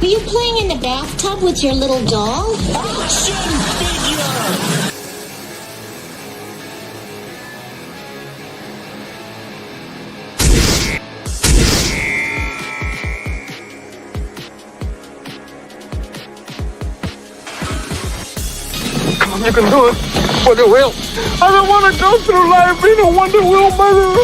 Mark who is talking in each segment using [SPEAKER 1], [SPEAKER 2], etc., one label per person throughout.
[SPEAKER 1] Are you playing in the bathtub with your little doll?
[SPEAKER 2] Action figure!
[SPEAKER 3] You can do it. Wonder Wheel. I don't want to go through life being a Wonder Wheel murderer.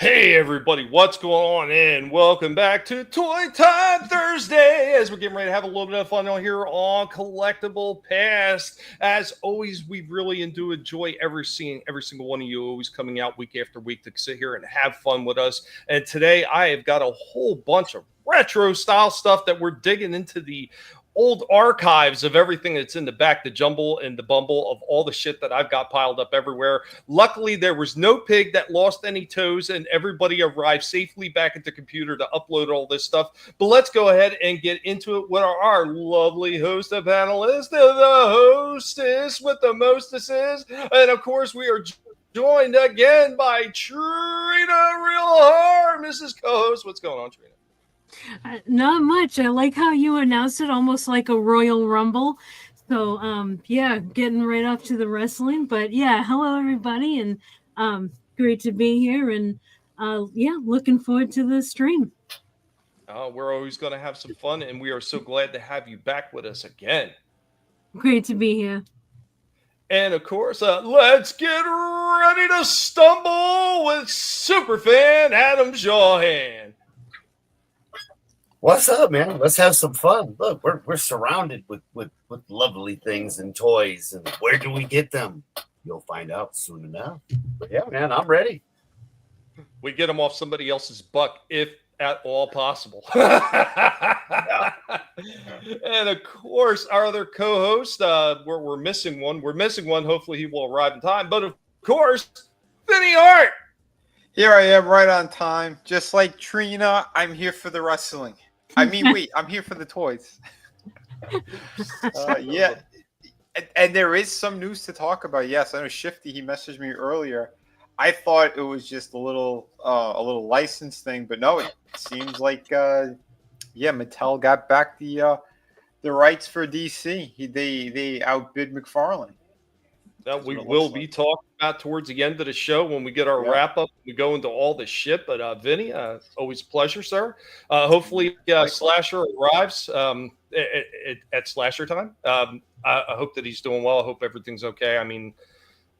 [SPEAKER 4] Hey everybody, what's going on? And welcome back to Toy Time Thursday as we're getting ready to have a little bit of fun on here on Collectable Past. As always, we really do enjoy every single one of you always coming out week after week to sit here and have fun with us. And today I have got a whole bunch of retro style stuff that we're digging into the old archives of everything that's in the back, the jumble and the bumble of all the shit that I've got piled up everywhere. Luckily, there was no pig that lost any toes, and everybody arrived safely back at the computer to upload all this stuff. But let's go ahead and get into it with our lovely host of panelists, the hostess with the mostesses. And of course, we are joined again by Trina Real Hard, Mrs. Co-host. What's going on, Trina?
[SPEAKER 5] Not much. I like how you announced it almost like a Royal Rumble. So, yeah, getting right off to the wrestling. But, yeah, hello, everybody. And great to be here. And, yeah, looking forward to the stream.
[SPEAKER 4] We're always going to have some fun, and we are so glad to have you back with us again.
[SPEAKER 5] Great to be here.
[SPEAKER 4] And, of course, let's get ready to stumble with Superfan Adam Shawhan.
[SPEAKER 6] What's up, man? Let's have some fun. Look, we're surrounded with lovely things and toys. And where do we get them? You'll find out soon enough. But yeah, man, I'm ready.
[SPEAKER 4] We get them off somebody else's buck, if at all possible.
[SPEAKER 6] Yeah.
[SPEAKER 4] And of course, our other co-host, we're missing one. We're missing one. Hopefully, he will arrive in time. But of course, Vinnieart.
[SPEAKER 7] Here I am, right on time. Just like Trina, I'm here for the wrestling. I mean, wait, I'm here for the toys. Yeah, and there is some news to talk about. Yes, I know Shifty. He messaged me earlier. I thought it was just a little license thing, but no, it seems like yeah, Mattel got back the rights for DC. They outbid McFarlane.
[SPEAKER 4] That we will be talking about towards the end of the show when we get our wrap up. We go into all the shit. But Vinnie, always a pleasure, sir. Hopefully, Slasher arrives at Slasher time. I hope that he's doing well. I hope everything's okay. I mean,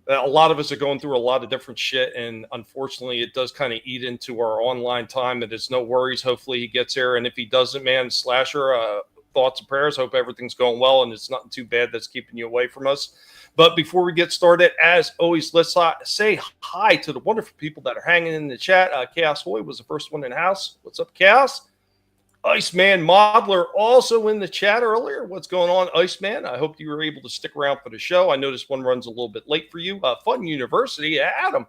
[SPEAKER 4] a lot of us are going through a lot of different shit, and unfortunately, it does kind of eat into our online time. But it's no worries. Hopefully, he gets here, and if he doesn't, man, Slasher, thoughts and prayers. Hope everything's going well, and it's nothing too bad that's keeping you away from us. But before we get started, as always, let's say hi to the wonderful people that are hanging in the chat. Chaos Hoy was the first one in the house. What's up, Chaos? Iceman Modeler also in the chat earlier. What's going on, Iceman? I hope you were able to stick around for the show. I know this one runs a little bit late for you. Fun University, Adam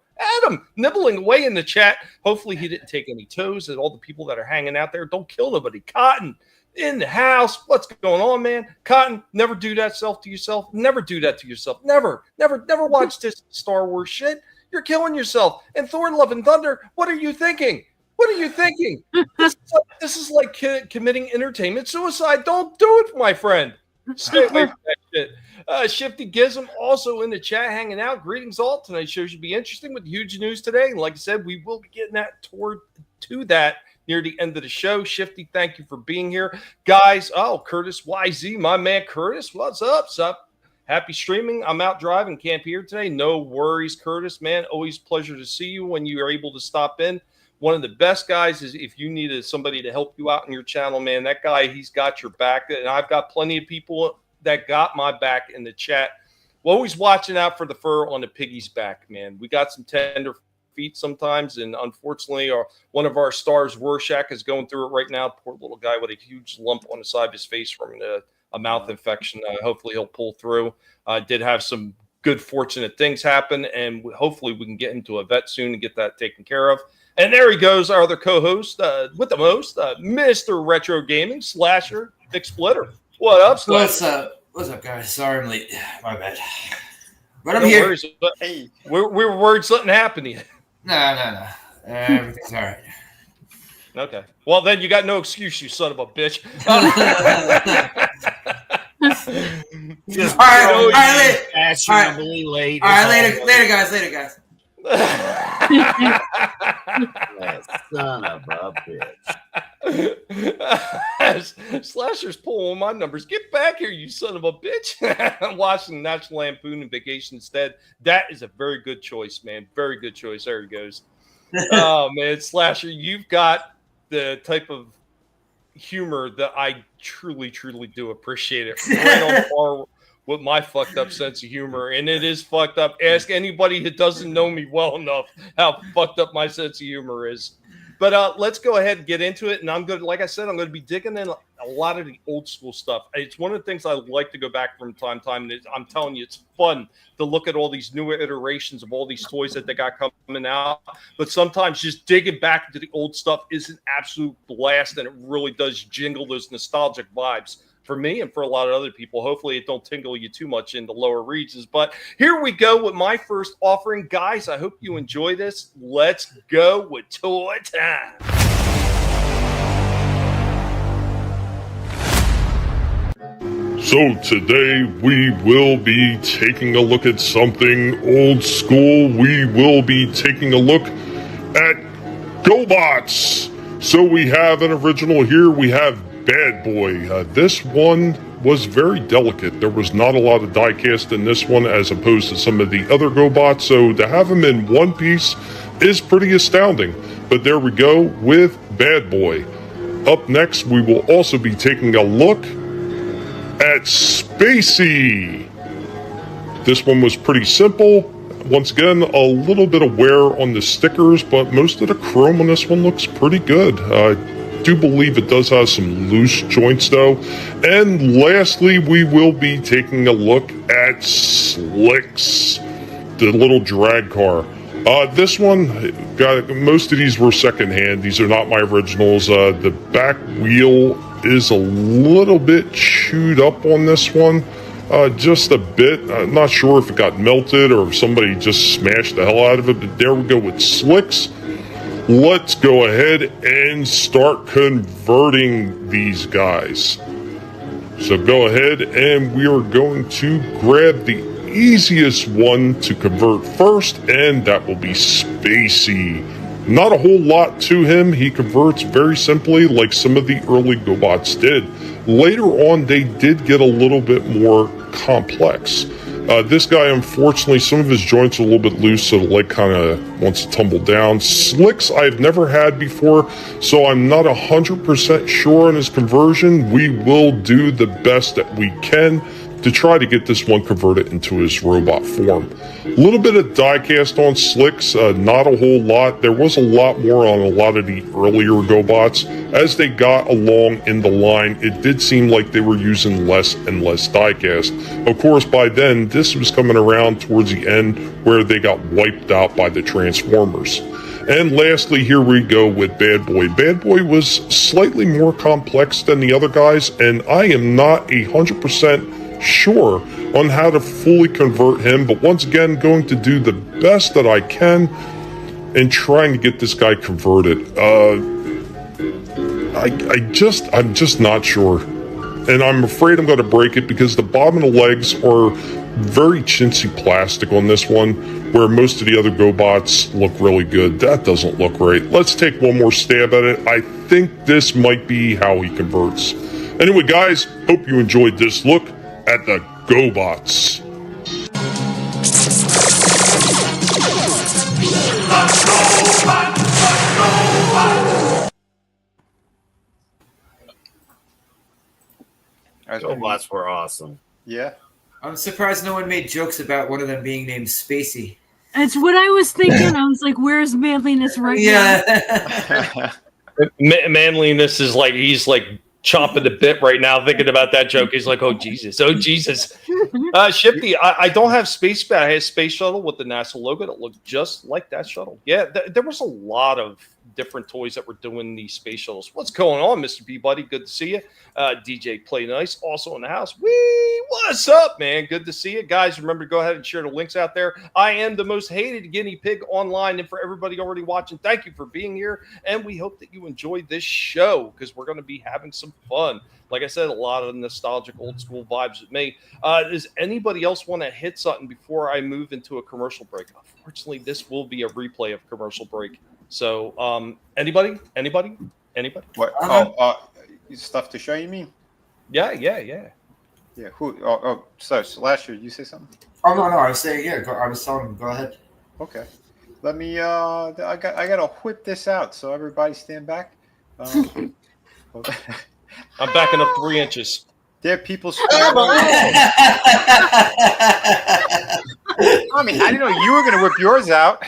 [SPEAKER 4] nibbling away in the chat. Hopefully he didn't take any toes. And all the people that are hanging out there, don't kill nobody. Cotton in the house. What's going on, man? Cotton, never do that to yourself. Never do that to yourself. Never watch this Star Wars shit. You're killing yourself. And Thor Love and Thunder, what are you thinking? What are you thinking? This is like committing entertainment suicide. Don't do it, my friend. Stay away from that shit. Shifty Gizm also in the chat hanging out. Greetings all. Tonight's show should be interesting with huge news today. And like I said, we will be getting to that near the end of the show. Shifty, thank you for being here. Guys, Curtis YZ, my man Curtis, what's up? Sup? Happy streaming. I'm out driving, can't be here today. No worries, Curtis, man. Always pleasure to see you when you are able to stop in. One of the best guys is if you needed somebody to help you out in your channel, man, that guy, he's got your back. And I've got plenty of people that got my back in the chat. We're always watching out for the fur on the piggy's back, man. We got some tender feet sometimes, and unfortunately, one of our stars, Rorschach, is going through it right now. Poor little guy with a huge lump on the side of his face from a mouth infection. Hopefully, he'll pull through. Did have some good, fortunate things happen, and hopefully we can get him to a vet soon and get that taken care of. And there he goes, our other co-host with the most, Mr. Retro Gaming, Slasher, Big Splitter. What up, Slasher?
[SPEAKER 8] What's up? What's up, guys? Sorry I'm late. My bad. But I'm here.
[SPEAKER 4] Worries, but hey, we were worried something happened to you.
[SPEAKER 8] No. Everything's all right.
[SPEAKER 4] Okay. Well, then you got no excuse, you son of a bitch.
[SPEAKER 6] Just
[SPEAKER 8] all right,
[SPEAKER 6] fashionably late.
[SPEAKER 8] All right, later, guys.
[SPEAKER 6] Son of a bitch.
[SPEAKER 4] Slasher's pulling my numbers. Get back here, you son of a bitch. I'm watching National Lampoon and Vacation instead. That is a very good choice, man. Very good choice. There he goes. Oh, man. Slasher, you've got the type of humor that I truly, truly do appreciate it. Right on par with my fucked up sense of humor, and it is fucked up. Ask anybody who doesn't know me well enough how fucked up my sense of humor is. But let's go ahead and get into it. And I'm going to, like I said, I'm going to be digging in a lot of the old school stuff. It's one of the things I like to go back from time to time. And I'm telling you, it's fun to look at all these newer iterations of all these toys that they got coming out. But sometimes just digging back into the old stuff is an absolute blast, and it really does jingle those nostalgic vibes. For me and for a lot of other people. Hopefully it don't tingle you too much in the lower regions. But here we go with my first offering. Guys, I hope you enjoy this. Let's go with toy time.
[SPEAKER 3] So today we will be taking a look at something old school. We will be taking a look at GoBots. So we have an original here. We have Bad Boy. This one was very delicate. There was not a lot of die cast in this one as opposed to some of the other GoBots. So to have them in one piece is pretty astounding. But there we go with Bad Boy. Up next, we will also be taking a look at Spacey. This one was pretty simple. Once again, a little bit of wear on the stickers, but most of the chrome on this one looks pretty good. I do believe it does have some loose joints though. And lastly, we will be taking a look at Slicks, the little drag car. This one, most of these were secondhand. These are not my originals. The back wheel is a little bit chewed up on this one. Just a bit. I'm not sure if it got melted or if somebody just smashed the hell out of it, but there we go with Slicks. Let's go ahead and start converting these guys. So go ahead and we are going to grab the easiest one to convert first, and that will be Spacey. Not a whole lot to him. He converts very simply like some of the early GoBots did. Later on, they did get a little bit more complex. This guy, unfortunately, some of his joints are a little bit loose, so the leg kind of wants to tumble down. Slicks I've never had before, so I'm not 100% sure on his conversion. We will do the best that we can to try to get this one converted into his robot form. A little bit of die cast on Slicks, not a whole lot. There was a lot more on a lot of the earlier GoBots. As they got along in the line, it did seem like they were using less and less die cast. Of course, by then, this was coming around towards the end where they got wiped out by the Transformers. And lastly, here we go with Bad Boy. Bad Boy was slightly more complex than the other guys, and I am not 100% sure on how to fully convert him, but once again, going to do the best that I can in trying to get this guy converted. I'm just not sure, and I'm afraid I'm going to break it because the bottom of the legs are very chintzy plastic on this one, where most of the other GoBots look really good. That doesn't look right. Let's take one more stab at it. I think this might be how he converts. Anyway, guys, hope you enjoyed this look at the GoBots.
[SPEAKER 6] GoBots were awesome.
[SPEAKER 7] Yeah.
[SPEAKER 8] I'm surprised no one made jokes about one of them being named Spacey.
[SPEAKER 5] That's what I was thinking. I was like, where's manliness right
[SPEAKER 8] now?
[SPEAKER 4] Manliness is like, he's like chomping the bit right now thinking about that joke. He's like, oh Jesus. Shifty, I don't have Space Bat. I had Space Shuttle with the NASA logo that looked just like that shuttle. Yeah, there was a lot of different toys that were doing these space shuttles. What's going on, Mr. Peabody? Good to see you. DJ Play Nice, also in the house. Wee, what's up, man? Good to see you. Guys, remember to go ahead and share the links out there. I am the most hated guinea pig online, and for everybody already watching, thank you for being here, and we hope that you enjoyed this show because we're going to be having some fun. Like I said, a lot of nostalgic old school vibes with me. Does anybody else want to hit something before I move into a commercial break? Unfortunately, this will be a replay of commercial break. So, anybody?
[SPEAKER 7] What? Stuff to show, you mean?
[SPEAKER 4] Yeah.
[SPEAKER 7] Who? So last year you say something?
[SPEAKER 8] Oh no, I was saying I was telling him. Go ahead.
[SPEAKER 7] Okay. Let me. I gotta whip this out. So everybody stand back.
[SPEAKER 4] I'm backing up 3 inches.
[SPEAKER 7] There are people. I mean, I didn't know you were gonna whip yours out.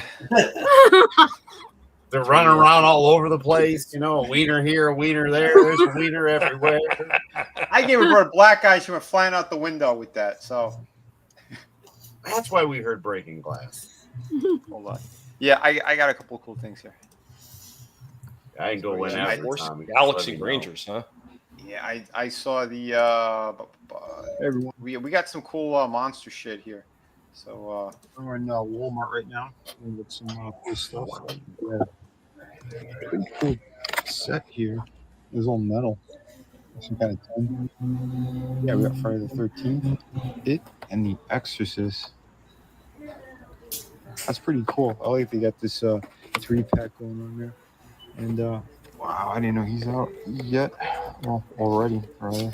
[SPEAKER 6] They're running around all over the place, a wiener here, a wiener there. There's a wiener everywhere.
[SPEAKER 7] I gave her a black eye. She went flying out the window with that. So
[SPEAKER 6] that's why we heard breaking glass.
[SPEAKER 7] Hold on. Yeah, I got a couple of cool things here.
[SPEAKER 6] I can go in after Tommy.
[SPEAKER 4] Galaxy Rangers, huh?
[SPEAKER 7] Yeah, I saw the
[SPEAKER 9] everyone.
[SPEAKER 7] We got some cool monster shit here. So
[SPEAKER 9] we're in Walmart right now with some cool stuff. Yeah. Pretty cool set here. It's all metal. Some kind of 10. Yeah, we got Friday the 13th, It, and The Exorcist. That's pretty cool. I like they got this 3-pack going on there. And wow, I didn't know he's out yet. Well, already, rather.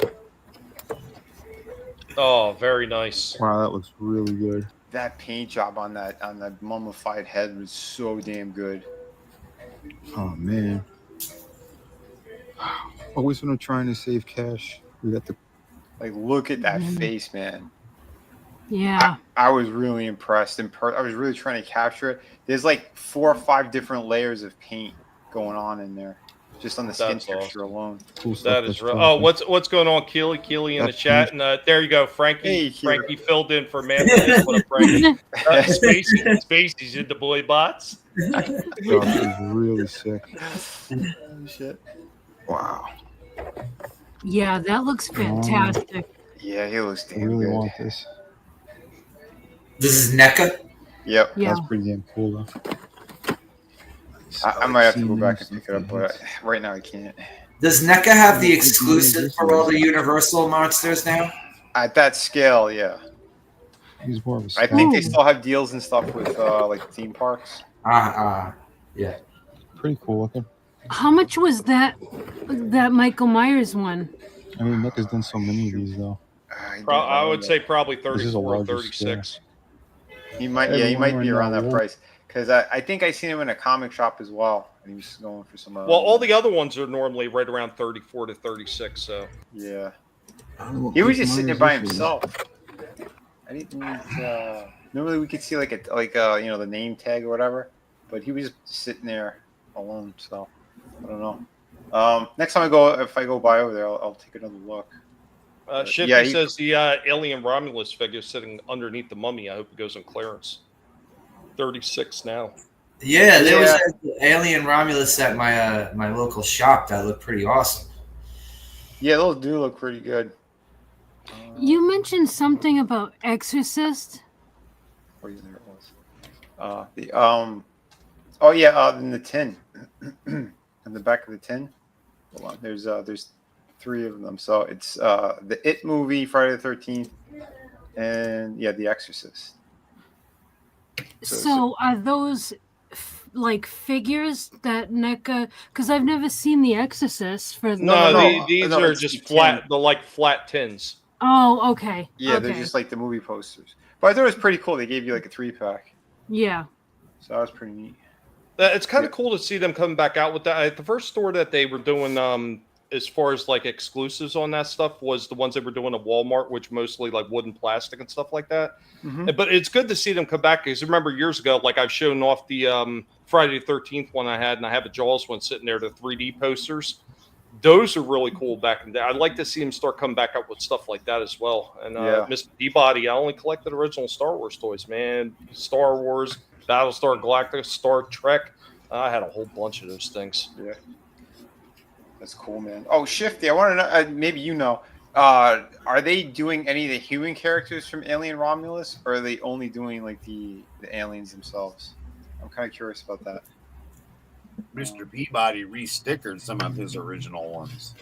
[SPEAKER 4] Oh, very nice.
[SPEAKER 9] Wow, that looks really good.
[SPEAKER 7] that paint job on that mummified head was so damn good.
[SPEAKER 9] Oh man. Always when I'm trying to save cash, we got the
[SPEAKER 7] look at that face, man.
[SPEAKER 5] Yeah.
[SPEAKER 7] I was really impressed. I was really trying to capture it. There's like 4 or 5 different layers of paint going on in there, just on the skin texture alone.
[SPEAKER 9] cool stuff.
[SPEAKER 4] That is real. Oh, what's going on, Keely in the chat? And there you go, Frankie.
[SPEAKER 7] Hey,
[SPEAKER 4] Frankie filled in for man. What a Frankie. Spacey's in the boy bots.
[SPEAKER 9] Gosh, is really sick.
[SPEAKER 7] Oh, shit.
[SPEAKER 9] Wow.
[SPEAKER 5] Yeah, that looks fantastic.
[SPEAKER 7] Yeah, he looks
[SPEAKER 9] I
[SPEAKER 7] damn
[SPEAKER 9] really
[SPEAKER 7] good.
[SPEAKER 9] want this.
[SPEAKER 8] This is NECA?
[SPEAKER 7] Yep.
[SPEAKER 5] Yeah.
[SPEAKER 9] That's pretty damn cool though.
[SPEAKER 7] I might have to go back and pick it up, but right now I can't.
[SPEAKER 8] Does NECA have the exclusive for all the Universal monsters now?
[SPEAKER 7] At that scale, yeah.
[SPEAKER 9] He's more of a
[SPEAKER 7] I think they
[SPEAKER 5] Ooh.
[SPEAKER 7] still have deals and stuff with like theme parks.
[SPEAKER 8] Yeah.
[SPEAKER 9] pretty cool looking.
[SPEAKER 5] How much was that Michael Myers one?
[SPEAKER 9] I mean, Nick has done so many of these though.
[SPEAKER 4] I would say probably
[SPEAKER 9] This is a
[SPEAKER 4] 34 or
[SPEAKER 9] larger
[SPEAKER 4] 36.
[SPEAKER 7] He might,
[SPEAKER 9] Everyone
[SPEAKER 7] he might be
[SPEAKER 9] right
[SPEAKER 7] around
[SPEAKER 9] now
[SPEAKER 7] that
[SPEAKER 9] will.
[SPEAKER 7] price because I think I seen him in a comic shop as well, and he was going for some.
[SPEAKER 4] Well, all the other ones are normally right around 34 to 36. So
[SPEAKER 7] yeah,
[SPEAKER 9] I don't know what
[SPEAKER 7] he was
[SPEAKER 9] Michael
[SPEAKER 7] just sitting there
[SPEAKER 9] Myers
[SPEAKER 7] by
[SPEAKER 9] is.
[SPEAKER 7] himself. I didn't. Normally we could see like the name tag or whatever, but he was just sitting there alone. So I don't know. Next time if I go by over there, I'll take another look.
[SPEAKER 4] Shifty
[SPEAKER 7] yeah, he-
[SPEAKER 4] says the Alien Romulus figure is sitting underneath the mummy. I hope it goes on clearance. 36 now.
[SPEAKER 8] Yeah, there was
[SPEAKER 7] Yeah.
[SPEAKER 8] an Alien Romulus at my local shop that looked pretty awesome.
[SPEAKER 7] Yeah, those do look pretty good.
[SPEAKER 5] You mentioned something about Exorcist.
[SPEAKER 7] Oh, yeah, there it was. Oh yeah, in the tin, in the back of the tin. Hold on, there's 3 of them. So it's the It movie, Friday the 13th, and yeah, The Exorcist.
[SPEAKER 5] So are those like figures that NECA? Because I've never seen The Exorcist for.
[SPEAKER 7] No,
[SPEAKER 4] These
[SPEAKER 7] no,
[SPEAKER 4] are
[SPEAKER 7] it's
[SPEAKER 4] just
[SPEAKER 7] the
[SPEAKER 4] flat.
[SPEAKER 7] tin.
[SPEAKER 4] They're like flat tins.
[SPEAKER 5] Oh, okay.
[SPEAKER 7] Yeah,
[SPEAKER 5] okay.
[SPEAKER 7] they're just like the movie posters. But I thought it was pretty cool. They gave you like a 3-pack,
[SPEAKER 5] Yeah.
[SPEAKER 7] so that was pretty neat.
[SPEAKER 4] It's kind of cool to see them coming back out with that. At the first store that they were doing, as far as like exclusives on that stuff, was the ones they were doing at Walmart, which mostly like wood and plastic and stuff like that.
[SPEAKER 7] Mhm.
[SPEAKER 4] But it's good to see them come back because remember years ago, like I've shown off the Friday the 13th one I had, and I have a Jaws one sitting there, the 3D posters. those are really cool back in the day. I'd like to see him start coming back up with stuff like that as well. And Miss Peabody, I only collected original Star Wars toys, man. Star Wars, Battlestar Galactica, Star Trek. I had a whole bunch of those things.
[SPEAKER 7] Yeah. That's cool, man. Oh, Shifty, I want to know, maybe you know, are they doing any of the human characters from Alien Romulus, or are they only doing like the aliens themselves? I'm kind of curious about that.
[SPEAKER 6] Mr. Peabody re-stickered some of his original ones.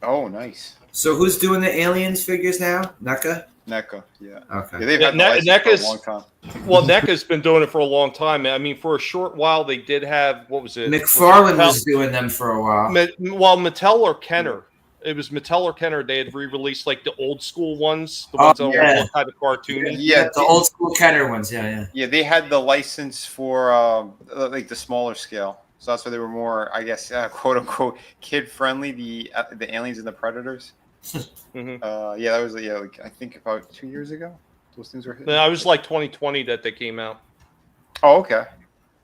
[SPEAKER 7] Oh, nice.
[SPEAKER 8] So who's doing the aliens figures now? NECA?
[SPEAKER 7] NECA, yeah.
[SPEAKER 8] Okay.
[SPEAKER 7] Yeah, they've had the license for a long time.
[SPEAKER 4] Well, NECA's been doing it for a long time. I mean, for a short while, they did have, what was it?
[SPEAKER 8] McFarlane was doing them for a while.
[SPEAKER 4] Well, Mattel or Kenner. It was Mattel or Kenner. They had re-released like the old school ones, the ones that were kind of cartoony.
[SPEAKER 8] Yeah, the old school Kenner ones. Yeah.
[SPEAKER 7] Yeah, they had the license for like the smaller scale. So that's why they were more, I guess, quote unquote, kid friendly. The aliens and the predators.
[SPEAKER 4] Mm-hmm.
[SPEAKER 7] Yeah, that was like I think about 2 years ago. Those things were hitting.
[SPEAKER 4] I was like 2020 that they came out.
[SPEAKER 7] Oh, okay.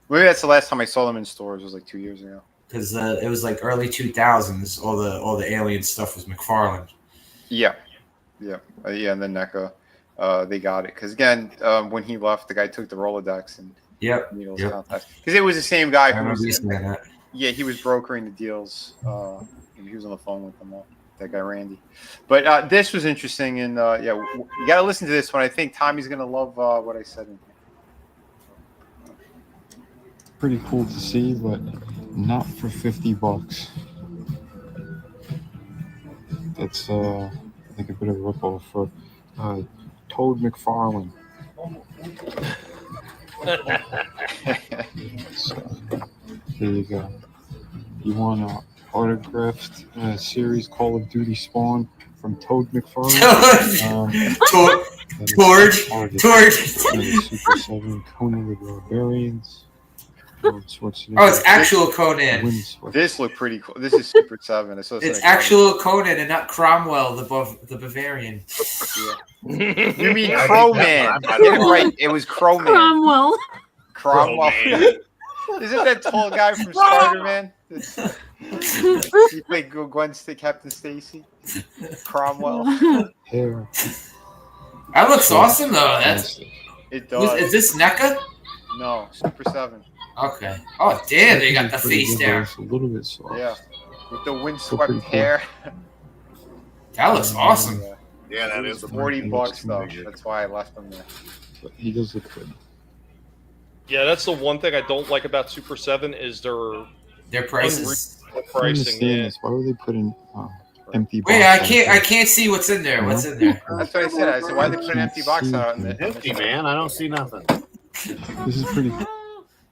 [SPEAKER 7] Maybe that's the last time I saw them in stores. It was like 2 years ago.
[SPEAKER 8] Because it was like early 2000s. All the alien stuff was McFarlane.
[SPEAKER 7] Yeah. And then NECA, they got it because again, when he left, the guy took the Rolodex and needles contacts because it was the same guy who was. Yeah, he was brokering the deals. He was on the phone with them all. That guy Randy, but this was interesting, and you got to listen to this one. I think Tommy's gonna love what I said in here.
[SPEAKER 9] Pretty cool to see, but not for $50. That's I think a bit of a ripoff for Toad McFarlane. So there you go. You want an autographed series Call of Duty Spawn from Toad McFarlane?
[SPEAKER 8] Tord.
[SPEAKER 9] Super 7 Conan the Barbarians.
[SPEAKER 8] Oh, it's actual Conan.
[SPEAKER 7] This looked pretty cool. This is Super 7.
[SPEAKER 8] It's actual Conan and not Cromwell, the Bavarian.
[SPEAKER 7] Yeah. You mean Crowman? Get it right. It was Crowman. Cromwell. Isn't that tall guy from Spider-Man? He played Gwen Captain Stacy. Cromwell.
[SPEAKER 9] Hair.
[SPEAKER 8] That looks awesome, though.
[SPEAKER 7] It does.
[SPEAKER 8] Is this NECA?
[SPEAKER 7] No, Super 7.
[SPEAKER 8] Okay. Oh, damn, they got the face down.
[SPEAKER 9] A little bit soft.
[SPEAKER 7] Yeah. With the windswept hair.
[SPEAKER 8] That looks awesome.
[SPEAKER 6] Yeah, that is
[SPEAKER 7] $40 though. That's why I left them there.
[SPEAKER 9] But he does look good.
[SPEAKER 4] Yeah, that's the one thing I don't like about Super 7 is
[SPEAKER 8] their prices.
[SPEAKER 4] Pricing. Yeah.
[SPEAKER 9] Why would they put in empty box?
[SPEAKER 8] Wait, I can't see what's in there. What's in there?
[SPEAKER 7] That's what I said. I said, why they put an empty box out in the
[SPEAKER 6] empty, man? I don't see nothing.
[SPEAKER 9] This is pretty.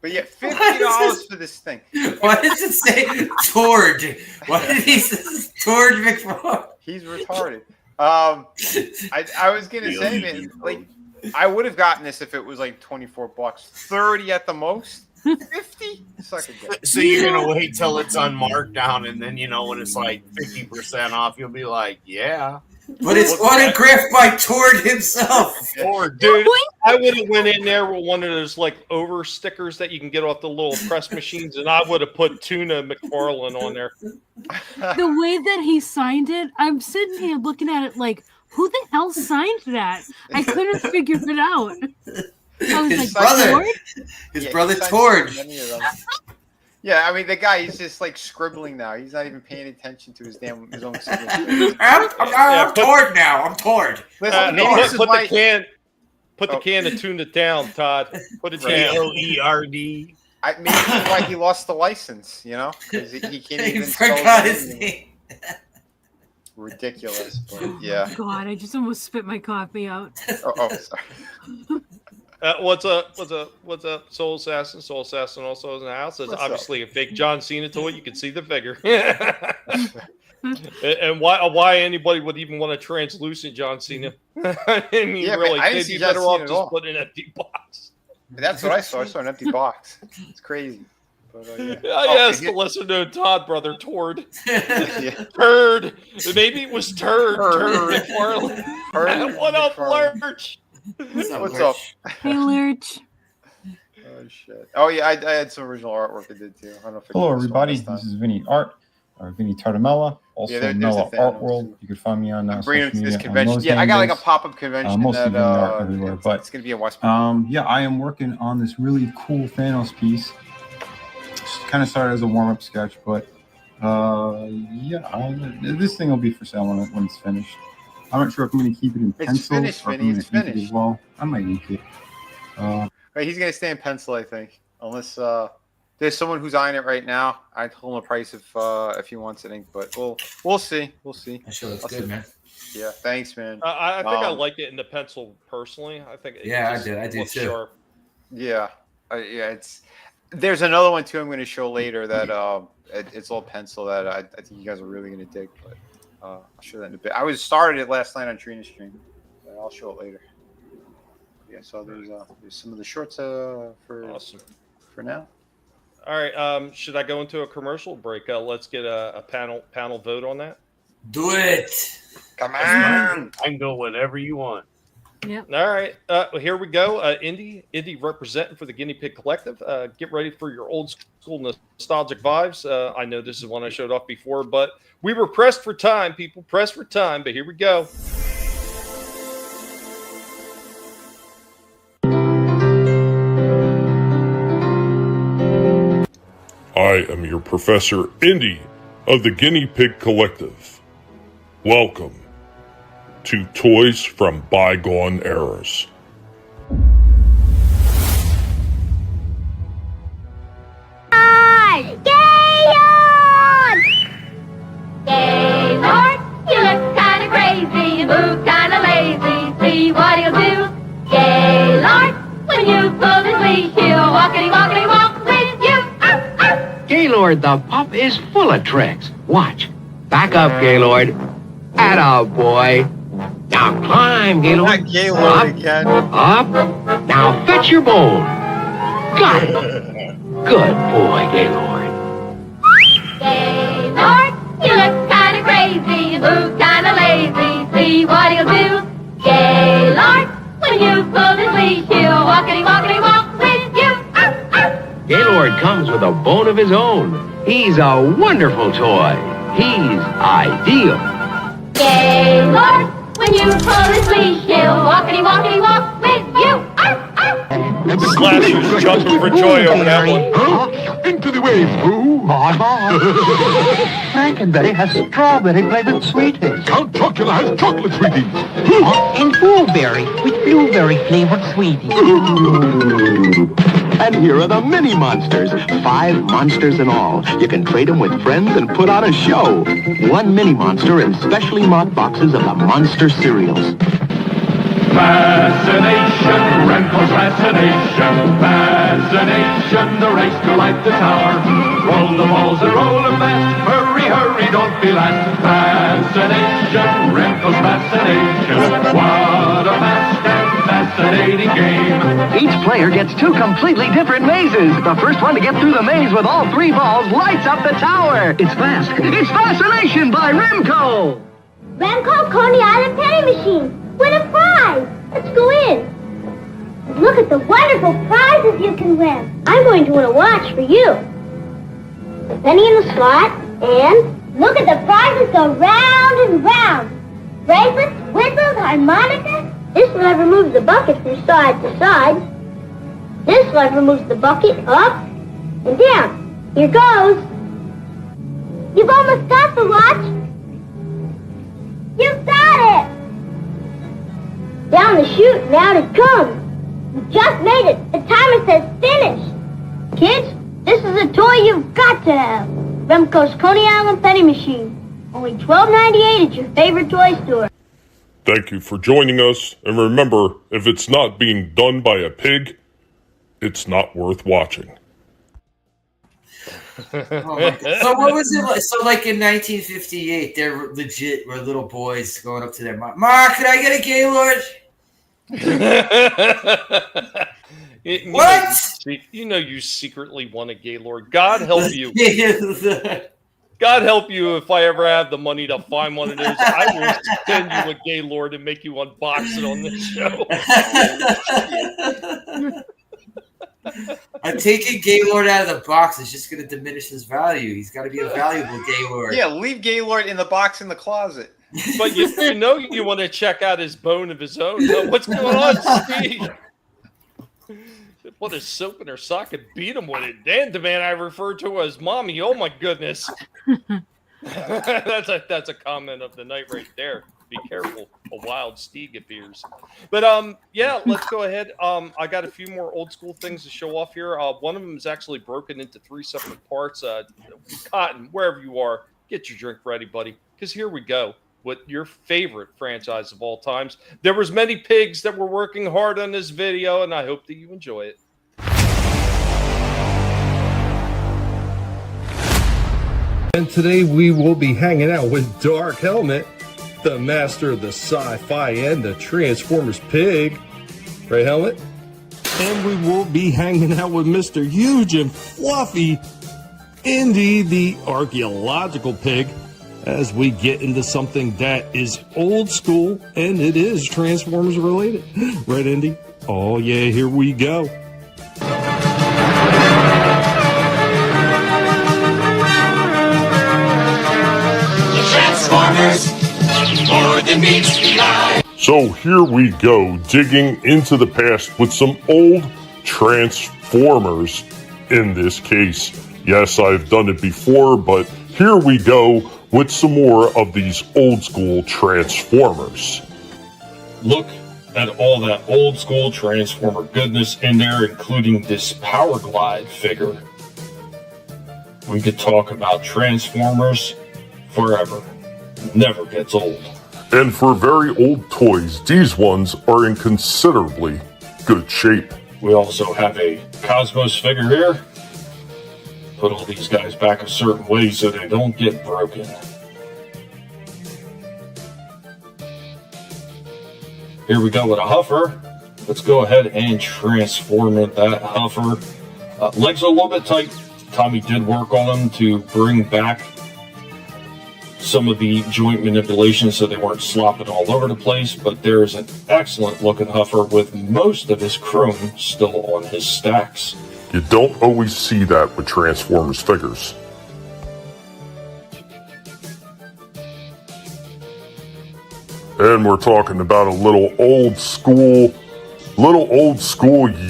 [SPEAKER 7] But yeah, $50 for this thing.
[SPEAKER 8] Why does it say Tord? Why did he say Tord McFarlane?
[SPEAKER 7] He's retarded. I was gonna say, man, like I would have gotten this if it was like $24, $30 at the most. 50? Suck a dick.
[SPEAKER 6] So you're gonna wait till it's on markdown, and then when it's like 50% off, you'll be like, yeah.
[SPEAKER 8] But it's autographed by Tord himself.
[SPEAKER 4] Tord, dude. I would have went in there with one of those like over stickers that you can get off the little press machines, and I would have put Tuna McFarlane on there.
[SPEAKER 5] The way that he signed it, I'm sitting here looking at it like, who the hell signed that? I couldn't figure it out. I was
[SPEAKER 8] His
[SPEAKER 5] like,
[SPEAKER 8] brother.
[SPEAKER 5] Tord?
[SPEAKER 8] His brother Tord.
[SPEAKER 7] Yeah, I mean the guy he's just like scribbling now. He's not even paying attention to his own signature.
[SPEAKER 8] I'm Tord now. I'm Tord.
[SPEAKER 7] Listen,
[SPEAKER 4] put the can of tuna down, Todd. Put it down.
[SPEAKER 6] Toerd.
[SPEAKER 7] Maybe that's why he lost the license, because he can't even
[SPEAKER 8] forgot his name.
[SPEAKER 7] Ridiculous, but yeah.
[SPEAKER 5] God, I just almost spit my coffee out.
[SPEAKER 7] Oh, sorry.
[SPEAKER 4] What's up, Soul Assassin? Soul Assassin also is in the house. It's obviously a fake John Cena toy. You can see the figure. And why anybody would even want a translucent John Cena? I mean, really, they'd be better off just putting an empty box.
[SPEAKER 7] That's what I saw. I saw an empty box. It's crazy. But,
[SPEAKER 4] yes, the lesser known Todd brother, Tord. Turd. Maybe it was Turd. Turd McFarlane. What up, Lurch?
[SPEAKER 7] What's up?
[SPEAKER 5] Hey, Lurch.
[SPEAKER 7] Oh, shit. Oh, yeah, I had some original artwork I did, too. I don't know if
[SPEAKER 10] Hello, everybody. This is Vinnieart.
[SPEAKER 9] Vinnieart Mella, also
[SPEAKER 7] there's
[SPEAKER 9] Mella
[SPEAKER 7] the
[SPEAKER 9] Art
[SPEAKER 7] Thanos.
[SPEAKER 9] World. You can find me on
[SPEAKER 7] I'm bringing
[SPEAKER 9] social
[SPEAKER 7] him to this
[SPEAKER 9] media. on
[SPEAKER 7] convention.
[SPEAKER 9] those
[SPEAKER 7] Yeah, I got like a
[SPEAKER 9] handles.
[SPEAKER 7] pop-up convention
[SPEAKER 9] Mostly
[SPEAKER 7] that
[SPEAKER 9] Vinnieart everywhere, but
[SPEAKER 7] it's gonna be in West Point.
[SPEAKER 9] yeah, I am working on this really cool Thanos piece. Kind of started as a warm-up sketch, but this thing will be for sale when it's finished. I'm not sure if I'm going to keep it in
[SPEAKER 7] It's
[SPEAKER 9] pencil
[SPEAKER 7] finished,
[SPEAKER 9] or if
[SPEAKER 7] Vinny.
[SPEAKER 9] I'm
[SPEAKER 7] It's
[SPEAKER 9] going to ink it
[SPEAKER 7] finished.
[SPEAKER 9] as well. I might ink it.
[SPEAKER 7] Right, he's gonna stay in pencil, I think, unless there's someone who's eyeing it right now. I told him a price if he wants it ink, but we'll see. We'll see.
[SPEAKER 8] That show looks good, man.
[SPEAKER 7] Yeah, thanks, man.
[SPEAKER 4] I think I like it in the pencil personally. I think.
[SPEAKER 8] I do too.
[SPEAKER 4] Sharp.
[SPEAKER 7] Yeah, there's another one too. I'm going to show later that it's all pencil that I think you guys are really going to dig. But I'll show that in a bit. I started it last night on Trina's stream. But I'll show it later. Yeah, so there's some of the shorts for now.
[SPEAKER 4] All right. Should I go into a commercial break? Let's get a panel vote on that.
[SPEAKER 8] Do it.
[SPEAKER 6] Come on. I can go whenever you want.
[SPEAKER 5] Yeah.
[SPEAKER 4] All right. Here we go. Indy representing for the Guinea Pig Collective. Get ready for your old school nostalgic vibes. I know this is one I showed off before, but we were pressed for time, people. Pressed for time, but here we go.
[SPEAKER 3] I am your Professor Indy of the Guinea Pig Collective. Welcome to Toys from Bygone Eras.
[SPEAKER 10] Gaylord, you look kinda crazy, you move kinda lazy, see what he'll do. Gaylord, when you pull his leash, he'll walkity walk with you.
[SPEAKER 11] Gaylord the pup is full of tricks. Watch. Back up, Gaylord. Atta boy. Now climb, Gaylord.
[SPEAKER 7] Not Gaylord
[SPEAKER 11] Up,
[SPEAKER 7] again.
[SPEAKER 11] up. Now fetch your bone. Got it. Good boy, Gaylord.
[SPEAKER 10] Gaylord, you look kinda crazy, you move kinda lazy, see what he'll do. Gaylord, when you pull his leash, he'll walkity walk with you.
[SPEAKER 11] Gaylord comes with a bone of his own. He's a wonderful toy. He's ideal.
[SPEAKER 10] Gaylord, when you pull his leash, he'll walkity walk with you.
[SPEAKER 4] Slasher's jumping for joy over that one.
[SPEAKER 11] Into the waves, Boo. Frankenberry has strawberry flavored sweeties. Count Chocula has chocolate sweeties.
[SPEAKER 12] And Blueberry with blueberry flavored sweeties.
[SPEAKER 11] And here are the mini monsters. 5 monsters in all. You can trade them with friends and put on a show. 1 mini monster in specially marked boxes of the monster cereals.
[SPEAKER 13] Fascination, Renko's fascination, fascination, the race to light the tower. Roll the balls and roll them fast, hurry, hurry, don't be last. Fascination, Renko's fascination, what a fast and fascinating game.
[SPEAKER 12] Each player gets 2 completely different mazes. The first one to get through the maze with all 3 balls lights up the tower. It's fast. It's Fascination by Remco.
[SPEAKER 10] Remco Coney Island penny machine. Win a prize! Let's go in. Look at the wonderful prizes you can win. I'm going to win a watch for you. The penny in the slot, and look at the prizes go round and round. Bracelets, whistles, harmonica. This lever moves the bucket from side to side. This lever moves the bucket up and down. Here goes. You've almost got the watch. You've got it. Down the chute, and out it comes. You just made it. The timer says finish. Kids, this is a toy you've got to have. Remco's Coney Island penny machine. Only $12.98 at your favorite toy store.
[SPEAKER 3] Thank you for joining us, and remember, if it's not being done by a pig, it's not worth watching.
[SPEAKER 8] So what was it like? So like in 1958, there legit were little boys going up to their mom. Ma, could I get a Gaylord? What?
[SPEAKER 4] You know you secretly want a Gaylord. God help you. God help you if I ever have the money to find one of those. I will send you a Gaylord and make you unbox it on this show.
[SPEAKER 8] I'm taking Gaylord out of the box. It's just going to diminish his value. He's got to be a valuable Gaylord.
[SPEAKER 7] Yeah, leave Gaylord in the box in the closet.
[SPEAKER 4] But you know you want to check out his bone of his own. What's going on, Steve? What a soap in her socket beat him with it. Dan, the man I referred to as mommy. Oh my goodness. That's a comment of the night right there. Be careful, a wild steed appears. But yeah, let's go ahead. I got a few more old school things to show off here. One of them is actually broken into 3 separate parts. Cotton, wherever you are, get your drink ready, buddy, because here we go with your favorite franchise of all times. There was many pigs that were working hard on this video, and I hope that you enjoy it.
[SPEAKER 14] And today we will be hanging out with Dark Helmet, the master of the sci-fi and the Transformers pig. Right, Helmet? And we will be hanging out with Mr. Huge and Fluffy, Indy, the archaeological pig, as we get into something that is old school and it is Transformers related. Right, Indy? Oh, yeah, here we go.
[SPEAKER 3] More than meets the eye. So here we go, digging into the past with some old Transformers in this case. Yes, I've done it before, but here we go with some more of these old school Transformers.
[SPEAKER 14] Look at all that old school Transformer goodness in there, including this Power Glide figure. We could talk about Transformers forever. Never gets old.
[SPEAKER 3] And for very old toys, these ones are in considerably good shape.
[SPEAKER 14] We also have a Cosmos figure here. Put all these guys back a certain way so they don't get broken. Here we go with a Huffer. Let's go ahead and transform that Huffer. Legs are a little bit tight. Tommy did work on them to bring back some of the joint manipulations so they weren't slopping all over the place, but there's an excellent looking Huffer with most of his chrome still on his stacks.
[SPEAKER 3] You don't always see that with Transformers figures. And we're talking about a little old school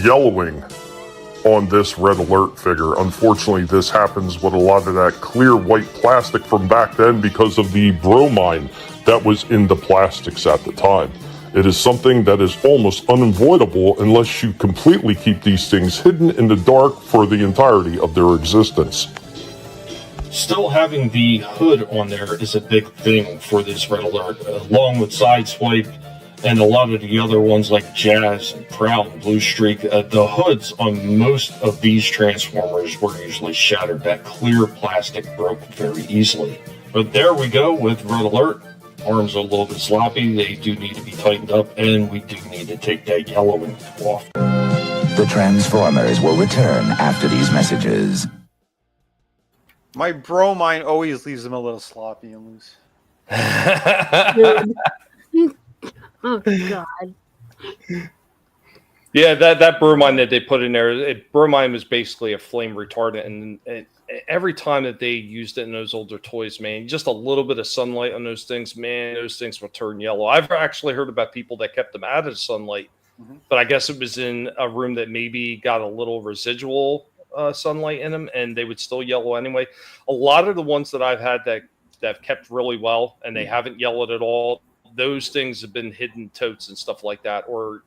[SPEAKER 3] yellowing on this Red Alert figure. Unfortunately, this happens with a lot of that clear white plastic from back then because of the bromine that was in the plastics at the time. It is something that is almost unavoidable unless you completely keep these things hidden in the dark for the entirety of their existence.
[SPEAKER 14] Still having the hood on there is a big thing for this Red Alert, along with Sideswipe and a lot of the other ones like Jazz and Prowl and Blue Streak. The hoods on most of these Transformers were usually shattered. That clear plastic broke very easily. But there we go with Red Alert. Arms are a little bit sloppy. They do need to be tightened up, and we do need to take that yellowing off.
[SPEAKER 15] The Transformers will return after these messages.
[SPEAKER 7] My bromine always leaves them a little sloppy and loose.
[SPEAKER 5] Oh, God.
[SPEAKER 4] Yeah, that bromine that they put in there, bromine was basically a flame retardant, and every time that they used it in those older toys, man, just a little bit of sunlight on those things, man, those things will turn yellow. I've actually heard about people that kept them out of the sunlight, but I guess it was in a room that maybe got a little residual sunlight in them, and they would still yellow anyway. A lot of the ones that I've had that have kept really well, and they haven't yellowed at all, those things have been hidden totes and stuff like that, or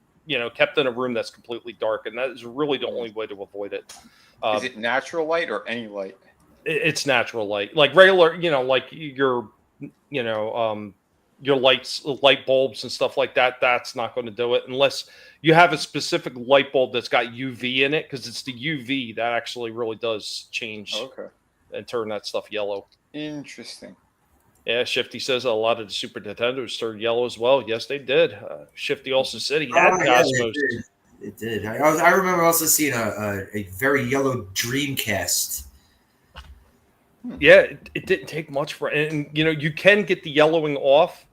[SPEAKER 4] kept in a room that's completely dark, and that is really the only way to avoid it.
[SPEAKER 7] Is it natural light or any light?
[SPEAKER 4] It's natural light, like regular, like your light bulbs and stuff like that. That's not going to do it unless you have a specific light bulb that's got UV in it, because it's the UV that actually really does change and turn that stuff yellow.
[SPEAKER 7] Interesting.
[SPEAKER 4] Yeah, Shifty says a lot of the Super Nintendos turned yellow as well. Yes, they did. Shifty also said he had Cosmos.
[SPEAKER 8] It did. I remember also seeing a very yellow Dreamcast.
[SPEAKER 4] Yeah, it didn't take much for, and you can get the yellowing off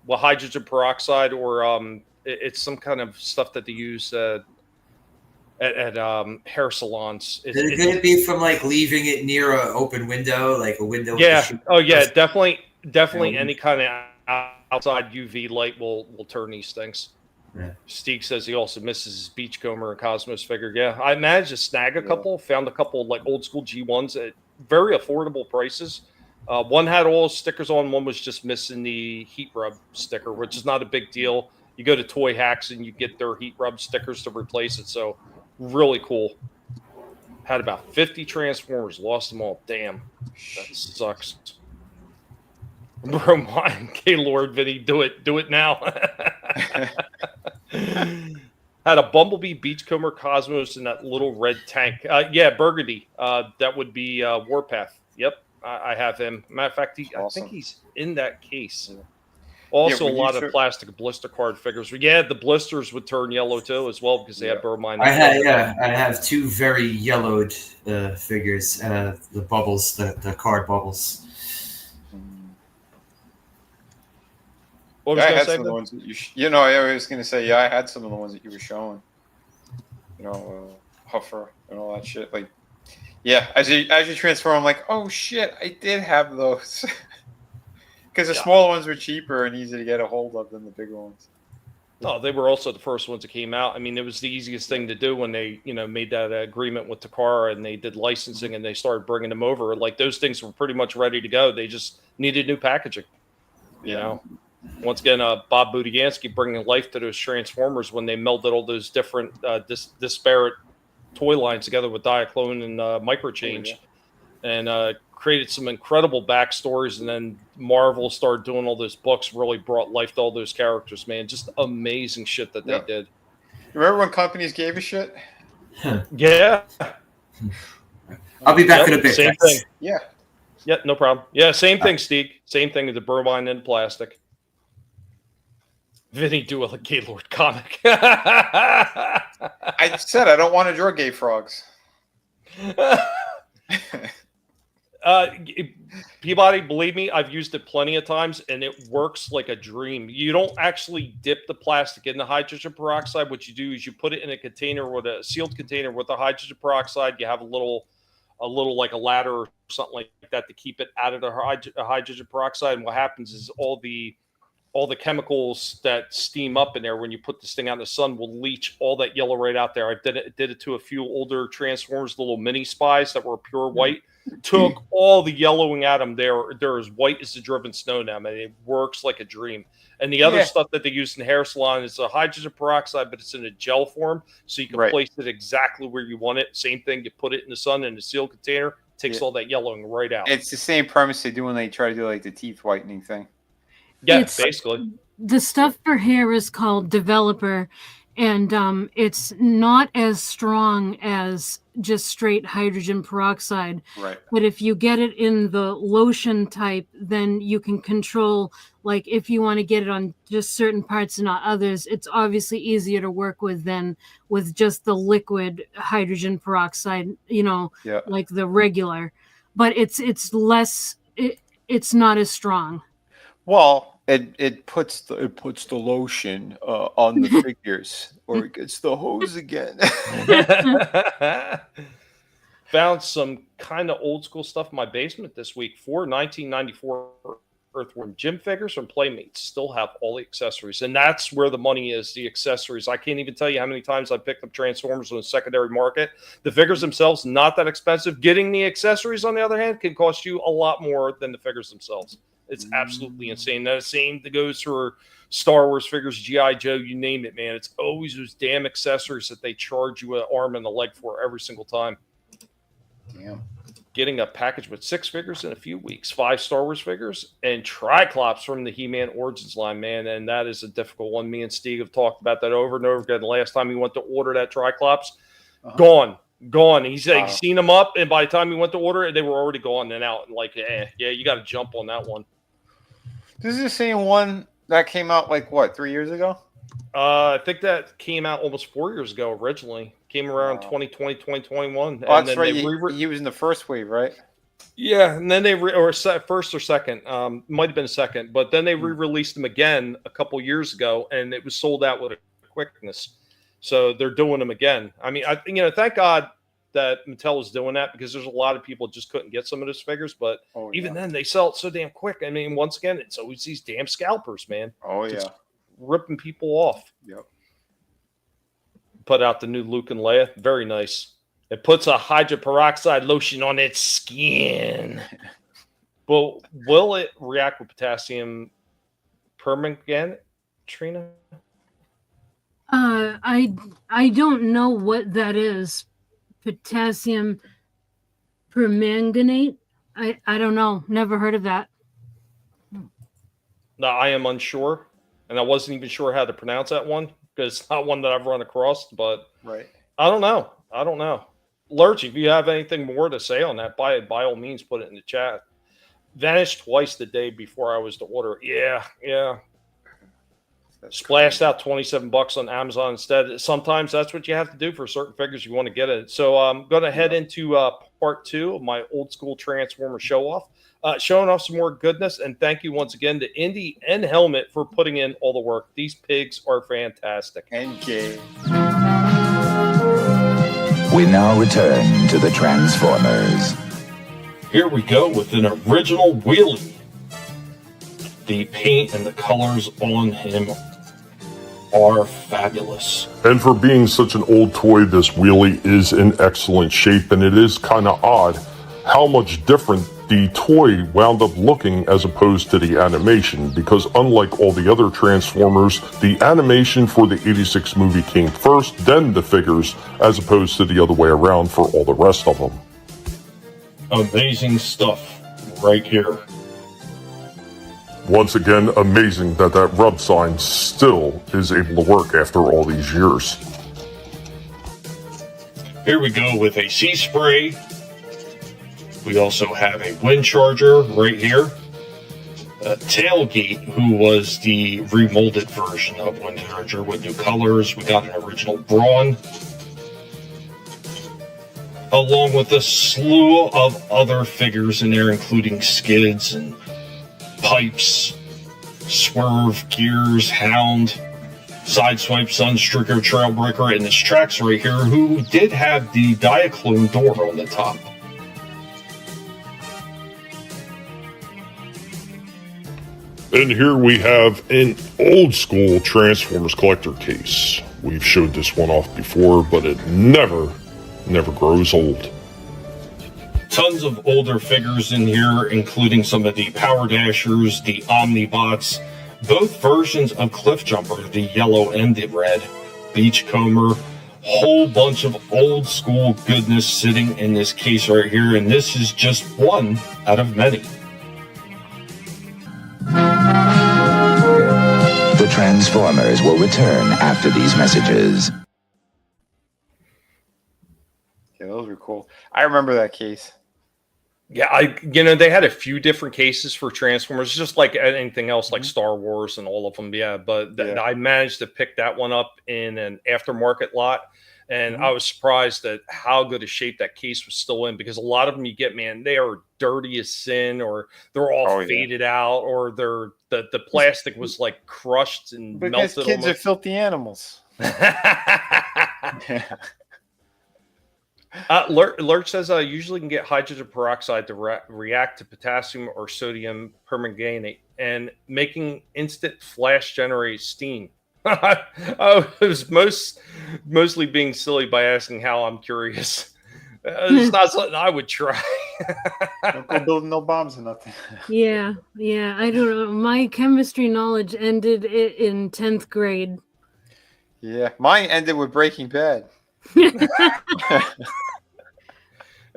[SPEAKER 4] with hydrogen peroxide, or it's some kind of stuff that they use. at hair salons.
[SPEAKER 8] Could it be from like leaving it near an open window, like a window?
[SPEAKER 4] Yeah. Oh yeah, definitely. Any kind of outside UV light will turn these things.
[SPEAKER 8] Yeah.
[SPEAKER 4] Steve says he also misses his Beachcomber and Cosmos figure. Yeah, I managed to snag a couple. Found a couple like old school G1s at very affordable prices. One had all stickers on. One was just missing the heat rub sticker, which is not a big deal. You go to Toy Hacks and you get their heat rub stickers to replace it. So really cool. Had about 50 Transformers. Lost them all. Damn, that sucks. Bro, mine, K-Lord, Vinny, do it now. Had a Bumblebee, Beachcomber, Cosmos, and that little red tank. Yeah, Burgundy. That would be Warpath. Yep, I have him. Matter of fact, I think he's in that case. Also, a lot of plastic blister card figures. Yeah, the blisters would turn yellow too, as well, because they had Burmine.
[SPEAKER 8] I have two very yellowed figures. The bubbles, the card bubbles.
[SPEAKER 4] What was
[SPEAKER 7] I
[SPEAKER 4] you
[SPEAKER 7] had
[SPEAKER 4] say,
[SPEAKER 7] some of the ones that I was going to say, I had some of the ones that you were showing. Huffer and all that shit. Like, yeah, as you transform, I'm like, oh shit, I did have those. Because the smaller ones were cheaper and easy to get a hold of than the bigger ones.
[SPEAKER 4] No, they were also the first ones that came out. I mean, it was the easiest thing to do when they, made that agreement with Takara and they did licensing and they started bringing them over. Like, those things were pretty much ready to go. They just needed new packaging. You know, once again, Bob Budiansky bringing life to those Transformers when they melded all those different disparate toy lines together with Diaclone and Microchange, and created some incredible backstories. And then Marvel started doing all those books, really brought life to all those characters. Man, just amazing shit that they did.
[SPEAKER 7] Remember when companies gave a shit?
[SPEAKER 4] Yeah.
[SPEAKER 8] I'll be back in a bit.
[SPEAKER 4] Same thing.
[SPEAKER 7] Yeah.
[SPEAKER 4] Yeah, no problem. Yeah, same thing, Steve. Same thing as the Burmine and plastic. Vinny, do a Gaylord comic.
[SPEAKER 7] I said I don't want to draw gay frogs.
[SPEAKER 4] Peabody, believe me, I've used it plenty of times, and it works like a dream. You don't actually dip the plastic in the hydrogen peroxide. What you do is you put it in a container with a sealed container with the hydrogen peroxide. You have a little like a ladder or something like that to keep it out of the hydrogen peroxide. And what happens is all the chemicals that steam up in there when you put this thing out in the sun will leach all that yellow right out there. I did it to a few older Transformers, the little mini spies that were pure white. Took all the yellowing out of them. They're as white as the driven snow now, man. It works like a dream. And the other stuff that they use in the hair salon is a hydrogen peroxide, but it's in a gel form, so you can place it exactly where you want it. Same thing, you put it in the sun in a sealed container, takes all that yellowing right out.
[SPEAKER 7] It's the same premise they do when they try to do like the teeth whitening thing.
[SPEAKER 4] Yeah, basically.
[SPEAKER 5] The stuff for hair is called Developer, and it's not as strong as just straight hydrogen peroxide.
[SPEAKER 7] Right.
[SPEAKER 5] But if you get it in the lotion type, then you can control, like if you want to get it on just certain parts and not others, it's obviously easier to work with than with just the liquid hydrogen peroxide, like the regular. But it's less, it's not as strong.
[SPEAKER 7] Well, it puts the lotion on the figures, or it gets the hose again.
[SPEAKER 4] Found some kind of old school stuff in my basement this week. 4 1994 Earthworm Jim figures from Playmates. Still have all the accessories, and that's where the money is. The accessories. I can't even tell you how many times I picked up Transformers on the secondary market. The figures themselves not that expensive. Getting the accessories, on the other hand, can cost you a lot more than the figures themselves. It's absolutely insane. Now, the same that goes for Star Wars figures, G.I. Joe, you name it, man. It's always those damn accessories that they charge you an arm and a leg for every single time.
[SPEAKER 7] Yeah.
[SPEAKER 4] Getting a package with 6 figures in a few weeks, 5 Star Wars figures, and Triclops from the He-Man Origins line, man. And that is a difficult one. Me and Steve have talked about that over and over again. The last time he went to order that Triclops, gone. He said he's seen them up, and by the time he went to order it, they were already gone and out. And like, you got to jump on that one.
[SPEAKER 7] This is the same one that came out like what, 3 years ago?
[SPEAKER 4] I think that came out almost 4 years ago originally. Came around 2020, 2021.
[SPEAKER 7] Oh, that's right. He was in the first wave, right?
[SPEAKER 4] Yeah, and then they first or second, might have been second, but then they re-released them again a couple years ago, and it was sold out with a quickness. So they're doing them again. I mean, thank God that Mattel is doing that, because there's a lot of people just couldn't get some of those figures. But even then, they sell it so damn quick. I mean, once again, it's always these damn scalpers, man.
[SPEAKER 7] Oh, yeah.
[SPEAKER 4] Just ripping people off.
[SPEAKER 7] Yep.
[SPEAKER 4] Put out the new Luke and Leia. Very nice. It puts a hydroperoxide lotion on its skin. Well, will it react with potassium permanganate, Trina?
[SPEAKER 5] I don't know what that is. Potassium permanganate. I don't know. Never heard of that.
[SPEAKER 4] No, I am unsure, and I wasn't even sure how to pronounce that one, because it's not one that I've run across. But I don't know. Lurch, if you have anything more to say on that, by all means, put it in the chat. Vanished twice the day before I was to order. Yeah. Splashed out $27 on Amazon instead. Sometimes that's what you have to do for certain figures you want to get it. So I'm going to head into part 2 of my old school Transformer show off, showing off some more goodness. And thank you once again to Indy and Helmet for putting in all the work. These pigs are fantastic.
[SPEAKER 7] And Jay.
[SPEAKER 15] We now return to the Transformers.
[SPEAKER 14] Here we go with an original wheelie. The paint and the colors on him are fabulous.
[SPEAKER 3] And for being such an old toy, this wheelie is in excellent shape, and it is kind of odd how much different the toy wound up looking as opposed to the animation, because unlike all the other Transformers, the animation for the 86 movie came first, then the figures, as opposed to the other way around for all the rest of them.
[SPEAKER 14] Amazing stuff right here.
[SPEAKER 3] Once again, amazing that that rub sign still is able to work after all these years.
[SPEAKER 14] Here we go with a sea spray. We also have a wind charger right here. A tailgate, who was the remolded version of wind charger with new colors. We got an original Brawn, along with a slew of other figures in there, including skids and pipes, Swerve, Gears, Hound, Sideswipe, Sunstreaker, Trailbreaker, and this Trax right here, who did have the Diaclone door on the top.
[SPEAKER 3] And here we have an old school Transformers collector case. We've showed this one off before, but it never grows old.
[SPEAKER 14] Tons of older figures in here, including some of the Power Dashers, the Omnibots, both versions of Cliff Jumper, the yellow and the red, Beachcomber, whole bunch of old school goodness sitting in this case right here, and this is just one out of many.
[SPEAKER 15] The Transformers will return after these messages.
[SPEAKER 7] Yeah, those were cool. I remember that case.
[SPEAKER 4] Yeah, they had a few different cases for Transformers, just like anything else, like Star Wars and all of them. Yeah, but I managed to pick that one up in an aftermarket lot, and I was surprised at how good a shape that case was still in, because a lot of them you get, man, they are dirty as sin, or they're all faded out, or the plastic was like crushed and
[SPEAKER 7] because
[SPEAKER 4] melted.
[SPEAKER 7] Kids are filthy animals.
[SPEAKER 4] Lurch says usually can get hydrogen peroxide to react to potassium or sodium permanganate, and making instant flash generate steam. I was mostly being silly by asking how. I'm curious. It's not something I would try.
[SPEAKER 7] Don't go building no bombs or nothing.
[SPEAKER 5] Yeah. I don't know. My chemistry knowledge ended in 10th grade.
[SPEAKER 7] Yeah, mine ended with Breaking Bad.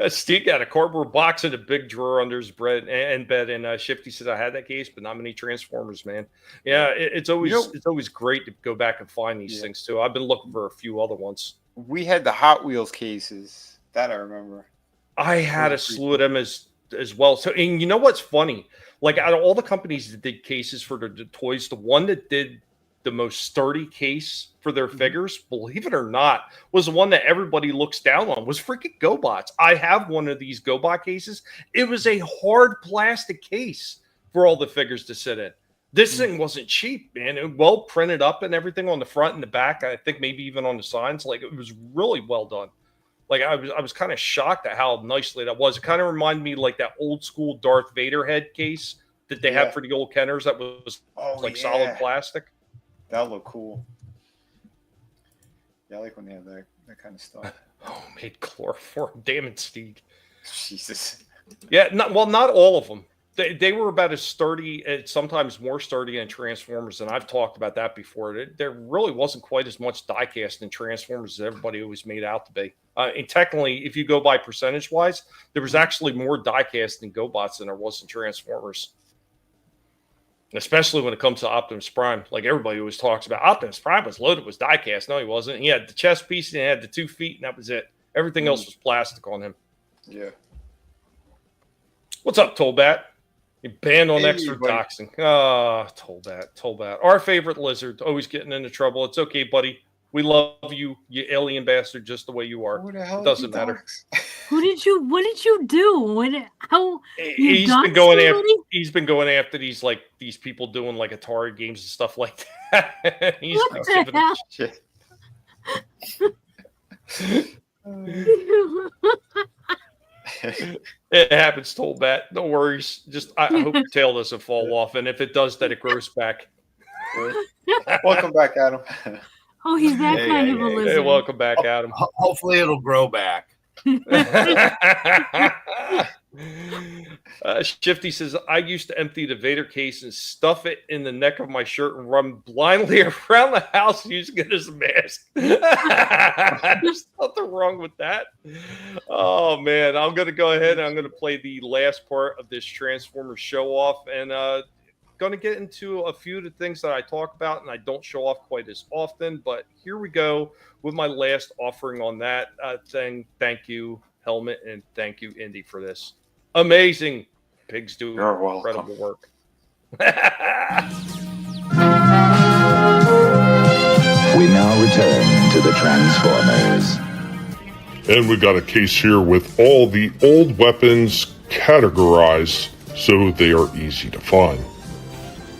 [SPEAKER 4] Steve got a cardboard box in a big drawer under his bed, and Shifty said I had that case, but not many Transformers, man. Yeah, it's always great to go back and find these things too. I've been looking for a few other ones.
[SPEAKER 7] We had the Hot Wheels cases that I remember.
[SPEAKER 4] I had a slew of them as well. So, and you know what's funny? Like, out of all the companies that did cases for the toys, the one that did the most sturdy case for their figures, believe it or not, was the one that everybody looks down on, was freaking GoBots. I have one of these GoBot cases. It was a hard plastic case for all the figures to sit in. This thing wasn't cheap, man. It was well printed up and everything on the front and the back. I think maybe even on the signs. Like, it was really well done. Like, I was kind of shocked at how nicely that was. It kind of reminded me like that old school Darth Vader head case that they had for the old Kenners that was solid plastic.
[SPEAKER 7] That looked cool. Yeah, I like when they have that kind of stuff.
[SPEAKER 4] Homemade chloroform. Damn it, Steve.
[SPEAKER 7] Jesus.
[SPEAKER 4] Yeah, not all of them. They were about as sturdy, sometimes more sturdy in Transformers, and I've talked about that before. There really wasn't quite as much die-cast in Transformers as everybody always made out to be. And technically, if you go by percentage-wise, there was actually more die-cast in GoBots than there was in Transformers. Especially when it comes to Optimus Prime. Like, everybody always talks about Optimus Prime was loaded with die-cast. No, he wasn't. He had the chest piece and he had the 2 feet, and that was it. Everything else was plastic on him.
[SPEAKER 7] Yeah.
[SPEAKER 4] What's up, Tolbat? You banned on extra doxing. Ah, Tolbat. Our favorite lizard, always getting into trouble. It's okay, buddy. We love you, you alien bastard, just the way you are.
[SPEAKER 7] Who the hell
[SPEAKER 4] It doesn't matter.
[SPEAKER 5] What did you do?
[SPEAKER 4] He's been going after these people doing like Atari games and stuff like that. He's
[SPEAKER 5] What
[SPEAKER 4] been
[SPEAKER 5] the
[SPEAKER 4] giving shit. It happens, Tolbat. No worries. Just I hope your tail doesn't fall off, and if it does, then it grows back.
[SPEAKER 7] Welcome back, Adam.
[SPEAKER 5] Oh, he's that kind of a lizard.
[SPEAKER 4] Hey, welcome back, Adam.
[SPEAKER 6] Hopefully, it'll grow back.
[SPEAKER 4] Shifty says, I used to empty the Vader case and stuff it in the neck of my shirt and run blindly around the house using it as a mask. There's nothing wrong with that. Oh, man. I'm going to go ahead and I'm going to play the last part of this Transformers show off, and going to get into a few of the things that I talk about and I don't show off quite as often, but here we go with my last offering on that thing. Thank you, Helmet, and thank you, Indy, for this. Amazing. Pigs do incredible work.
[SPEAKER 15] We now return to the Transformers.
[SPEAKER 3] And we got a case here with all the old weapons categorized so they are easy to find.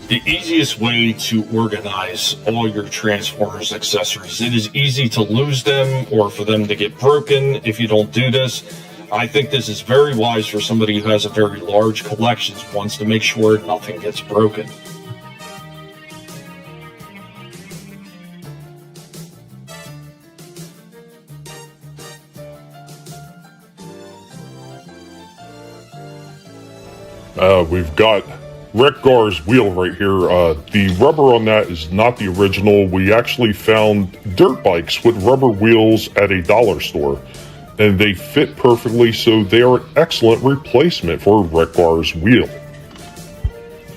[SPEAKER 14] The easiest way to organize all your Transformers accessories. It is easy to lose them or for them to get broken if you don't do this. I think this is very wise for somebody who has a very large collection, wants to make sure nothing gets broken.
[SPEAKER 3] We've got Wreck-Gar's wheel right here. The rubber on that is not the original. We actually found dirt bikes with rubber wheels at a dollar store, and they fit perfectly, so they are an excellent replacement for Wreck-Gar's wheel.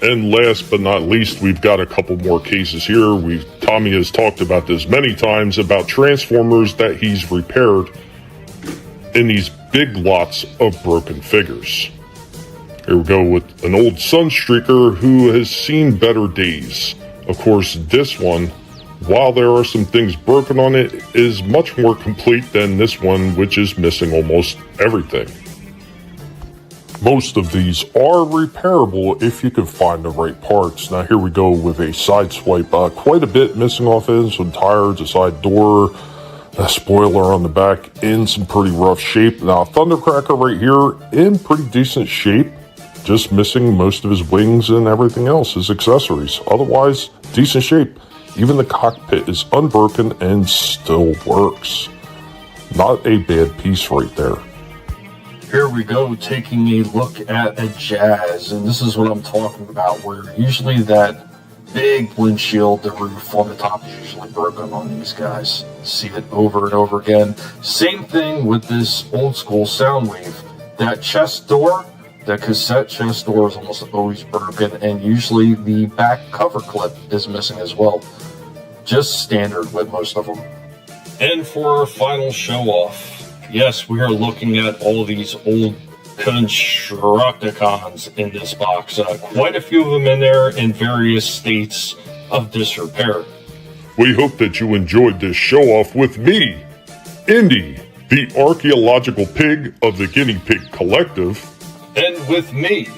[SPEAKER 3] And last but not least, we've got a couple more cases here. Tommy has talked about this many times about Transformers that he's repaired in these big lots of broken figures. Here we go with an old Sunstreaker who has seen better days. Of course, this one, while there are some things broken on it, is much more complete than this one, which is missing almost everything. Most of these are repairable if you can find the right parts. Now here we go with a side swipe. Quite a bit missing off it, some tires, a side door, a spoiler on the back in some pretty rough shape. Now Thundercracker right here in pretty decent shape. Just missing most of his wings and everything else, his accessories. Otherwise, decent shape. Even the cockpit is unbroken and still works. Not a bad piece right there.
[SPEAKER 14] Here we go, taking a look at a Jazz, and this is what I'm talking about, where usually that big windshield, the roof on the top is usually broken on these guys. See it over and over again. Same thing with this old school Soundwave. That chest door, the cassette chest door is almost always broken, and usually the back cover clip is missing as well. Just standard with most of them. And for our final show-off, yes, we are looking at all of these old Constructicons in this box. Quite a few of them in there in various states of disrepair.
[SPEAKER 3] We hope that you enjoyed this show-off with me, Indy, the archaeological pig of the Guinea Pig Collective.
[SPEAKER 14] And with me,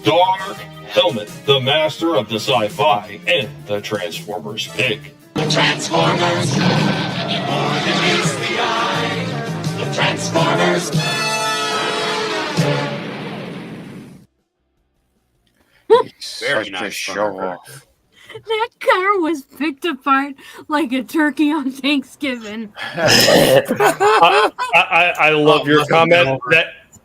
[SPEAKER 14] Dark Helmet, the master of the sci-fi and the Transformers pig.
[SPEAKER 2] The Transformers, more than meets the eye. The Transformers.
[SPEAKER 6] Very
[SPEAKER 7] Such
[SPEAKER 6] nice
[SPEAKER 7] a show off.
[SPEAKER 5] That car was picked apart like a turkey on Thanksgiving.
[SPEAKER 4] I love your comment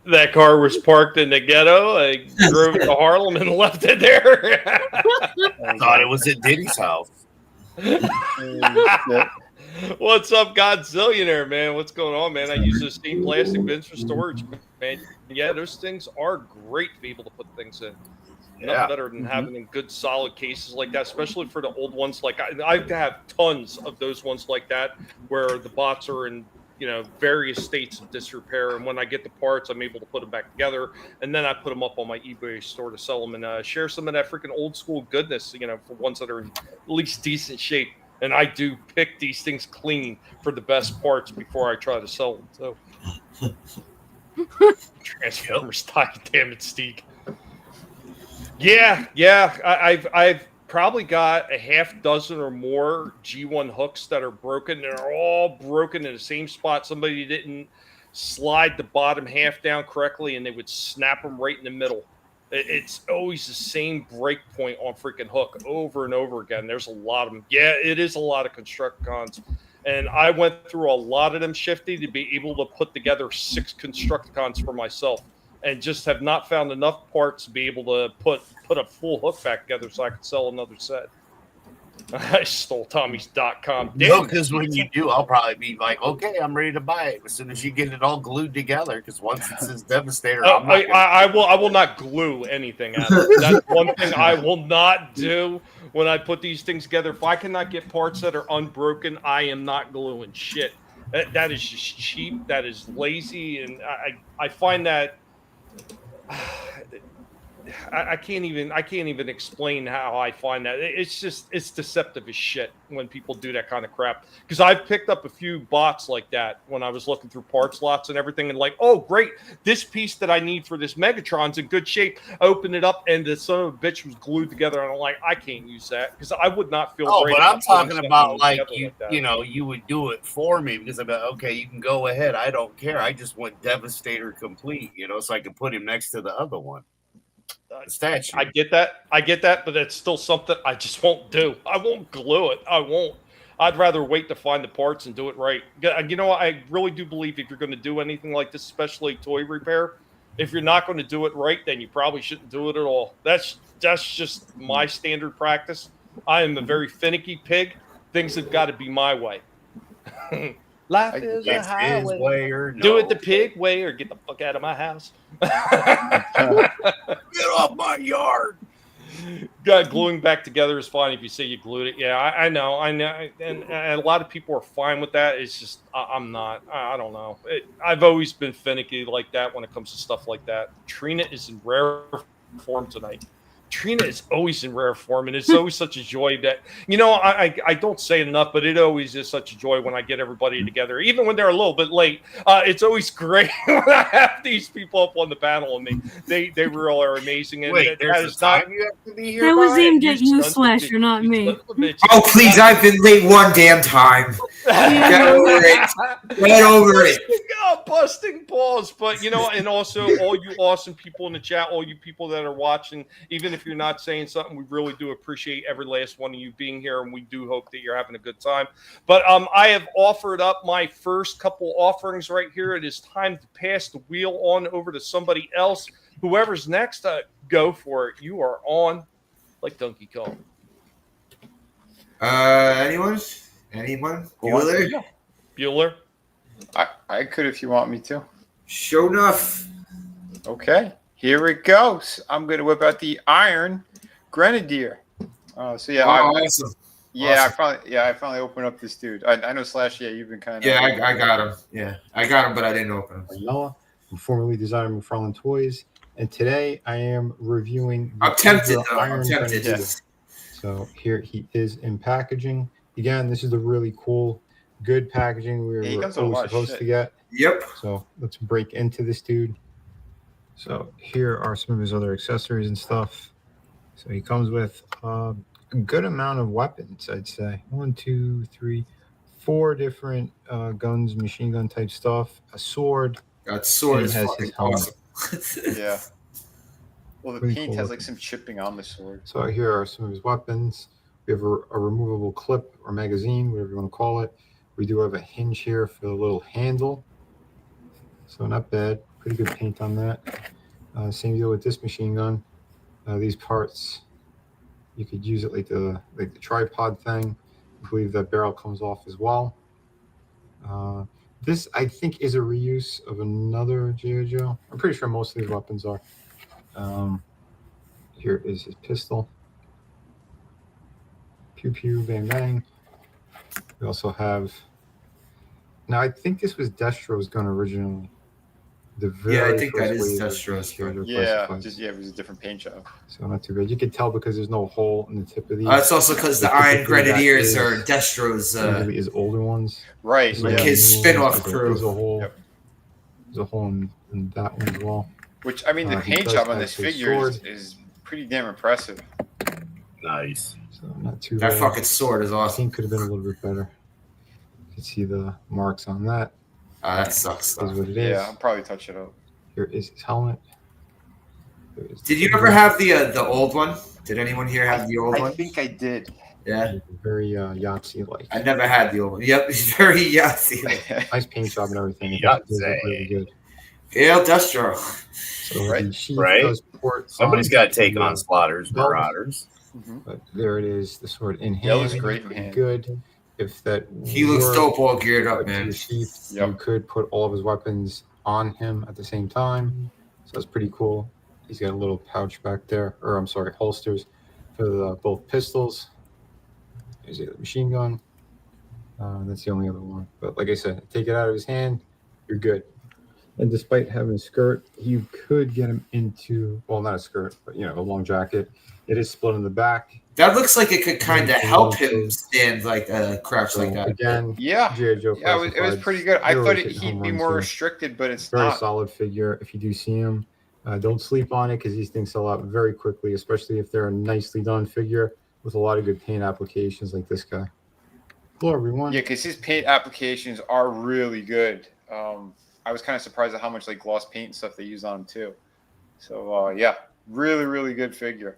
[SPEAKER 4] that car was parked in the ghetto. I drove to Harlem and left it there.
[SPEAKER 6] I thought it was at Diddy's house.
[SPEAKER 4] What's up, Godzillionaire, man? What's going on, man? I use those steam plastic bins for storage, man. Yeah, those things are great to be able to put things in. Nothing better than having in good solid cases like that, especially for the old ones. Like I have tons of those ones like that where the bots are in, various states of disrepair. And when I get the parts, I'm able to put them back together. And then I put them up on my eBay store to sell them and share some of that freaking old school goodness, for ones that are in at least decent shape. And I do pick these things clean for the best parts before I try to sell them. So Transformers, damn it, Steve. Yeah. I've probably got a half dozen or more G1 hooks that are broken. They're all broken in the same spot. Somebody didn't slide the bottom half down correctly, and they would snap them right in the middle. It's always the same break point on freaking hook over and over again. There's a lot of them. Yeah, it is a lot of Constructicons. And I went through a lot of them, Shifty, to be able to put together 6 Constructicons for myself. And just have not found enough parts to be able to put a full hook back together so I could sell another set. I stole Tommy's.com.
[SPEAKER 6] No, because when you do, I'll probably be like, okay, I'm ready to buy it as soon as you get it all glued together. Because once it says Devastator,
[SPEAKER 4] I will not glue anything at it. That's one thing I will not do when I put these things together. If I cannot get parts that are unbroken, I am not gluing shit. That is just cheap. That is lazy, and I find that. I can't even explain how I find that. It's deceptive as shit when people do that kind of crap. Because I've picked up a few bots like that when I was looking through parts lots and everything, and like, oh great, this piece that I need for this Megatron's in good shape. I opened it up and the son of a bitch was glued together, and I'm like, I can't use that because I would not feel.
[SPEAKER 6] Oh,
[SPEAKER 4] great
[SPEAKER 6] but I'm talking about like
[SPEAKER 4] that.
[SPEAKER 6] you would do it for me because I'm like, okay, you can go ahead. I don't care. I just want Devastator complete, so I can put him next to the other one. Statue.
[SPEAKER 4] I get that, but it's still something I just won't do. I won't glue it. I won't. I'd rather wait to find the parts and do it right. I really do believe if you're going to do anything like this, especially toy repair, if you're not going to do it right, then you probably shouldn't do it at all. That's just my standard practice. I am a very finicky pig. Things have got to be my way. Life is a highway.
[SPEAKER 6] Way or no.
[SPEAKER 4] Do it the pig way or get the fuck out of my house.
[SPEAKER 6] Get off my yard.
[SPEAKER 4] Gluing back together is fine if you say you glued it. Yeah, I know. And a lot of people are fine with that. It's just, I'm not. I don't know. I've always been finicky like that when it comes to stuff like that. Trina is in rare form tonight. Trina is always in rare form, and it's always such a joy that, I don't say it enough, but it always is such a joy when I get everybody together, even when they're a little bit late. It's always great when I have these people up on the panel, and they really are amazing. And
[SPEAKER 6] wait, there's a time you have to be here.
[SPEAKER 5] That was aimed at you, Slasher, not me.
[SPEAKER 8] Oh, please, I've been late one damn time. Get over it. Get over it.
[SPEAKER 4] Busting balls. But, and also all you awesome people in the chat, all you people that are watching, even if you're not saying something, we really do appreciate every last one of you being here, and we do hope that you're having a good time. But I have offered up my first couple offerings right here. It is time to pass the wheel on over to somebody else. Whoever's next, go for it. You are on like Donkey Kong.
[SPEAKER 8] Anyone? Bueller?
[SPEAKER 4] Bueller?
[SPEAKER 7] I could if you want me to.
[SPEAKER 8] Sure enough.
[SPEAKER 7] Okay. Here it goes. I'm going to whip out the Iron Grenadier. Awesome. I finally opened up this dude. I know Slash. Yeah, you've been kind of.
[SPEAKER 8] Yeah, I got him. Yeah, I got him, but I didn't open him.
[SPEAKER 9] Mella, I'm formerly designer of McFarlane Toys, and today I am reviewing.
[SPEAKER 8] I'm tempted.
[SPEAKER 9] So here he is in packaging. Again, this is the really cool, good packaging we were supposed to get.
[SPEAKER 8] Yep.
[SPEAKER 9] So let's break into this dude. So here are some of his other accessories and stuff. So he comes with a good amount of weapons, I'd say. 1, 2, 3, 4 different guns, machine gun type stuff, a sword.
[SPEAKER 8] That sword
[SPEAKER 9] and
[SPEAKER 8] is
[SPEAKER 9] has
[SPEAKER 8] fucking
[SPEAKER 9] his helmet.
[SPEAKER 8] awesome.
[SPEAKER 7] Yeah. Well, the
[SPEAKER 9] Pretty
[SPEAKER 7] paint
[SPEAKER 9] cool
[SPEAKER 7] has
[SPEAKER 9] looking.
[SPEAKER 7] like some chipping on the sword.
[SPEAKER 9] So here are some of his weapons. We have a removable clip or magazine, whatever you want to call it. We do have a hinge here for the little handle. So not bad. Pretty good paint on that. Same deal with this machine gun. These parts, you could use it like the tripod thing. I believe that barrel comes off as well. This, I think, is a reuse of another G.I. Joe. I'm pretty sure most of these weapons are. Here is his pistol. Pew pew, bang bang. We also have. Now, I think this was Destro's gun originally. The very
[SPEAKER 8] I think that
[SPEAKER 9] first
[SPEAKER 8] is
[SPEAKER 9] wave
[SPEAKER 8] Destro's
[SPEAKER 9] of G.I. Joe
[SPEAKER 7] Yeah,
[SPEAKER 9] classifieds.
[SPEAKER 7] it was a different paint job.
[SPEAKER 9] So not too bad. You can tell because there's no hole in the tip of these.
[SPEAKER 8] It's also because the Iron Grenadiers are Destro's.
[SPEAKER 9] Usually is older ones.
[SPEAKER 7] Right.
[SPEAKER 8] Like his spin-off crew.
[SPEAKER 9] There's a hole. There's a hole in that one as well.
[SPEAKER 7] Which, I mean, the
[SPEAKER 9] He
[SPEAKER 7] paint
[SPEAKER 9] does
[SPEAKER 7] job on
[SPEAKER 9] have
[SPEAKER 7] this
[SPEAKER 9] his
[SPEAKER 7] figure
[SPEAKER 9] sword.
[SPEAKER 7] is pretty damn impressive.
[SPEAKER 6] Nice.
[SPEAKER 9] So not too
[SPEAKER 8] That
[SPEAKER 9] bad.
[SPEAKER 8] fucking sword is
[SPEAKER 9] I
[SPEAKER 8] awesome.
[SPEAKER 9] think could have been a little bit better. You can see the marks on that.
[SPEAKER 8] That sucks.
[SPEAKER 9] Is what it is.
[SPEAKER 7] Yeah, I'll probably touch it up.
[SPEAKER 9] Here is his helmet.
[SPEAKER 8] Did you ever have the old one? Did anyone here have the old one?
[SPEAKER 7] I think I did.
[SPEAKER 8] Yeah.
[SPEAKER 9] Very Yahtzee-like.
[SPEAKER 8] I never had the old one. Yep, it's very Yahtzee.
[SPEAKER 9] Nice paint job and everything. It
[SPEAKER 6] Yahtzee.
[SPEAKER 9] does look really good.
[SPEAKER 8] Yeah, Destro.
[SPEAKER 9] So the sheath
[SPEAKER 6] Right.
[SPEAKER 9] does port
[SPEAKER 6] Somebody's
[SPEAKER 9] on
[SPEAKER 6] got to take
[SPEAKER 9] the
[SPEAKER 6] on Slaughter's
[SPEAKER 9] belt.
[SPEAKER 6] Marauders.
[SPEAKER 9] But there it is, the sword in hand.
[SPEAKER 7] Yeah, it looks great in
[SPEAKER 9] Pretty
[SPEAKER 7] hand.
[SPEAKER 9] good. If that
[SPEAKER 8] He looks
[SPEAKER 9] were
[SPEAKER 8] dope all geared up,
[SPEAKER 9] to
[SPEAKER 8] man.
[SPEAKER 9] the sheath,
[SPEAKER 7] Yep.
[SPEAKER 9] you could put all of his weapons on him at the same time. So that's pretty cool. He's got a little pouch back there, or I'm sorry, holsters for both pistols. There's the machine gun. That's the only other one. But like I said, take it out of his hand, you're good. And despite having a skirt, you could get him into, well, not a skirt, but a long jacket. It is split in the back.
[SPEAKER 8] That looks like it could kind of help him stand crouch like that.
[SPEAKER 9] Again,
[SPEAKER 7] Yeah.
[SPEAKER 9] G.I. Joe
[SPEAKER 7] Yeah, it was
[SPEAKER 9] classifieds,
[SPEAKER 7] pretty good. I
[SPEAKER 9] they're
[SPEAKER 7] thought
[SPEAKER 9] always hitting
[SPEAKER 7] he'd
[SPEAKER 9] home
[SPEAKER 7] be
[SPEAKER 9] runs
[SPEAKER 7] more
[SPEAKER 9] here.
[SPEAKER 7] restricted, but it's
[SPEAKER 9] Very
[SPEAKER 7] not.
[SPEAKER 9] solid figure. If you do see him, don't sleep on it because these things sell out very quickly, especially if they're a nicely done figure with a lot of good paint applications like this guy. Hello, everyone.
[SPEAKER 7] Yeah, because his paint applications are really good. I was kind of surprised at how much gloss paint and stuff they use on him too. So yeah, really, really good figure.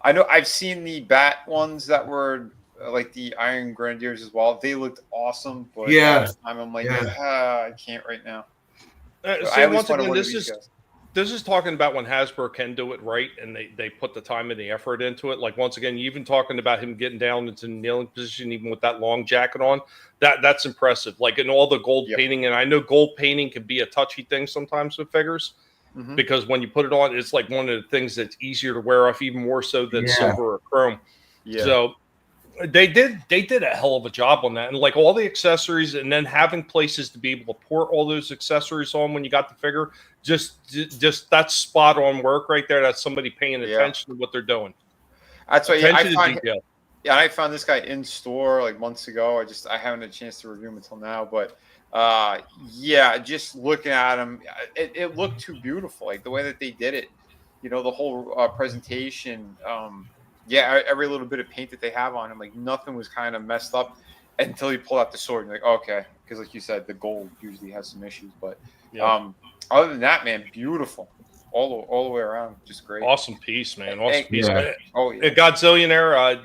[SPEAKER 7] I know I've seen the bat ones that were like the Iron Grenadiers as well. They looked awesome, but
[SPEAKER 8] Yeah.
[SPEAKER 7] at the time I'm like,
[SPEAKER 8] Yeah.
[SPEAKER 7] I can't right now.
[SPEAKER 4] So once again, this is talking about when Hasbro can do it right and they put the time and the effort into it. Like once again, you even talking about him getting down into the kneeling position, even with that long jacket on, that's impressive. Like in all the gold painting, and I know gold painting can be a touchy thing sometimes with figures because when you put it on, it's like one of the things that's easier to wear off, even more so than silver or chrome.
[SPEAKER 7] Yeah.
[SPEAKER 4] So they did a hell of a job on that, and like all the accessories, and then having places to be able to pour all those accessories on when you got the figure, just that's spot on work right there. That's somebody paying attention to what they're doing.
[SPEAKER 7] That's why I found this guy in store like months ago. I haven't had a chance to review him until now, but just looking at him, it looked too beautiful. Like the way that they did it, the whole presentation. Every little bit of paint that they have on him, like nothing was kind of messed up until you pull out the sword. And you're like, okay, because like you said, the gold usually has some issues, but other than that, man, beautiful all the way around, just great.
[SPEAKER 4] Awesome piece, man. Awesome piece.
[SPEAKER 7] Yeah. Oh yeah,
[SPEAKER 4] Godzillionaire.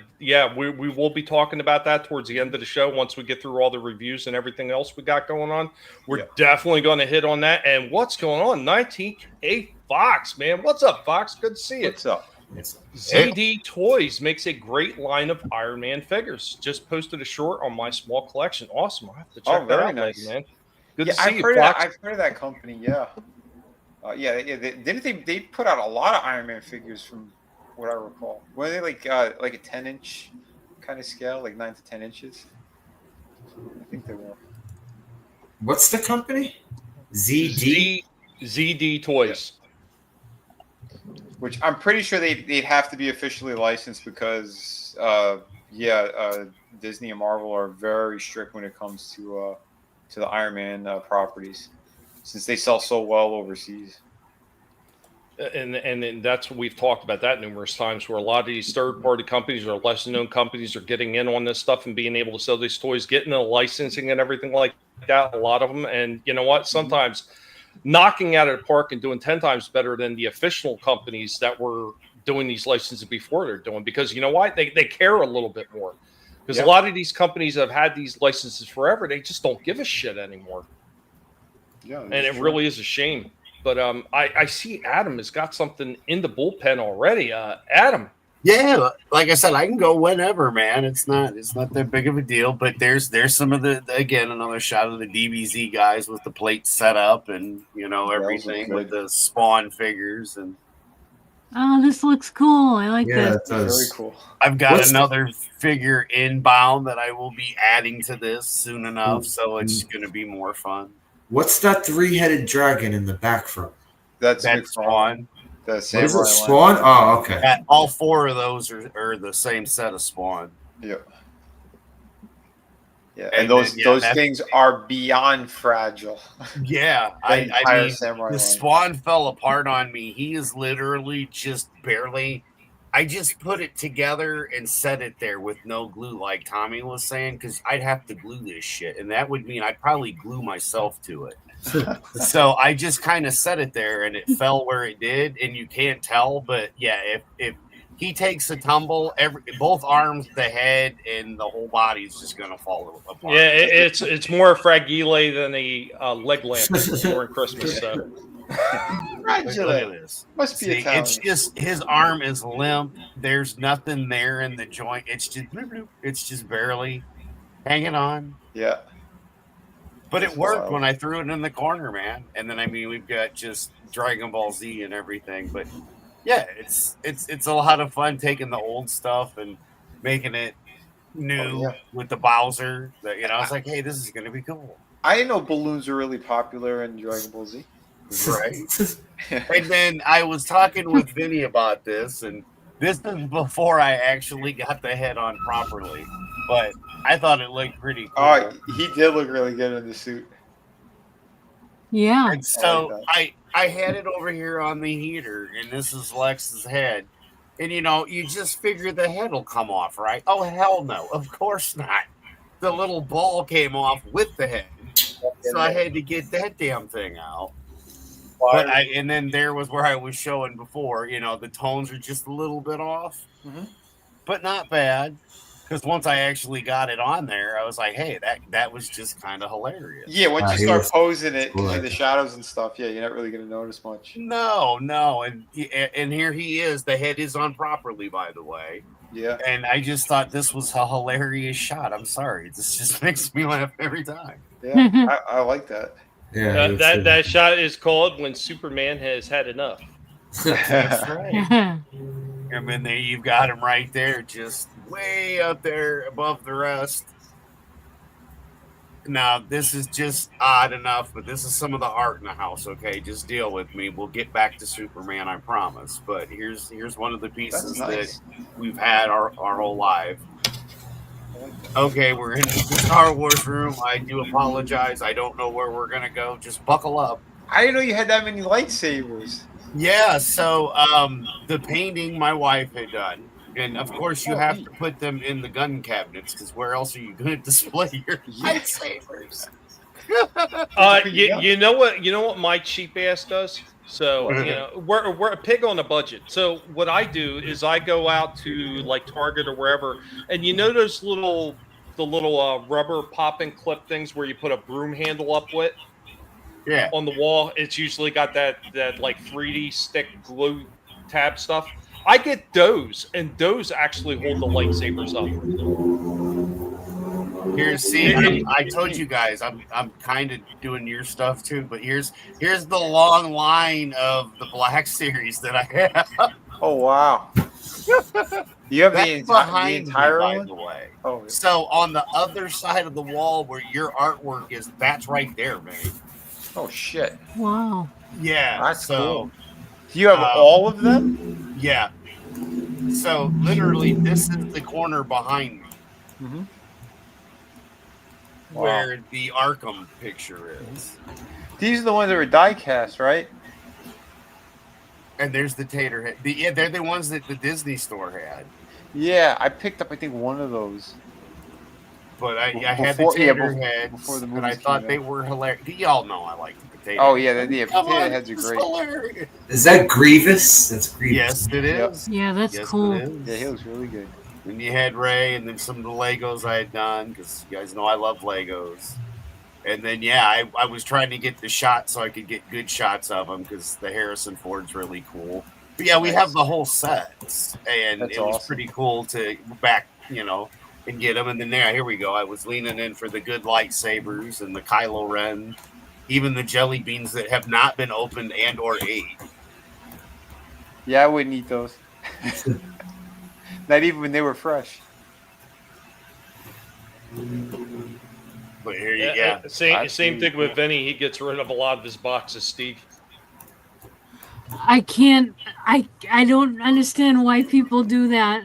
[SPEAKER 4] We will be talking about that towards the end of the show once we get through all the reviews and everything else we got going on. We're definitely going to hit on that. And what's going on? 19K Fox, man. What's up, Fox? Good to see you.
[SPEAKER 7] What's up?
[SPEAKER 4] ZD Toys makes a great line of Iron Man figures. Just posted a short on my small collection. Awesome. I'll have to check that out,
[SPEAKER 7] nice.
[SPEAKER 4] man. Good to see
[SPEAKER 7] I've
[SPEAKER 4] you,
[SPEAKER 7] heard
[SPEAKER 4] Fox.
[SPEAKER 7] I've heard of that company. Yeah. They put out a lot of Iron Man figures from what I recall. Were they like a 10-inch kind of scale, like 9 to 10 inches? I think they were.
[SPEAKER 8] What's the company?
[SPEAKER 4] ZD Toys.
[SPEAKER 7] Which I'm pretty sure they'd have to be officially licensed because Disney and Marvel are very strict when it comes to the Iron Man properties, since they sell so well overseas.
[SPEAKER 4] And that's what we've talked about that numerous times, where a lot of these third-party companies or lesser-known companies are getting in on this stuff and being able to sell these toys, getting the licensing and everything like that. A lot of them, and you know what? Sometimes knocking out of the park and doing 10 times better than the official companies that were doing these licenses before they're doing, because you know why? They care a little bit more. Because a lot of these companies that have had these licenses forever, they just don't give a shit anymore.
[SPEAKER 7] Yeah,
[SPEAKER 4] and it really is a shame. But I see Adam has got something in the bullpen already. Adam.
[SPEAKER 6] Yeah, like I said, I can go whenever, man. It's not that big of a deal. But there's some of the, again, another shot of the DBZ guys with the plate set up and everything with the Spawn figures and.
[SPEAKER 5] Oh, this looks cool. I like
[SPEAKER 8] Yeah,
[SPEAKER 5] that.
[SPEAKER 8] it does.
[SPEAKER 7] Very cool.
[SPEAKER 6] I've got another figure inbound that I will be adding to this soon enough, so it's going to be more fun.
[SPEAKER 8] What's that 3-headed dragon in the back from?
[SPEAKER 7] That's
[SPEAKER 6] Spawn.
[SPEAKER 7] The
[SPEAKER 8] What is it?
[SPEAKER 7] samurai
[SPEAKER 8] Spawn?
[SPEAKER 7] line.
[SPEAKER 8] Oh, okay.
[SPEAKER 6] All 4 of those are the same set of Spawn.
[SPEAKER 7] Yeah. Yeah, and those things are beyond fragile.
[SPEAKER 6] Yeah,
[SPEAKER 7] The entire
[SPEAKER 6] I mean,
[SPEAKER 7] samurai
[SPEAKER 6] the
[SPEAKER 7] line.
[SPEAKER 6] Spawn fell apart on me. He is literally just barely. I just put it together and set it there with no glue, like Tommy was saying, because I'd have to glue this shit, and that would mean I'd probably glue myself to it. So I just kind of set it there, and it fell where it did, and you can't tell, but yeah, if he takes a tumble, both arms, the head, and the whole body is just gonna fall apart.
[SPEAKER 4] Yeah, it's more fragile than a leg lamp during Christmas. So.
[SPEAKER 6] Look at this.
[SPEAKER 7] Must be
[SPEAKER 6] See,
[SPEAKER 7] Italian.
[SPEAKER 6] it's just his arm is limp. There's nothing there in the joint. It's just barely hanging on.
[SPEAKER 7] Yeah.
[SPEAKER 6] But it worked when I threw it in the corner, man. And then we've got just Dragon Ball Z and everything. But yeah, it's a lot of fun taking the old stuff and making it new with the Bowser. I was like, hey, this is gonna be cool.
[SPEAKER 7] I didn't know balloons were really popular in Dragon Ball Z.
[SPEAKER 6] Right. And then I was talking with Vinnie about this, and this is before I actually got the head on properly. But I thought it looked pretty cool.
[SPEAKER 7] Oh, he did look really good in the suit.
[SPEAKER 5] Yeah.
[SPEAKER 6] And so I had it over here on the heater, and this is Lex's head. And you just figure the head will come off, right? Oh, hell no. Of course not. The little ball came off with the head. So I had to get that damn thing out. But and then there was where I was showing before, the tones are just a little bit off, but not bad. Because once I actually got it on there, I was like, hey, that was just kind of hilarious.
[SPEAKER 7] Yeah, once you start posing it in the shadows and stuff, yeah, you're not really going to notice much.
[SPEAKER 6] No. And here he is. The head is on properly, by the way.
[SPEAKER 7] Yeah.
[SPEAKER 6] And I just thought this was a hilarious shot. I'm sorry. This just makes me laugh every time.
[SPEAKER 7] Yeah, I like that.
[SPEAKER 8] Yeah,
[SPEAKER 4] that shot is called When Superman Has Had Enough.
[SPEAKER 6] That's right. I mean, there you've got him right there, just way up there above the rest. Now, this is just odd enough, but this is some of the art in the house. Okay, just deal with me. We'll get back to Superman, I promise. But here's one of the pieces that we've had our whole life. Okay, we're in the Star Wars room. I do apologize. I don't know where we're gonna go. Just buckle up.
[SPEAKER 7] I didn't know you had that many lightsabers.
[SPEAKER 6] Yeah, so the painting my wife had done. And of course you have to put them in the gun cabinets, because where else are you gonna display your lightsabers?
[SPEAKER 4] You know what my cheap ass does? So we're a pig on a budget. So what I do is I go out to like Target or wherever, and those little rubber pop and clip things where you put a broom handle up with.
[SPEAKER 6] Yeah.
[SPEAKER 4] On the wall, it's usually got that like 3D stick glue tab stuff. I get those, and those actually hold the lightsabers up.
[SPEAKER 6] Here, see, I told you guys, I'm kind of doing your stuff too, but here's the long line of the Black Series that I have.
[SPEAKER 7] Oh wow! You have the
[SPEAKER 6] behind
[SPEAKER 7] entire
[SPEAKER 6] me,
[SPEAKER 7] one?
[SPEAKER 6] by the way.
[SPEAKER 7] Oh,
[SPEAKER 6] so on the other side of the wall where your artwork is, that's right there, man.
[SPEAKER 7] Oh shit!
[SPEAKER 5] Wow.
[SPEAKER 7] Yeah, that's
[SPEAKER 6] so
[SPEAKER 7] cool. Do you have all of them?
[SPEAKER 6] Yeah. So literally, this is the corner behind me.
[SPEAKER 7] Mm-hmm.
[SPEAKER 6] Where the Arkham picture is.
[SPEAKER 7] These are the ones that were die cast, right?
[SPEAKER 6] And there's the tater head. They're the ones that the Disney store had.
[SPEAKER 7] Yeah, I picked up I think one of those.
[SPEAKER 6] But I had the tater heads,
[SPEAKER 7] before the
[SPEAKER 6] and I
[SPEAKER 7] movies
[SPEAKER 6] thought
[SPEAKER 7] came
[SPEAKER 6] they
[SPEAKER 7] out.
[SPEAKER 6] were hilarious. Y'all know I like the potato.
[SPEAKER 7] Oh yeah,
[SPEAKER 6] heads.
[SPEAKER 7] the
[SPEAKER 6] Come
[SPEAKER 7] potato
[SPEAKER 6] on,
[SPEAKER 7] heads are
[SPEAKER 6] it's
[SPEAKER 7] great.
[SPEAKER 6] hilarious.
[SPEAKER 8] Is that Grievous? That's Grievous.
[SPEAKER 6] Yes, it is.
[SPEAKER 5] Yeah, that's
[SPEAKER 6] Yes,
[SPEAKER 5] cool.
[SPEAKER 6] it is.
[SPEAKER 7] Yeah, he looks really good.
[SPEAKER 6] And you had Ray, and then some of the Legos I had done, because you guys know I love Legos. And then, yeah, I was trying to get the shot so I could get good shots of them, because the Harrison Ford's really cool. But yeah, we have the whole sets, and
[SPEAKER 7] That's
[SPEAKER 6] it was
[SPEAKER 7] awesome.
[SPEAKER 6] pretty cool to back, and get them. And then here we go. I was leaning in for the good lightsabers and the Kylo Ren, even the jelly beans that have not been opened and or ate.
[SPEAKER 7] Yeah, I wouldn't eat those. Not even when they were fresh.
[SPEAKER 6] But here you go.
[SPEAKER 4] Same thing with Vinnie. He gets rid of a lot of his boxes, Steve.
[SPEAKER 5] I can't. I don't understand why people do that.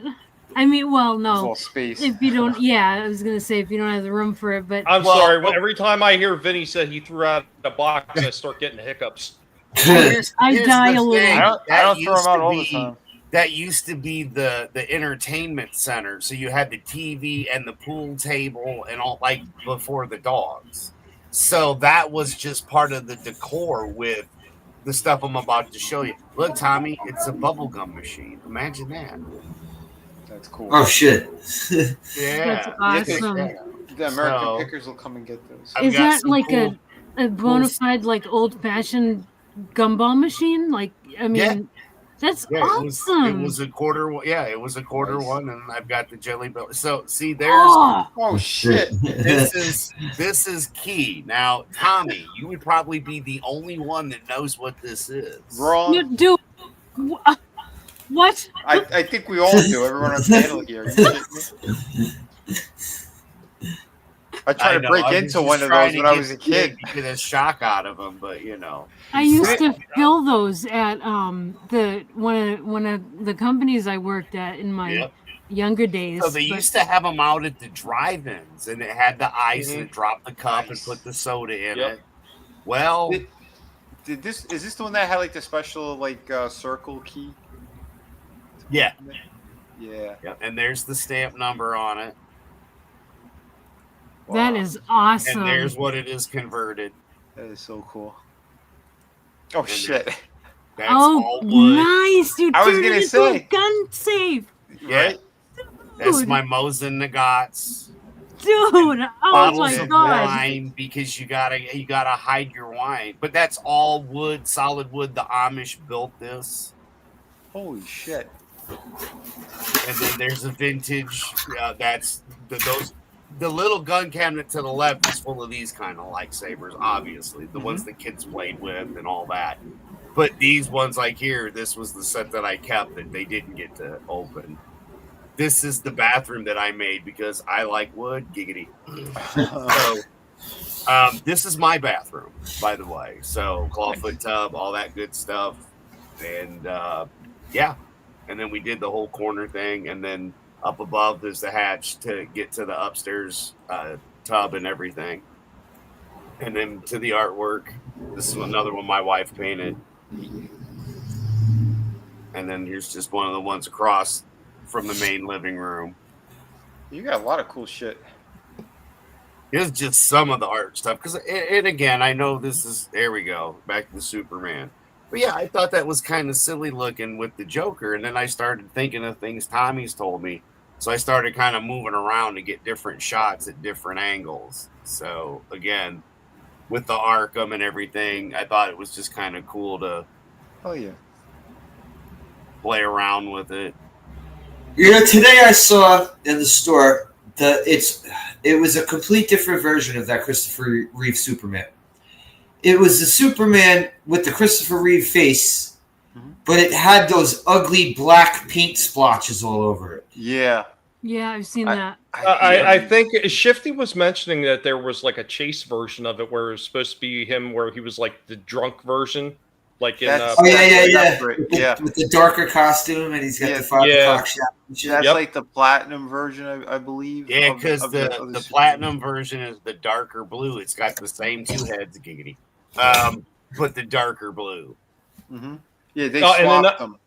[SPEAKER 5] I mean, well, no.
[SPEAKER 7] All space.
[SPEAKER 5] If you don't, yeah, I was gonna say if you don't have the room for it, but
[SPEAKER 4] I'm sorry. Every time I hear Vinnie say he threw out a box, I start getting hiccups.
[SPEAKER 6] Here's
[SPEAKER 5] die
[SPEAKER 6] the
[SPEAKER 5] a little.
[SPEAKER 6] thing.
[SPEAKER 7] I don't throw
[SPEAKER 6] used
[SPEAKER 7] them out
[SPEAKER 6] to
[SPEAKER 7] all the
[SPEAKER 6] be-
[SPEAKER 7] time.
[SPEAKER 6] That used to be the entertainment center. So you had the TV and the pool table and all, like before the dogs. So that was just part of the decor with the stuff I'm about to show you. Look, Tommy, it's a bubblegum machine. Imagine that.
[SPEAKER 7] That's cool.
[SPEAKER 8] Oh shit!
[SPEAKER 6] Yeah.
[SPEAKER 5] That's awesome.
[SPEAKER 7] The American Pickers will come and get those.
[SPEAKER 6] I've
[SPEAKER 5] is
[SPEAKER 6] got
[SPEAKER 5] that
[SPEAKER 6] some
[SPEAKER 5] like
[SPEAKER 6] cool-
[SPEAKER 5] a bona fide like old fashioned gumball machine? Like, I mean, that's
[SPEAKER 6] Yeah,
[SPEAKER 5] awesome.
[SPEAKER 6] it was a quarter. Yeah, it was a quarter one, and I've got the jelly belly. So see, there's
[SPEAKER 7] Oh shit!
[SPEAKER 6] this is key. Now, Tommy, you would probably be the only one that knows what this is.
[SPEAKER 7] Wrong.
[SPEAKER 5] You do what?
[SPEAKER 7] I think we all do. Everyone on the panel here. You kidding me? I tried to
[SPEAKER 6] know,
[SPEAKER 7] break
[SPEAKER 6] I was
[SPEAKER 7] into
[SPEAKER 6] just
[SPEAKER 7] one of
[SPEAKER 6] trying
[SPEAKER 7] those
[SPEAKER 6] to
[SPEAKER 7] when I
[SPEAKER 6] get
[SPEAKER 7] was a
[SPEAKER 6] the
[SPEAKER 7] kid.
[SPEAKER 6] Get a shock out of them, but
[SPEAKER 5] I used to fill those at the one of the companies I worked at in my
[SPEAKER 6] Yep.
[SPEAKER 5] younger days.
[SPEAKER 6] So they used to have them out at the drive-ins, and it had the ice, and
[SPEAKER 7] Mhm.
[SPEAKER 6] it dropped the cup and put the soda in
[SPEAKER 7] Yep.
[SPEAKER 6] it. Well,
[SPEAKER 7] Is this the one that had like the special like circle key?
[SPEAKER 6] yeah,
[SPEAKER 7] Yeah.
[SPEAKER 6] and there's the stamp number on it.
[SPEAKER 5] That is awesome.
[SPEAKER 6] And there's what it is converted.
[SPEAKER 7] That is so cool. Oh shit!
[SPEAKER 6] That's
[SPEAKER 5] oh,
[SPEAKER 6] all wood.
[SPEAKER 5] nice! You
[SPEAKER 7] I was
[SPEAKER 5] turned
[SPEAKER 7] gonna
[SPEAKER 5] it into
[SPEAKER 7] say.
[SPEAKER 5] a gun safe,
[SPEAKER 6] Yeah. That's
[SPEAKER 5] Dude.
[SPEAKER 6] my Mosin Nagats.
[SPEAKER 5] dude. Oh
[SPEAKER 6] Bottles
[SPEAKER 5] my
[SPEAKER 6] of
[SPEAKER 5] god!
[SPEAKER 6] wine, because you gotta hide your wine. But that's all wood, solid wood. The Amish built this.
[SPEAKER 7] Holy shit!
[SPEAKER 6] And then there's a vintage. That's the little gun cabinet to the left is full of these kind of lightsabers. Obviously, the ones the kids played with and all that. But these ones like here, this was the set that I kept that they didn't get to open. This is the bathroom that I made because I like wood. Giggity. So, this is my bathroom, by the way. So clawfoot tub, all that good stuff, and yeah. And then we did the whole corner thing, and then up above there's the hatch to get to the upstairs tub and everything. And then to the artwork. This is another one my wife painted. And then here's just one of the ones across from the main living room.
[SPEAKER 7] You got a lot of cool shit.
[SPEAKER 6] It's just some of the art stuff. And again, I know this is, there we go, back to the Superman. But yeah, I thought that was kind of silly looking with the Joker. And then I started thinking of things Tommy's told me. So I started kind of moving around to get different shots at different angles. So again, with the Arkham and everything, I thought it was just kind of cool to
[SPEAKER 7] Oh yeah.
[SPEAKER 6] play around with it.
[SPEAKER 8] Today I saw in the store it was a complete different version of that Christopher Reeve Superman. It was the Superman with the Christopher Reeve face, but it had those ugly black paint splotches all over it.
[SPEAKER 7] Yeah.
[SPEAKER 5] Yeah, I've seen that.
[SPEAKER 4] I think Shifty was mentioning that there was like a chase version of it where it was supposed to be him where he was like the drunk version. Like in
[SPEAKER 8] Yeah. With the darker costume, and he's got the 5 o'clock shot.
[SPEAKER 7] That's like the platinum version, I believe.
[SPEAKER 6] Yeah, because the platinum version is the darker blue. It's got the same two heads, giggity, but the darker blue.
[SPEAKER 7] Mm-hmm. Yeah, they
[SPEAKER 4] and then
[SPEAKER 7] swapped them.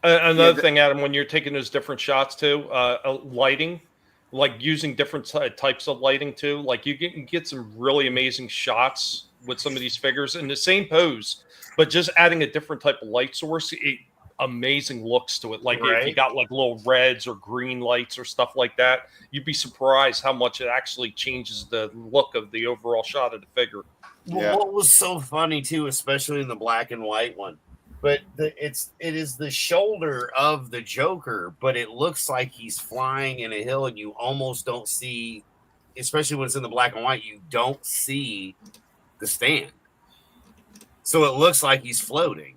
[SPEAKER 4] Another thing, Adam, when you're taking those different shots too, lighting, like using different types of lighting too, like you can get some really amazing shots with some of these figures in the same pose, but just adding a different type of light source, amazing looks to it. Like if you got like little reds or green lights or stuff like that, you'd be surprised how much it actually changes the look of the overall shot of the figure.
[SPEAKER 6] Well, what was so funny too, especially in the black and white one, but it is the shoulder of the Joker, but it looks like he's flying in a hill, and you almost don't see, especially when it's in the black and white, you don't see the stand. So it looks like he's floating,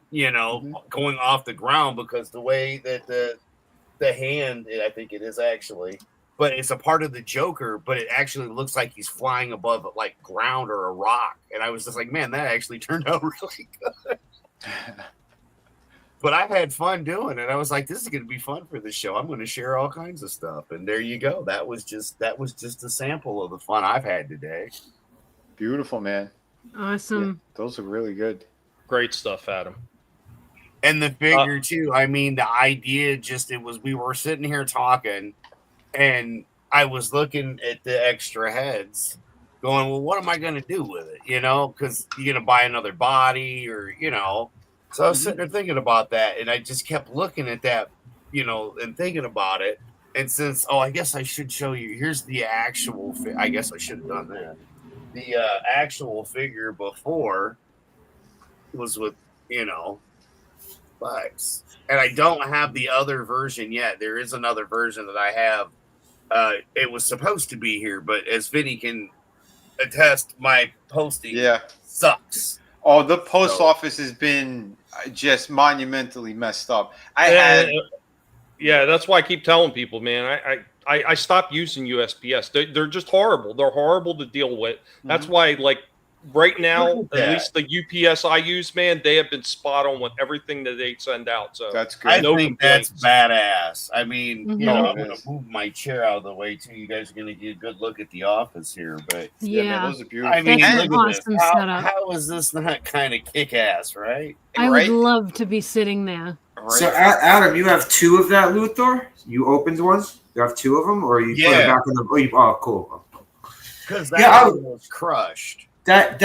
[SPEAKER 6] going off the ground, because the way that the hand, I think it is actually, but it's a part of the Joker, but it actually looks like he's flying above like ground or a rock. And I was just like, man, that actually turned out really good. But I had fun doing it. I was like, this is going to be fun for the show. I'm going to share all kinds of stuff. And there you go. That was just a sample of the fun I've had today.
[SPEAKER 7] Beautiful, man.
[SPEAKER 5] Awesome.
[SPEAKER 7] Yeah, those are really good.
[SPEAKER 4] Great stuff, Adam.
[SPEAKER 6] And the figure too. I mean, the idea we were sitting here talking, and I was looking at the extra heads going, well, what am I going to do with it? Because you're going to buy another body or, So I was sitting there thinking about that, and I just kept looking at that, and thinking about it. And since, I guess I should show you, here's the actual, I guess I should have done that. The actual figure before was with, Bugs. And I don't have the other version yet. There is another version that I have. It was supposed to be here, but as Vinnie can attest, my posting sucks.
[SPEAKER 7] Oh, the post office has been just monumentally messed up.
[SPEAKER 4] Yeah, that's why I keep telling people, man. I stopped using USPS. They're just horrible. They're horrible to deal with. That's why, like, right now, at least the UPS I use, man, they have been spot on with everything that they send out. So
[SPEAKER 7] that's good.
[SPEAKER 6] I think that's badass. I mean, I'm going to move my chair out of the way too. You guys are going to get a good look at the office here, but
[SPEAKER 5] man,
[SPEAKER 7] those are beautiful.
[SPEAKER 6] I mean,
[SPEAKER 5] that's
[SPEAKER 6] look
[SPEAKER 5] an
[SPEAKER 6] at this.
[SPEAKER 5] awesome setup.
[SPEAKER 6] How is this not kind of kick-ass, right?
[SPEAKER 5] I would love to be sitting there.
[SPEAKER 7] Right.
[SPEAKER 8] So, Adam, you have two of that Luthor? You opened ones? You have two of them? Or you put it back in the... Oh, cool.
[SPEAKER 6] Because that one was crushed.
[SPEAKER 8] That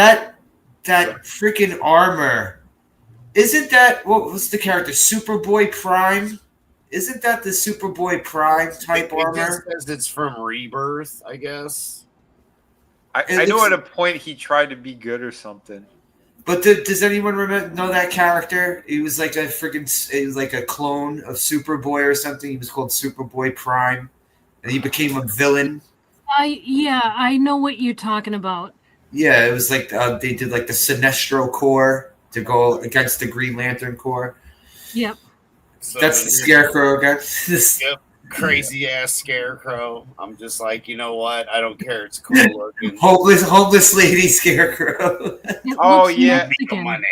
[SPEAKER 8] freaking armor... Isn't that... What's the character? Superboy Prime? Isn't that the Superboy Prime type armor?
[SPEAKER 6] It says it's from Rebirth, I guess.
[SPEAKER 7] I know at a point he tried to be good or something.
[SPEAKER 8] But does anyone know that character? He was like he was like a clone of Superboy or something. He was called Superboy Prime, and he became a villain.
[SPEAKER 5] I know what you're talking about.
[SPEAKER 8] Yeah, it was like they did like the Sinestro Corps to go against the Green Lantern Corps.
[SPEAKER 5] Yep.
[SPEAKER 8] So that's the Scarecrow again.
[SPEAKER 6] Yep. Crazy ass Scarecrow. I'm just like, you know what? I don't care. It's cool looking.
[SPEAKER 8] Homeless lady Scarecrow.
[SPEAKER 7] Oh yeah.
[SPEAKER 6] Money.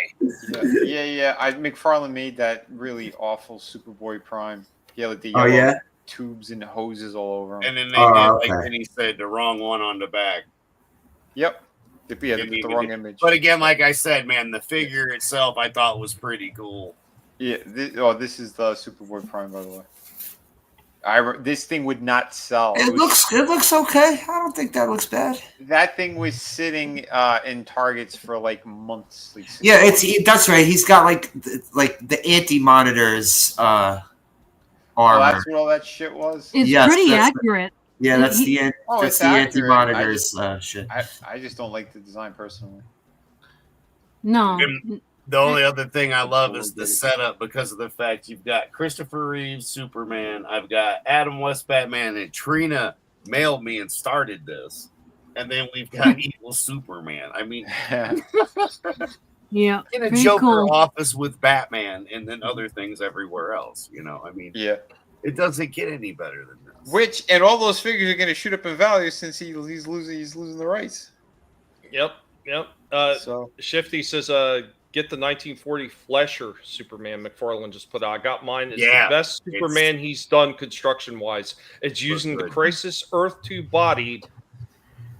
[SPEAKER 7] Yeah. McFarlane made that really awful Superboy Prime. Yeah, like the
[SPEAKER 8] yellow
[SPEAKER 7] tubes and hoses all over him.
[SPEAKER 6] And then they did, like Vinnie said, the wrong one on the back.
[SPEAKER 7] Yep. They put the wrong image.
[SPEAKER 6] But again, like I said, man, the figure itself I thought was pretty cool.
[SPEAKER 7] Yeah. This is the Superboy Prime, by the way. This thing would not sell.
[SPEAKER 8] It looks okay. I don't think that looks bad.
[SPEAKER 7] That thing was sitting in Targets for like months.
[SPEAKER 8] Yeah, that's right. He's got like the anti-monitors armor.
[SPEAKER 7] Oh, that's what all that shit was.
[SPEAKER 5] It's pretty accurate.
[SPEAKER 8] That's the anti-monitors shit.
[SPEAKER 7] I just don't like the design personally.
[SPEAKER 5] No.
[SPEAKER 6] The only other thing I love is the setup because of the fact you've got Christopher Reeve, Superman. I've got Adam West, Batman, and Trina mailed me and started this. And then we've got Evil Superman. I mean,
[SPEAKER 5] yeah,
[SPEAKER 6] in a Joker office with Batman and then other things everywhere else. I mean, it doesn't get any better than this.
[SPEAKER 7] And all those figures are going to shoot up in value since he's losing the rights.
[SPEAKER 4] Yep. Shifty says, get the 1940 Flesher Superman McFarlane just put out. I got mine. It's the best Superman he's done construction-wise. It's using the Crisis Earth 2 body,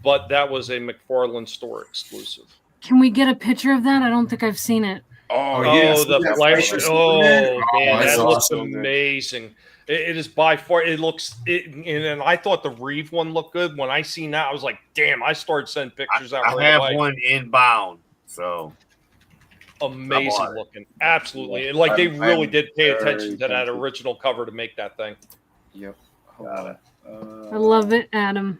[SPEAKER 4] but that was a McFarlane store exclusive.
[SPEAKER 5] Can we get a picture of that? I don't think I've seen it.
[SPEAKER 4] Oh,
[SPEAKER 8] yes,
[SPEAKER 4] the
[SPEAKER 8] that
[SPEAKER 4] Fleischer.
[SPEAKER 8] Fleischer
[SPEAKER 4] Oh,
[SPEAKER 8] Superman?
[SPEAKER 4] man,
[SPEAKER 8] that's
[SPEAKER 4] that looks
[SPEAKER 8] awesome.
[SPEAKER 4] amazing. It is by far. It looks. And I thought the Reeve one looked good. When I seen that, I was like, "Damn!" I started sending pictures out
[SPEAKER 6] I
[SPEAKER 4] right
[SPEAKER 6] have
[SPEAKER 4] away.
[SPEAKER 6] one inbound, so
[SPEAKER 4] Amazing looking, absolutely. And like they really did pay attention to that original cover to make that thing.
[SPEAKER 7] Yep.
[SPEAKER 6] Got it.
[SPEAKER 5] I love it, Adam.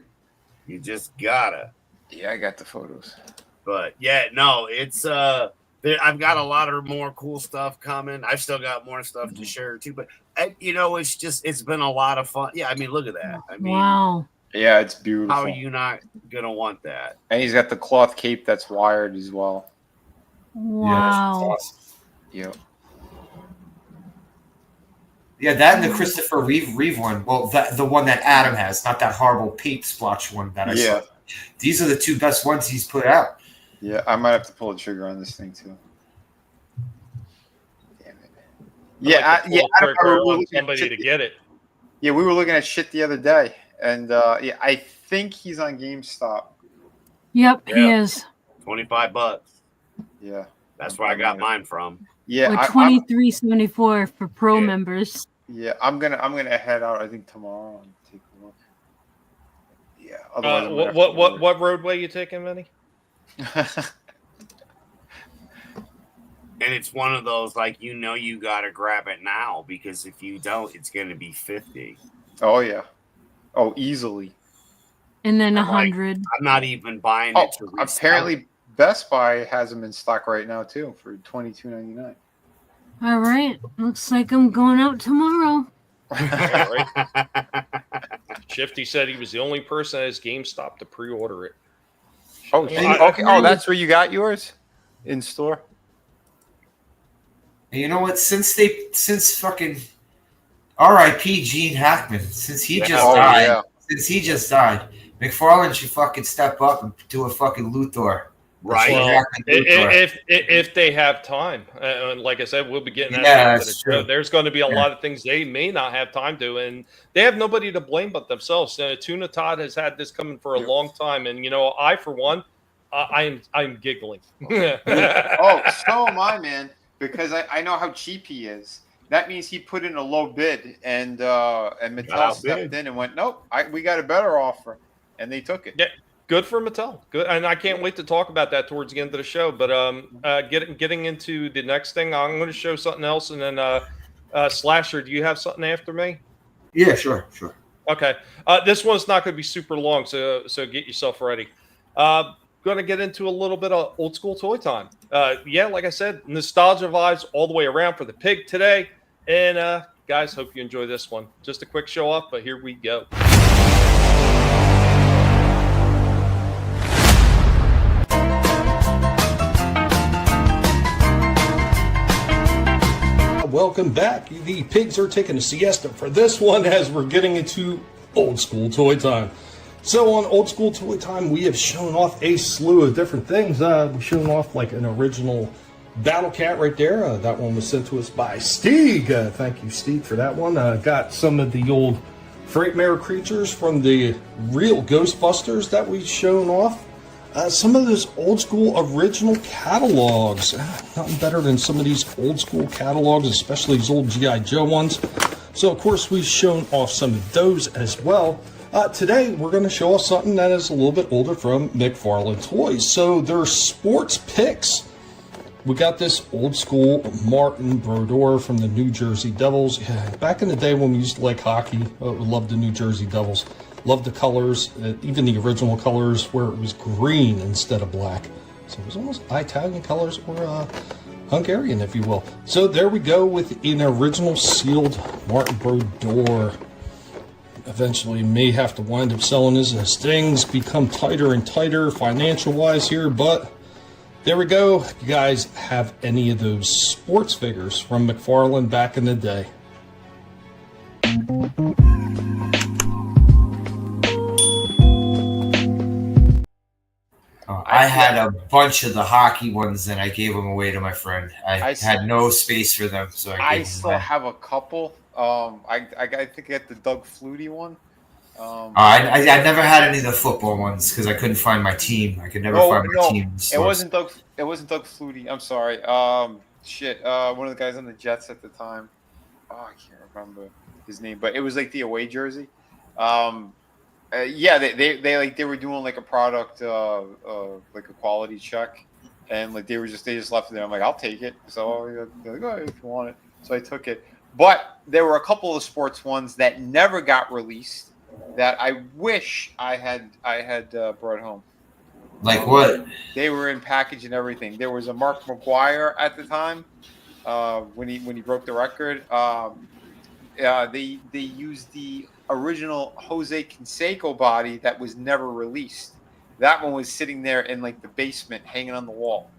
[SPEAKER 6] You just gotta.
[SPEAKER 7] Yeah, I got the photos.
[SPEAKER 6] But yeah, no, it's I've got a lot of more cool stuff coming. I've still got more stuff to share too. But it's been a lot of fun. Yeah, I mean, look at that. I mean,
[SPEAKER 5] Wow.
[SPEAKER 7] Yeah, it's beautiful.
[SPEAKER 6] How are you not gonna want that?
[SPEAKER 7] And he's got the cloth cape that's wired as well.
[SPEAKER 5] Wow.
[SPEAKER 7] Yep.
[SPEAKER 8] Yeah, that and the Christopher Reeve one. Well, the one that Adam has, not that horrible paint splotch one that I saw. These are the two best ones he's put out.
[SPEAKER 7] Yeah, I might have to pull the trigger on this thing too. Damn it. Yeah,
[SPEAKER 4] I want somebody to get it.
[SPEAKER 7] Yeah, we were looking at shit the other day, and I think he's on GameStop.
[SPEAKER 5] Yep, he is.
[SPEAKER 6] $25.
[SPEAKER 7] Yeah,
[SPEAKER 6] that's where I got mine from.
[SPEAKER 7] Yeah,
[SPEAKER 5] Or $23.74 for pro members.
[SPEAKER 7] Yeah, I'm gonna head out. I think tomorrow and take a look. Yeah. Otherwise,
[SPEAKER 4] what roadway you taking, Vinnie?
[SPEAKER 6] And it's one of those you gotta grab it now, because if you don't, it's gonna be 50.
[SPEAKER 7] Oh yeah. Oh, easily.
[SPEAKER 5] And then
[SPEAKER 6] I'm
[SPEAKER 5] 100.
[SPEAKER 6] I'm not even buying it to resell.
[SPEAKER 7] Apparently Best Buy has them in stock right now too for $22.99.
[SPEAKER 5] All right. Looks like I'm going out tomorrow.
[SPEAKER 4] Yeah, right? Shifty said he was the only person at his GameStop to pre-order it.
[SPEAKER 7] Oh, okay. Oh, that's where you got yours? In store?
[SPEAKER 8] And you know what? Since fucking R.I.P. Gene Hackman, since he just died, McFarlane should fucking step up and do a fucking Luthor.
[SPEAKER 6] Right.
[SPEAKER 4] Well, if they have time, and like I said, we'll be getting that.
[SPEAKER 8] That's true.
[SPEAKER 4] There's going to be a lot of things they may not have time to, and they have nobody to blame but themselves. Tuna Todd has had this coming for a long time, and I, for one, I'm giggling.
[SPEAKER 7] Oh, so am I, man, because I know how cheap he is. That means he put in a low bid, and Mattel stepped in and went, nope, we got a better offer, and they took it.
[SPEAKER 4] Yeah. Good for Mattel. Good, and I can't wait to talk about that towards the end of the show. But getting into the next thing, I'm going to show something else, and then Slasher, do you have something after me?
[SPEAKER 8] Yeah, sure.
[SPEAKER 4] Okay. This one's not going to be super long, so get yourself ready. Going to get into a little bit of old school toy time. Like I said, nostalgia vibes all the way around for the pig today. And guys, hope you enjoy this one. Just a quick show off, but here we go.
[SPEAKER 14] Welcome back. The pigs are taking a siesta for this one as we're getting into old school toy time. So on old school toy time, we have shown off a slew of different things. We've shown off like an original Battle Cat right there. That one was sent to us by Steve. Thank you, Steve, for that one. Got some of the old Frightmare creatures from the real Ghostbusters that we've shown off. Some of those old school original catalogs. Nothing better than some of these old school catalogs, especially these old G.I. Joe ones. So, of course, we've shown off some of those as well. Today, we're going to show off something that is a little bit older from McFarlane Toys. So, they're sports picks. We got this old school Martin Brodeur from the New Jersey Devils. Yeah, back in the day when we used to like hockey, we loved the New Jersey Devils. Loved the colors, even the original colors where it was green instead of black. So it was almost Italian colors or Hungarian, if you will. So there we go with an original sealed Martin Brodeur. Eventually may have to wind up selling this as things become tighter and tighter financial-wise here, but there we go. You guys have any of those sports figures from McFarlane back in the day?
[SPEAKER 8] I had a bunch of the hockey ones, and I gave them away to my friend. I had no space for them, so
[SPEAKER 7] I still have a couple. I think I got the Doug Flutie one.
[SPEAKER 8] I never had any of the football ones because I couldn't find my team. I could never find my team.
[SPEAKER 7] It wasn't Doug Flutie. I'm sorry. One of the guys on the Jets at the time. Oh, I can't remember his name, but it was like the away jersey. Yeah, they were doing like a product, like a quality check, and like they just left it there. I'm like, I'll take it. So they're like, oh, if you want it, so I took it. But there were a couple of sports ones that never got released that I wish I had brought home.
[SPEAKER 8] Like what?
[SPEAKER 7] They were in package and everything. There was a Mark McGuire at the time when he broke the record. They used the original Jose Canseco body that was never released. That one was sitting there in like the basement, hanging on the wall.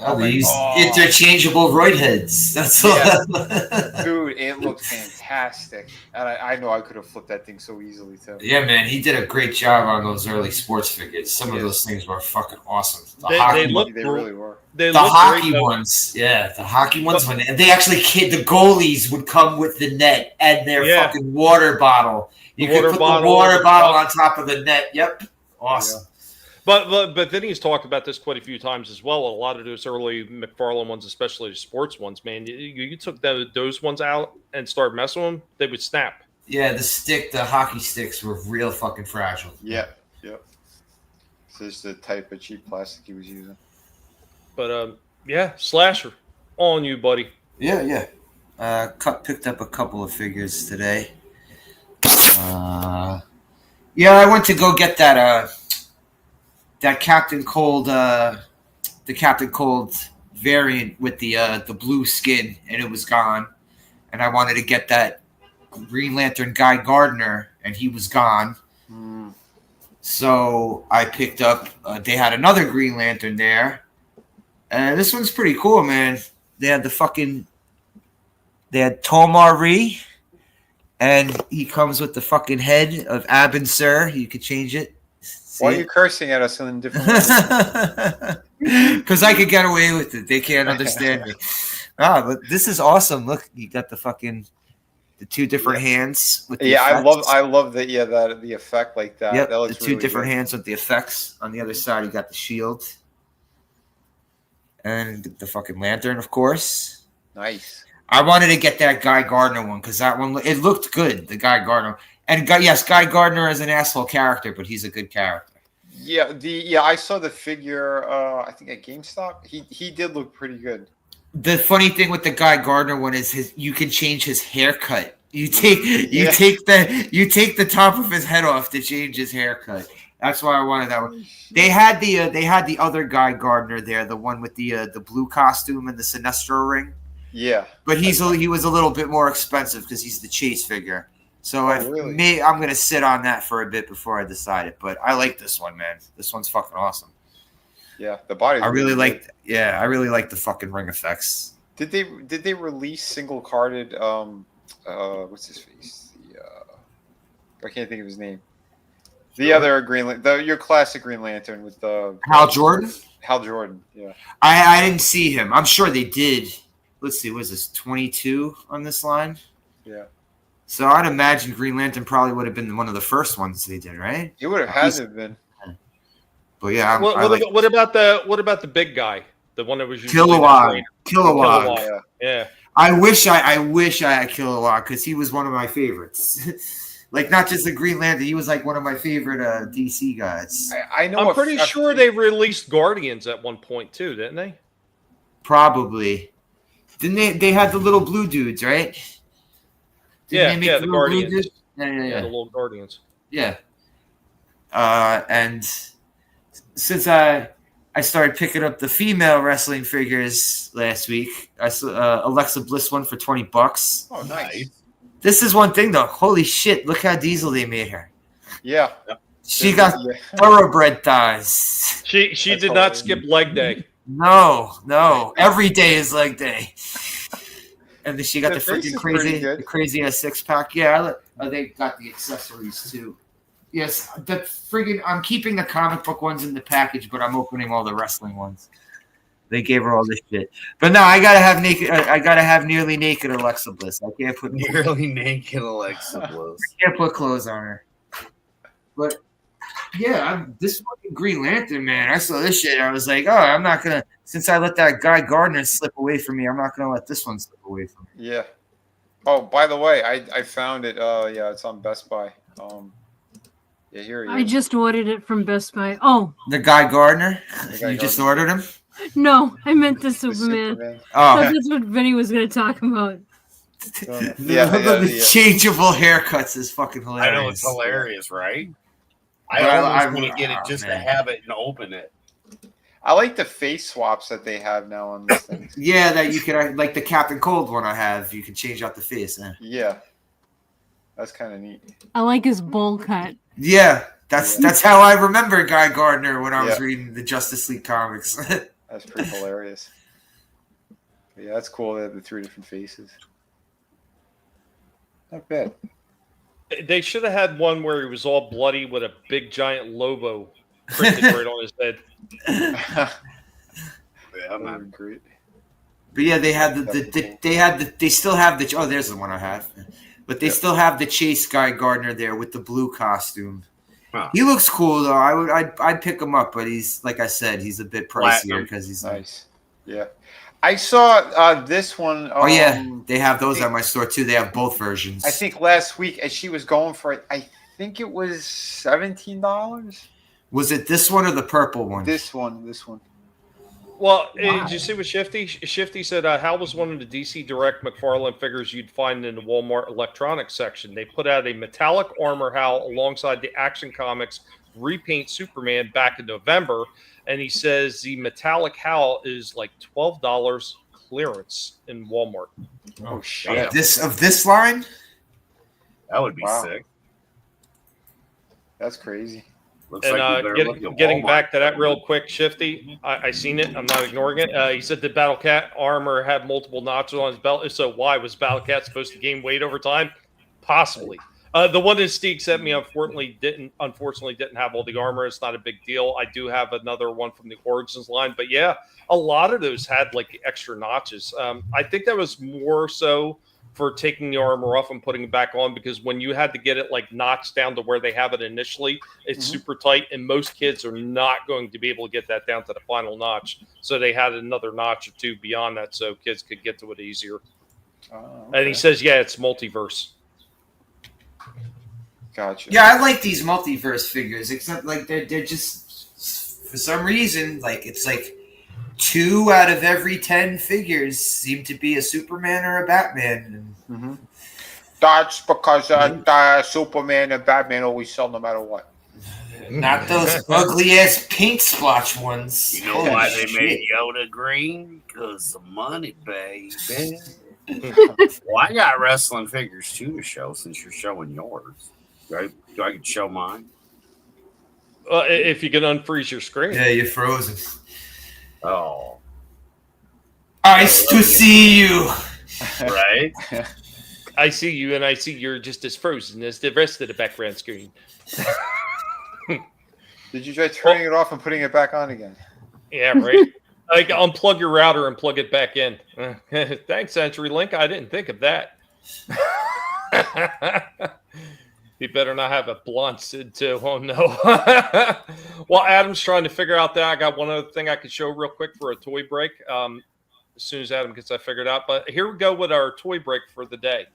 [SPEAKER 8] Oh, these interchangeable roid heads. That's all.
[SPEAKER 7] Yeah. Dude, it looked fantastic. And I know I could have flipped that thing so easily, too.
[SPEAKER 8] Yeah, man, he did a great job on those early sports figures. Some of those things were fucking awesome.
[SPEAKER 7] They really were.
[SPEAKER 8] The hockey ones, the hockey ones, when they actually the goalies would come with the net and their fucking water bottle. You could put the water bottle on top of the net. Yep, awesome.
[SPEAKER 4] Yeah. But Vinnie's talked about this quite a few times as well. A lot of those early McFarlane ones, especially the sports ones, man, you took those ones out and started messing with them, they would snap.
[SPEAKER 8] Yeah, the hockey sticks were real fucking fragile.
[SPEAKER 7] Yeah. So this is the type of cheap plastic he was using.
[SPEAKER 4] But Slasher, on you, buddy.
[SPEAKER 8] Yeah. Picked up a couple of figures today. I went to go get that Captain Cold, the Captain Cold variant with the blue skin, and it was gone. And I wanted to get that Green Lantern Guy Gardner, and he was gone. So I picked up. They had another Green Lantern there, and this one's pretty cool, man. They had Tomar Ree, and he comes with the fucking head of Abin Sur. You could change it.
[SPEAKER 7] Why are you cursing at us in different ways?
[SPEAKER 8] Because I could get away with it. They can't understand me. But this is awesome. Look, you got the two different hands with the effects.
[SPEAKER 7] I love the effect like that.
[SPEAKER 8] Yep,
[SPEAKER 7] that looks
[SPEAKER 8] the two different hands with the effects. On the other side, you got the shield and the fucking lantern, of course.
[SPEAKER 7] Nice.
[SPEAKER 8] I wanted to get that Guy Gardner one because that one it looked good. The Guy Gardner. And Guy Gardner is an asshole character, but he's a good character.
[SPEAKER 7] Yeah, I saw the figure. I think at GameStop. He did look pretty good.
[SPEAKER 8] The funny thing with the Guy Gardner one is you can change his haircut. You take the top of his head off to change his haircut. That's why I wanted that one. They had the other Guy Gardner there, the one with the blue costume and the Sinestro ring.
[SPEAKER 7] Yeah,
[SPEAKER 8] but he was a little bit more expensive because he's the chase figure. So I'm going to sit on that for a bit before I decide it. But I like this one, man. This one's fucking awesome.
[SPEAKER 7] Yeah, the body.
[SPEAKER 8] I really like the fucking ring effects.
[SPEAKER 7] Did they release single carded? What's his face? I can't think of his name. The other your classic Green Lantern with the
[SPEAKER 8] Hal Jordan.
[SPEAKER 7] Hal Jordan. Yeah.
[SPEAKER 8] I didn't see him. I'm sure they did. Let's see. Was this 22 on this line?
[SPEAKER 7] Yeah.
[SPEAKER 8] So I'd imagine Green Lantern probably would have been one of the first ones they did, right?
[SPEAKER 7] It would have had to have been.
[SPEAKER 8] But yeah,
[SPEAKER 4] what about the big guy, the one that was
[SPEAKER 8] Kilowog?
[SPEAKER 4] Yeah.
[SPEAKER 8] I wish I had Kilowog because he was one of my favorites. Like not just the Green Lantern, he was like one of my favorite DC guys.
[SPEAKER 7] I know.
[SPEAKER 4] I'm pretty sure they released Guardians at one point too, didn't they?
[SPEAKER 8] Probably. Didn't they had the little blue dudes, right?
[SPEAKER 4] The Guardians.
[SPEAKER 8] Yeah,
[SPEAKER 4] the little Guardians.
[SPEAKER 8] Yeah. And since I started picking up the female wrestling figures last week, I saw Alexa Bliss one for $20.
[SPEAKER 7] Oh, nice.
[SPEAKER 8] This is one thing though. Holy shit! Look how diesel they made her.
[SPEAKER 7] Yeah.
[SPEAKER 8] She got thoroughbred thighs.
[SPEAKER 4] She did not skip leg day.
[SPEAKER 8] No. Every day is leg day. And then she got the freaking crazy 6-pack. Yeah, they got the accessories too. Yes, I'm keeping the comic book ones in the package, but I'm opening all the wrestling ones. They gave her all this shit. But no, I gotta have naked. I gotta have nearly naked Alexa Bliss. I can't put
[SPEAKER 6] nearly naked Alexa Bliss.
[SPEAKER 8] I can't put clothes on her. But Yeah, this fucking Green Lantern, man. I saw this shit. I was like, oh, I'm not gonna. Since I let that Guy Gardner slip away from me, I'm not gonna let this one slip away from me.
[SPEAKER 7] Yeah. Oh, by the way, I found it. Yeah, it's on Best Buy. Yeah, here he is.
[SPEAKER 5] I just ordered it from Best Buy. Oh,
[SPEAKER 8] The Guy Gardner.
[SPEAKER 7] Guy
[SPEAKER 8] Just
[SPEAKER 7] Gardner.
[SPEAKER 8] ordered him.
[SPEAKER 5] no, I meant the Superman.
[SPEAKER 7] Superman.
[SPEAKER 8] Oh,
[SPEAKER 5] That's what Vinnie was going to talk about.
[SPEAKER 8] the changeable haircuts is fucking hilarious.
[SPEAKER 6] I know it's hilarious, right? I
[SPEAKER 8] Well,
[SPEAKER 6] almost
[SPEAKER 8] I-
[SPEAKER 6] want to get it just to have it and open it.
[SPEAKER 7] I like the face swaps that they have now on this thing.
[SPEAKER 8] Yeah, that you can like the Captain Cold one I have. You can change out the face.
[SPEAKER 7] Yeah, that's kind of neat.
[SPEAKER 5] I like his bowl cut.
[SPEAKER 8] Yeah, that's how I remember Guy Gardner when I was
[SPEAKER 7] Yeah.
[SPEAKER 8] reading the Justice League comics.
[SPEAKER 7] That's pretty hilarious. But yeah, that's cool. They have the 3 different faces. Not bad.
[SPEAKER 4] They should have had one where he was all bloody with a big giant Lobo printed right on his head.
[SPEAKER 6] Yeah, I'm not
[SPEAKER 7] great.
[SPEAKER 8] But yeah, they had they still have the oh, there's the one I have. But they still have the Chase Guy Gardner there with the blue costume.
[SPEAKER 6] Huh.
[SPEAKER 8] He looks cool though. I'd pick him up, but he's like I said, he's a bit pricier because he's
[SPEAKER 7] nice. Yeah, I saw this one.
[SPEAKER 8] Oh yeah, they have those at my store too. They have both versions.
[SPEAKER 7] I think last week, as she was going for it, I think it was $17.
[SPEAKER 8] Was it this one or the purple one?
[SPEAKER 7] This one.
[SPEAKER 4] Well, did you see what Shifty? Shifty said, "How was one of the DC Direct McFarlane figures you'd find in the Walmart electronics section? They put out a metallic armor Hal alongside the Action Comics repaint Superman back in November, and he says the metallic Hal is like $12 clearance in Walmart.
[SPEAKER 7] Oh shit!
[SPEAKER 8] Of this line?
[SPEAKER 6] That would be sick.
[SPEAKER 7] That's crazy.
[SPEAKER 6] Looks
[SPEAKER 4] And
[SPEAKER 6] like we better look at
[SPEAKER 4] getting
[SPEAKER 6] Walmart.
[SPEAKER 4] back to that real quick, Shifty, I seen it. I'm not ignoring it. He said the Battle Cat armor had multiple notches on his belt. If so, why was Battle Cat supposed to gain weight over time? Possibly. The one that Steve sent me unfortunately didn't have all the armor. It's not a big deal. I do have another one from the Origins line, but yeah, a lot of those had like the extra notches. I think that was more so for taking the armor off and putting it back on, because when you had to get it like notched down to where they have it initially, it's super tight, and most kids are not going to be able to get that down to the final notch. So they had another notch or two beyond that so kids could get to it easier. And he says, yeah, it's multiverse.
[SPEAKER 7] Gotcha.
[SPEAKER 8] Yeah, I like these multiverse figures, except like they're just for some reason like it's like 2 out of every 10 figures seem to be a Superman or a Batman.
[SPEAKER 7] That's because Superman and Batman always sell no matter what.
[SPEAKER 8] Not those ugly ass pink splotch ones.
[SPEAKER 6] You know why they made Yoda green? Because of money, baby. Well, I got wrestling figures too to show since you're showing yours. Right? Do I can show mine?
[SPEAKER 4] If you can unfreeze your screen.
[SPEAKER 8] Yeah, you're frozen.
[SPEAKER 6] Oh.
[SPEAKER 8] Nice to see you.
[SPEAKER 6] Right?
[SPEAKER 4] I see you, and I see you're just as frozen as the rest of the background screen.
[SPEAKER 7] Did you try turning it off and putting it back on again?
[SPEAKER 4] Yeah, right. Like unplug your router and plug it back in. Thanks, CenturyLink. I didn't think of that. You better not have a blunt Sid too. Oh no. Well, Adam's trying to figure out that. I got one other thing I could show real quick for a toy break. As soon as Adam gets that figured out. But here we go with our toy break for the day.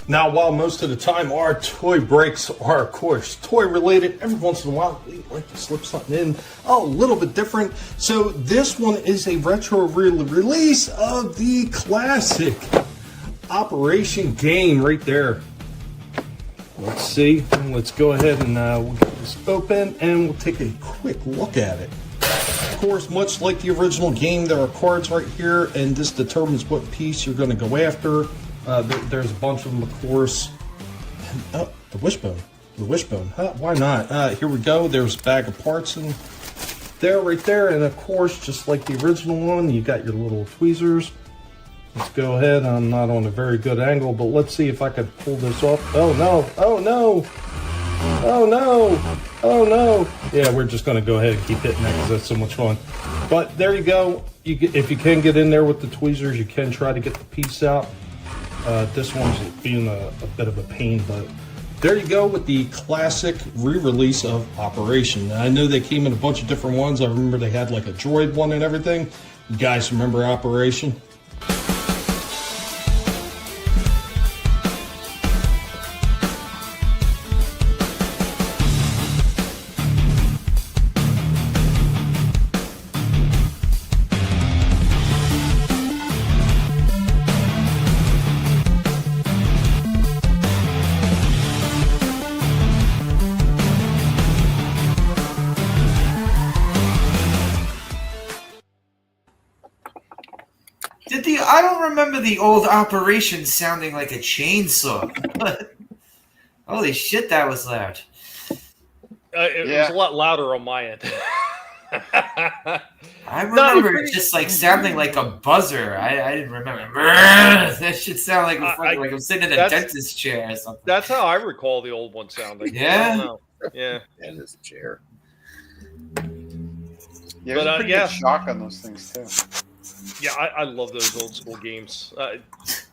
[SPEAKER 14] Now, while most of the time our toy breaks are, of course, toy related, every once in a while we like to slip something in a little bit different. So this one is a retro release of the classic Operation game right there. Let's see. Let's go ahead and we'll get this open and we'll take a quick look at it. Of course, much like the original game, there are cards right here, and this determines what piece you're going to go after. There's a bunch of them, of course. Oh, the wishbone. The wishbone. Huh, why not? Here we go. There's a bag of parts in there, right there. And of course, just like the original one, you got your little tweezers. Let's go ahead. I'm not on a very good angle, but let's see if I can pull this off. Oh, no. Oh, no. Oh, no. Oh, no. Yeah, we're just going to go ahead and keep hitting that because that's so much fun. But there you go. If you can get in there with the tweezers, you can try to get the piece out. This one's being a bit of a pain, but there you go with the classic re-release of Operation. Now, I know they came in a bunch of different ones. I remember they had like a droid one and everything. You guys remember Operation?
[SPEAKER 8] I don't remember the old Operation sounding like a chainsaw. Holy shit, that was loud.
[SPEAKER 4] It was a lot louder on my end.
[SPEAKER 8] I remember it just like sounding like a buzzer. I didn't remember. That should sound like like I'm sitting in a dentist chair or something.
[SPEAKER 4] That's how I recall the old one sounding.
[SPEAKER 8] Yeah?
[SPEAKER 4] Yeah.
[SPEAKER 6] And this chair.
[SPEAKER 7] Yeah, there's a pretty good shock on those things too.
[SPEAKER 4] Yeah, I love those old school games.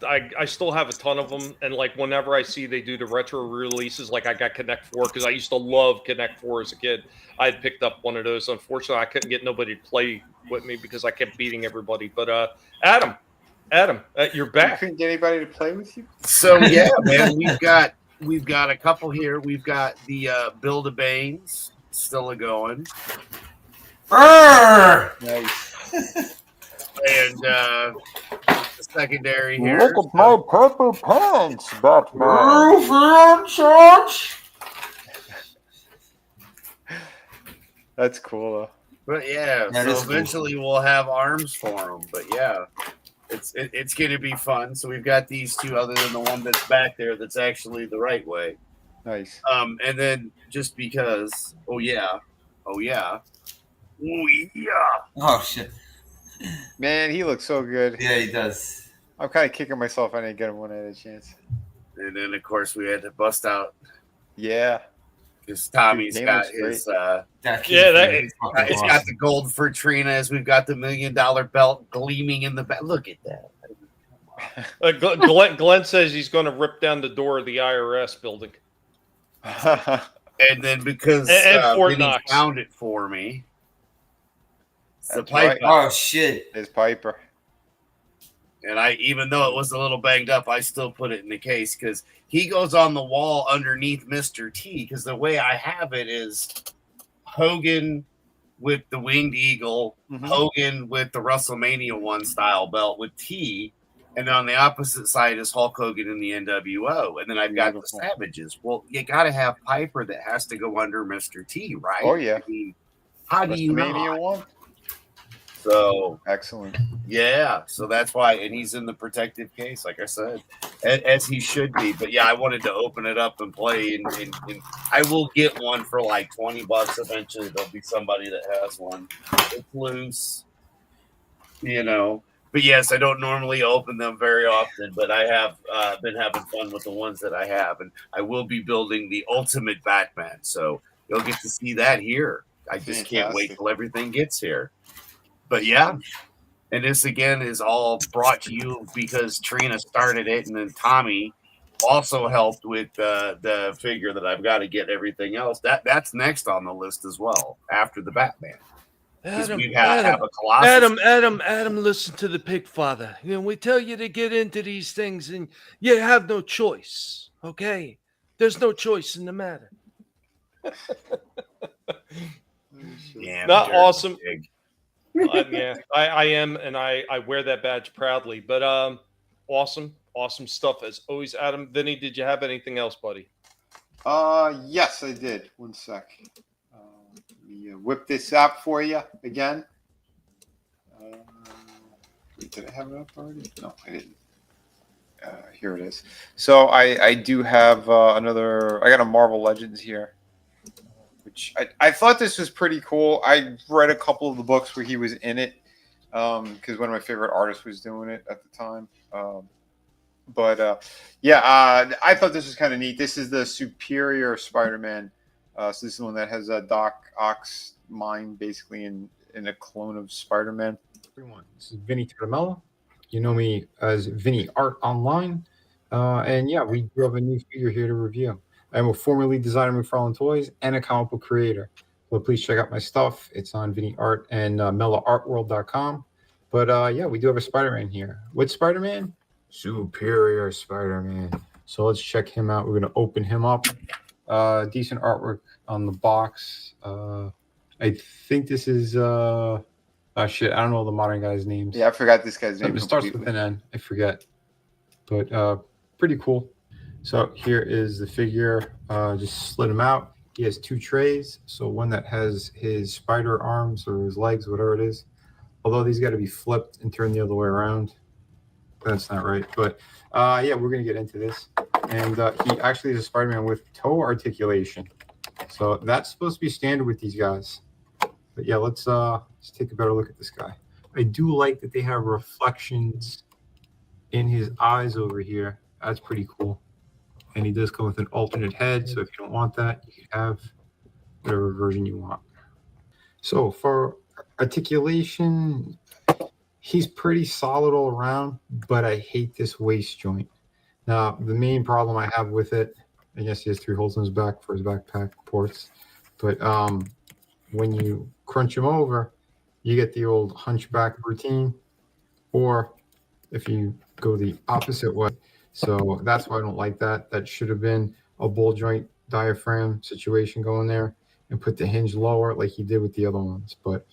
[SPEAKER 4] I still have a ton of them, and like whenever I see they do the retro releases, like I got Connect 4 because I used to love Connect 4 as a kid. I had picked up one of those. Unfortunately, I couldn't get nobody to play with me because I kept beating everybody. But Adam, you're back.
[SPEAKER 7] You couldn't get anybody to play with you?
[SPEAKER 6] So yeah, man, we've got a couple here. We've got the Build-A-Banes still going.
[SPEAKER 7] Nice.
[SPEAKER 6] And the secondary here.
[SPEAKER 7] Look at my purple pants, Batman. That's cool, though.
[SPEAKER 6] But yeah,
[SPEAKER 7] That
[SPEAKER 6] so
[SPEAKER 7] is cool.
[SPEAKER 6] eventually we'll have arms for them. But yeah, it's going to be fun. So we've got these two, other than the one that's back there, that's actually the right way.
[SPEAKER 7] Nice.
[SPEAKER 6] And then just because, oh yeah.
[SPEAKER 8] Oh shit.
[SPEAKER 7] Man, he looks so good.
[SPEAKER 8] Yeah, he does.
[SPEAKER 7] I'm kind of kicking myself I didn't get him when I had a chance.
[SPEAKER 6] And then of course we had to bust out.
[SPEAKER 7] Yeah.
[SPEAKER 6] Because Tommy's
[SPEAKER 7] Dude,
[SPEAKER 6] got
[SPEAKER 7] Game was
[SPEAKER 6] his
[SPEAKER 7] great.
[SPEAKER 6] it's got the gold for Trina, as we've got the $1 million belt gleaming in the back. Look at that.
[SPEAKER 4] Glenn says he's going to rip down the door of the IRS building.
[SPEAKER 6] And then because
[SPEAKER 4] Fort
[SPEAKER 6] Vinnie
[SPEAKER 4] Knox
[SPEAKER 6] found it for me. The
[SPEAKER 7] That's right.
[SPEAKER 6] Piper.
[SPEAKER 8] Oh shit.
[SPEAKER 7] It's Piper.
[SPEAKER 6] And even though it was a little banged up, I still put it in the case because he goes on the wall underneath Mr. T. Because the way I have it is Hogan with the Winged Eagle, Hogan with the WrestleMania 1 style belt with T, and on the opposite side is Hulk Hogan in the NWO. And then I've got the Savages. Well, you got to have Piper that has to go under Mr. T, right?
[SPEAKER 7] Oh, yeah.
[SPEAKER 6] I mean, how do you
[SPEAKER 7] WrestleMania
[SPEAKER 6] not?
[SPEAKER 7] 1?
[SPEAKER 6] So
[SPEAKER 7] excellent.
[SPEAKER 6] Yeah, so that's why, and he's in the protective case, like I said, as he should be. But yeah, I wanted to open it up and play, and I will get one for like $20 eventually. There'll be somebody that has one. It's loose, you know. But yes, I don't normally open them very often, but I have been having fun with the ones that I have, and I will be building the Ultimate Batman, so you'll get to see that here. I just can't wait till everything gets here. But yeah, and this again is all brought to you because Trina started it, and then Tommy also helped with the figure that I've got to get everything else. That's next on the list as well after the Batman.
[SPEAKER 16] Adam,
[SPEAKER 6] we have a Colossus.
[SPEAKER 16] Adam, listen to the pig father. You know, we tell you to get into these things, and you have no choice. Okay, there's no choice in the matter.
[SPEAKER 6] Yeah,
[SPEAKER 4] not awesome. Yeah, I am, and I wear that badge proudly. But awesome stuff as always. Adam, Vinnie, did you have anything else, buddy?
[SPEAKER 7] Yes, I did. One sec. Let me whip this up for you again. Did I have it up already? No, I didn't. Here it is. So I do have another. I got a Marvel Legends here, which I thought this was pretty cool. I read a couple of the books where he was in it because one of my favorite artists was doing it at the time. I thought this was kind of neat. This is the Superior Spider-Man. So this is the one that has a Doc Ock's mind basically in a clone of Spider-Man.
[SPEAKER 17] Everyone, this is Vinnie Mella. You know me as Vinnieart online. And yeah, we do have a new figure here to review. I'm a former lead designer of McFarlane Toys and a comic book creator. So please check out my stuff. It's on Vinnieart and MellaArtWorld.com. But yeah, we do have a Spider-Man here. What Spider-Man? Superior Spider-Man. So let's check him out. We're going to open him up. Decent artwork on the box. I think this is shit. I don't know the modern guy's names.
[SPEAKER 7] Yeah, I forgot this guy's name.
[SPEAKER 17] It starts with an N. I forget. But pretty cool. So here is the figure. Just slid him out. He has two trays. So one that has his spider arms or his legs, whatever it is. Although these got to be flipped and turned the other way around. That's not right. But yeah, we're going to get into this. And he actually is a Spider-Man with toe articulation. So that's supposed to be standard with these guys. But yeah, let's take a better look at this guy. I do like that they have reflections in his eyes over here. That's pretty cool. And he does come with an alternate head. So if you don't want that, you can have whatever version you want. So for articulation, he's pretty solid all around, but I hate this waist joint. Now, the main problem I have with it, I guess he has 3 holes in his back for his backpack ports. But when you crunch him over, you get the old hunchback routine. Or if you go the opposite way. So that's why I don't like that. That should have been a ball joint diaphragm situation going there and put the hinge lower like he did with the other ones. But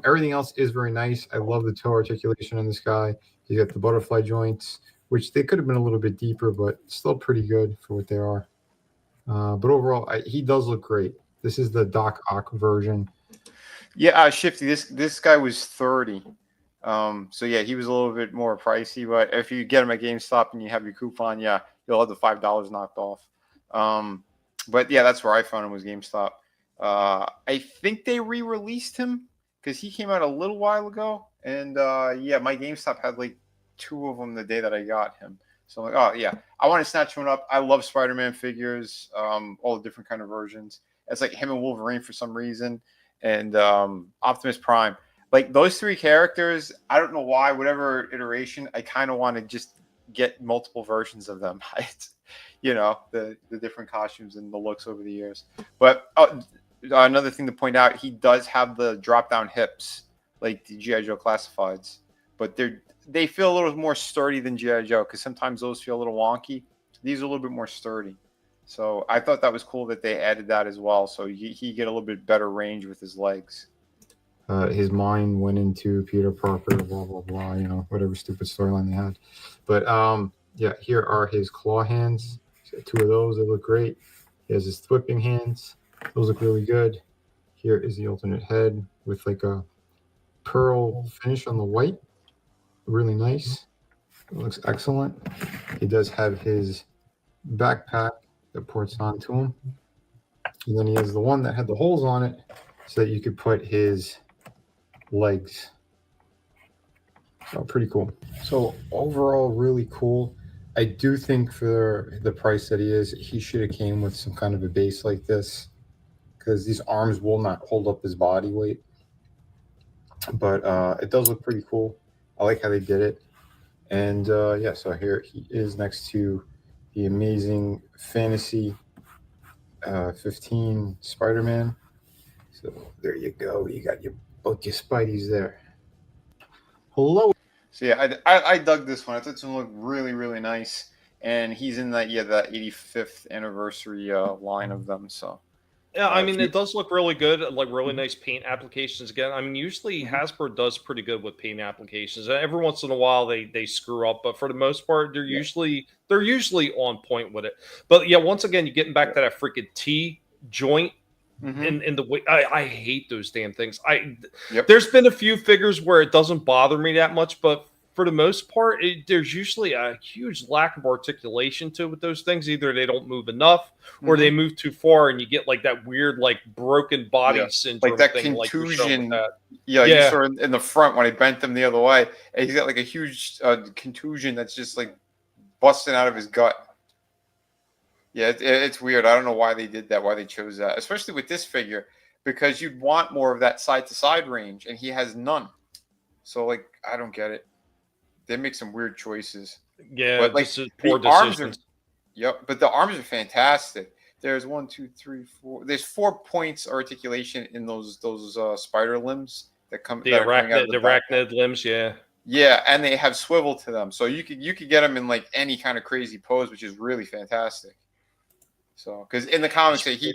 [SPEAKER 17] everything else is very nice. I love the toe articulation on this guy. He's got the butterfly joints, which they could have been a little bit deeper, but still pretty good for what they are. But overall, he does look great. This is the Doc Ock version.
[SPEAKER 7] Yeah, Shifty, this guy was 30. So yeah, he was a little bit more pricey, but if you get him at GameStop and you have your coupon, yeah, you'll have the $5 knocked off. But yeah, that's where I found him, was GameStop. I think they re-released him because he came out a little while ago. And yeah, my GameStop had like 2 of them the day that I got him. So I'm like, oh yeah, I want to snatch one up. I love Spider-Man figures, all the different kind of versions. It's like him and Wolverine for some reason, and Optimus Prime. Like those 3 characters, I don't know why, whatever iteration, I kind of want to just get multiple versions of them. You know, the different costumes and the looks over the years. But another thing to point out, he does have the drop-down hips, like the G.I. Joe Classifieds. But they feel a little more sturdy than G.I. Joe, because sometimes those feel a little wonky. These are a little bit more sturdy. So I thought that was cool that they added that as well. So he get a little bit better range with his legs.
[SPEAKER 17] His mind went into Peter Parker, blah, blah, blah, you know, whatever stupid storyline they had. But yeah, here are his claw hands. So 2 of those, they look great. He has his whipping hands. Those look really good. Here is the alternate head with like a pearl finish on the white. Really nice. It looks excellent. He does have his backpack that ports onto him. And then he has the one that had the holes on it so that you could put his legs. So pretty cool. So overall, really cool. I do think for the price that he is, he should have came with some kind of a base like this, because these arms will not hold up his body weight. But it does look pretty cool. I like how they did it. And yeah, so here he is next to the amazing Fantasy 15 Spider-Man. So there you go. You got both your Spideys there. Hello.
[SPEAKER 7] So yeah, I dug this one. I thought this one looked really, really nice. And he's in that 85th anniversary line of them. So
[SPEAKER 4] yeah, I mean, it does look really good. Like really nice paint applications again. I mean, usually Hasbro does pretty good with paint applications. Every once in a while they screw up, but for the most part, they're usually on point with it. But yeah, once again, you're getting back to that freaking T joint. In the way I hate those damn things. There's been a few figures where it doesn't bother me that much, but for the most part, there's usually a huge lack of articulation to it with those things. Either they don't move enough, or they move too far, and you get like that weird, like broken body syndrome,
[SPEAKER 7] like that
[SPEAKER 4] thing,
[SPEAKER 7] contusion.
[SPEAKER 4] Like
[SPEAKER 7] you saw in the front when I bent him the other way, and he's got like a huge contusion that's just like busting out of his gut. Yeah, it's weird. I don't know why they did that, why they chose that, especially with this figure, because you'd want more of that side-to-side range, and he has none. So, like, I don't get it. They make some weird choices.
[SPEAKER 4] Yeah,
[SPEAKER 7] but, like,
[SPEAKER 4] this is poor
[SPEAKER 7] the arms
[SPEAKER 4] decisions.
[SPEAKER 7] but the arms are fantastic. There's 1, 2, 3, 4. There's 4 points articulation in those spider limbs that come.
[SPEAKER 4] The
[SPEAKER 7] that are coming out of
[SPEAKER 4] arachnid limbs, yeah.
[SPEAKER 7] Yeah, and they have swivel to them, so you could get them in like any kind of crazy pose, which is really fantastic. So, because in the comics, he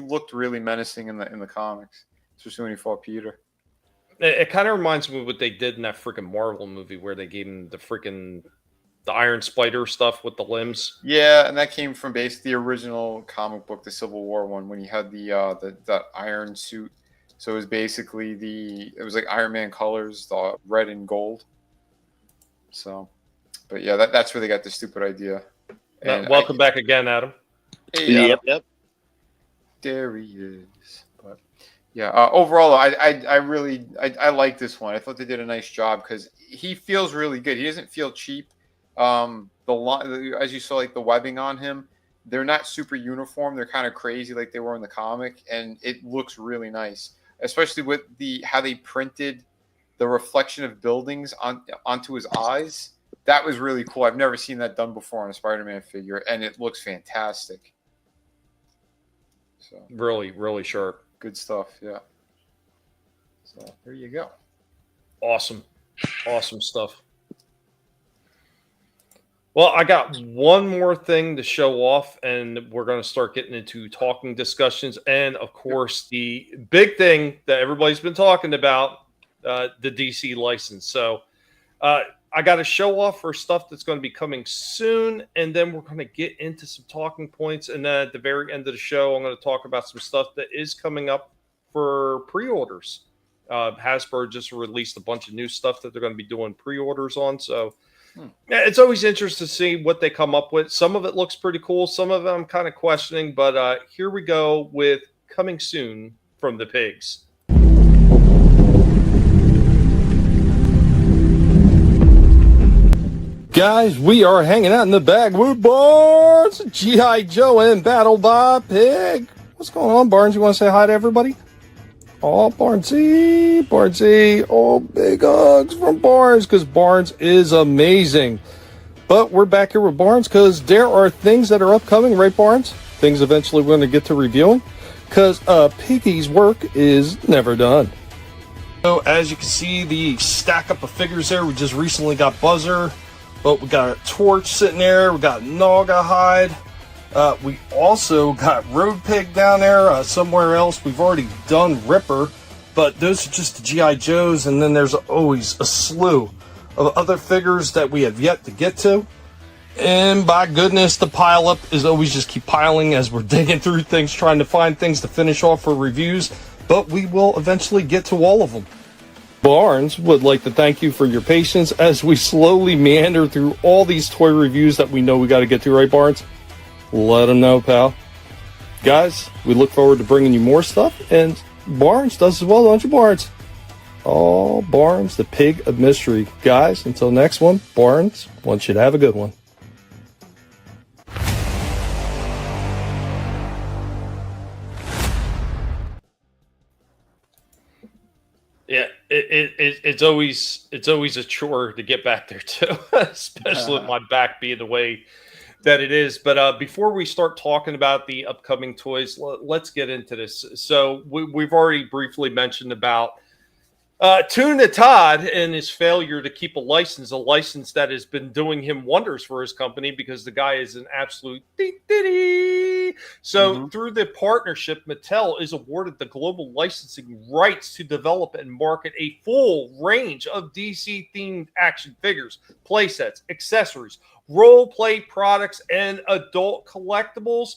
[SPEAKER 7] looked really menacing in the comics, especially when he fought Peter.
[SPEAKER 4] It kind of reminds me of what they did in that freaking Marvel movie where they gave him the Iron Spider stuff with the limbs.
[SPEAKER 7] Yeah, and that came from basically the original comic book, the Civil War one, when he had the iron suit. So it was basically it was like Iron Man colors, the red and gold. So, but yeah, that's where they got the stupid idea. And
[SPEAKER 4] welcome back again, Adam.
[SPEAKER 7] Hey, yep. There he is. But yeah, overall, I really like this one. I thought they did a nice job because he feels really good. He doesn't feel cheap. As you saw, like the webbing on him, they're not super uniform. They're kind of crazy, like they were in the comic, and it looks really nice, especially with how they printed the reflection of buildings onto his eyes. That was really cool. I've never seen that done before on a Spider-Man figure, and it looks fantastic. So
[SPEAKER 4] really, really sharp.
[SPEAKER 7] Good stuff, yeah. So there you go.
[SPEAKER 4] Awesome stuff. Well, I got one more thing to show off, and we're going to start getting into talking discussions. And, of course, the big thing that everybody's been talking about, the DC license. So I got to show off for stuff that's going to be coming soon, and then we're going to get into some talking points. And then at the very end of the show, I'm going to talk about some stuff that is coming up for pre-orders. Hasbro just released a bunch of new stuff that they're going to be doing pre-orders on. So yeah, it's always interesting to see what they come up with. Some of it looks pretty cool. Some of it I'm kind of questioning. But here we go with coming soon from the pigs.
[SPEAKER 14] Guys, we are hanging out in the Bagwood Barns. G.I. Joe and Battle by Pig. What's going on, Barnes? You want to say hi to everybody? Oh, Barnesy. Oh, big hugs from Barnes, because Barnes is amazing. But we're back here with Barnes because there are things that are upcoming, right, Barnes? Things eventually we're going to get to reviewing, because Piggy's work is never done. So, as you can see, the stack up of figures there, we just recently got Buzzer. But we got a Torch sitting there. We got Naugahyde. We also got Road Pig down there. Somewhere else, we've already done Ripper. But those are just the G.I. Joes. And then there's always a slew of other figures that we have yet to get to. And by goodness, the pile-up is always just keep piling as we're digging through things, trying to find things to finish off for reviews. But we will eventually get to all of them. Barnes would like to thank you for your patience as we slowly meander through all these toy reviews that we know we got to get to, right, Barnes? Let them know, pal. Guys, we look forward to bringing you more stuff, and Barnes does as well, don't you, Barnes? Oh, Barnes, the pig of mystery. Guys, until next one, Barnes wants you to have a good one.
[SPEAKER 4] Yeah, it's always a chore to get back there too, especially with my back being the way that it is. But before we start talking about the upcoming toys, let's get into this. So we've already briefly mentioned about Tuna Todd and his failure to keep a license that has been doing him wonders for his company because the guy is an absolute dee-dee-dee. So through the partnership, Mattel is awarded the global licensing rights to develop and market a full range of DC-themed action figures, playsets, accessories, role-play products, and adult collectibles.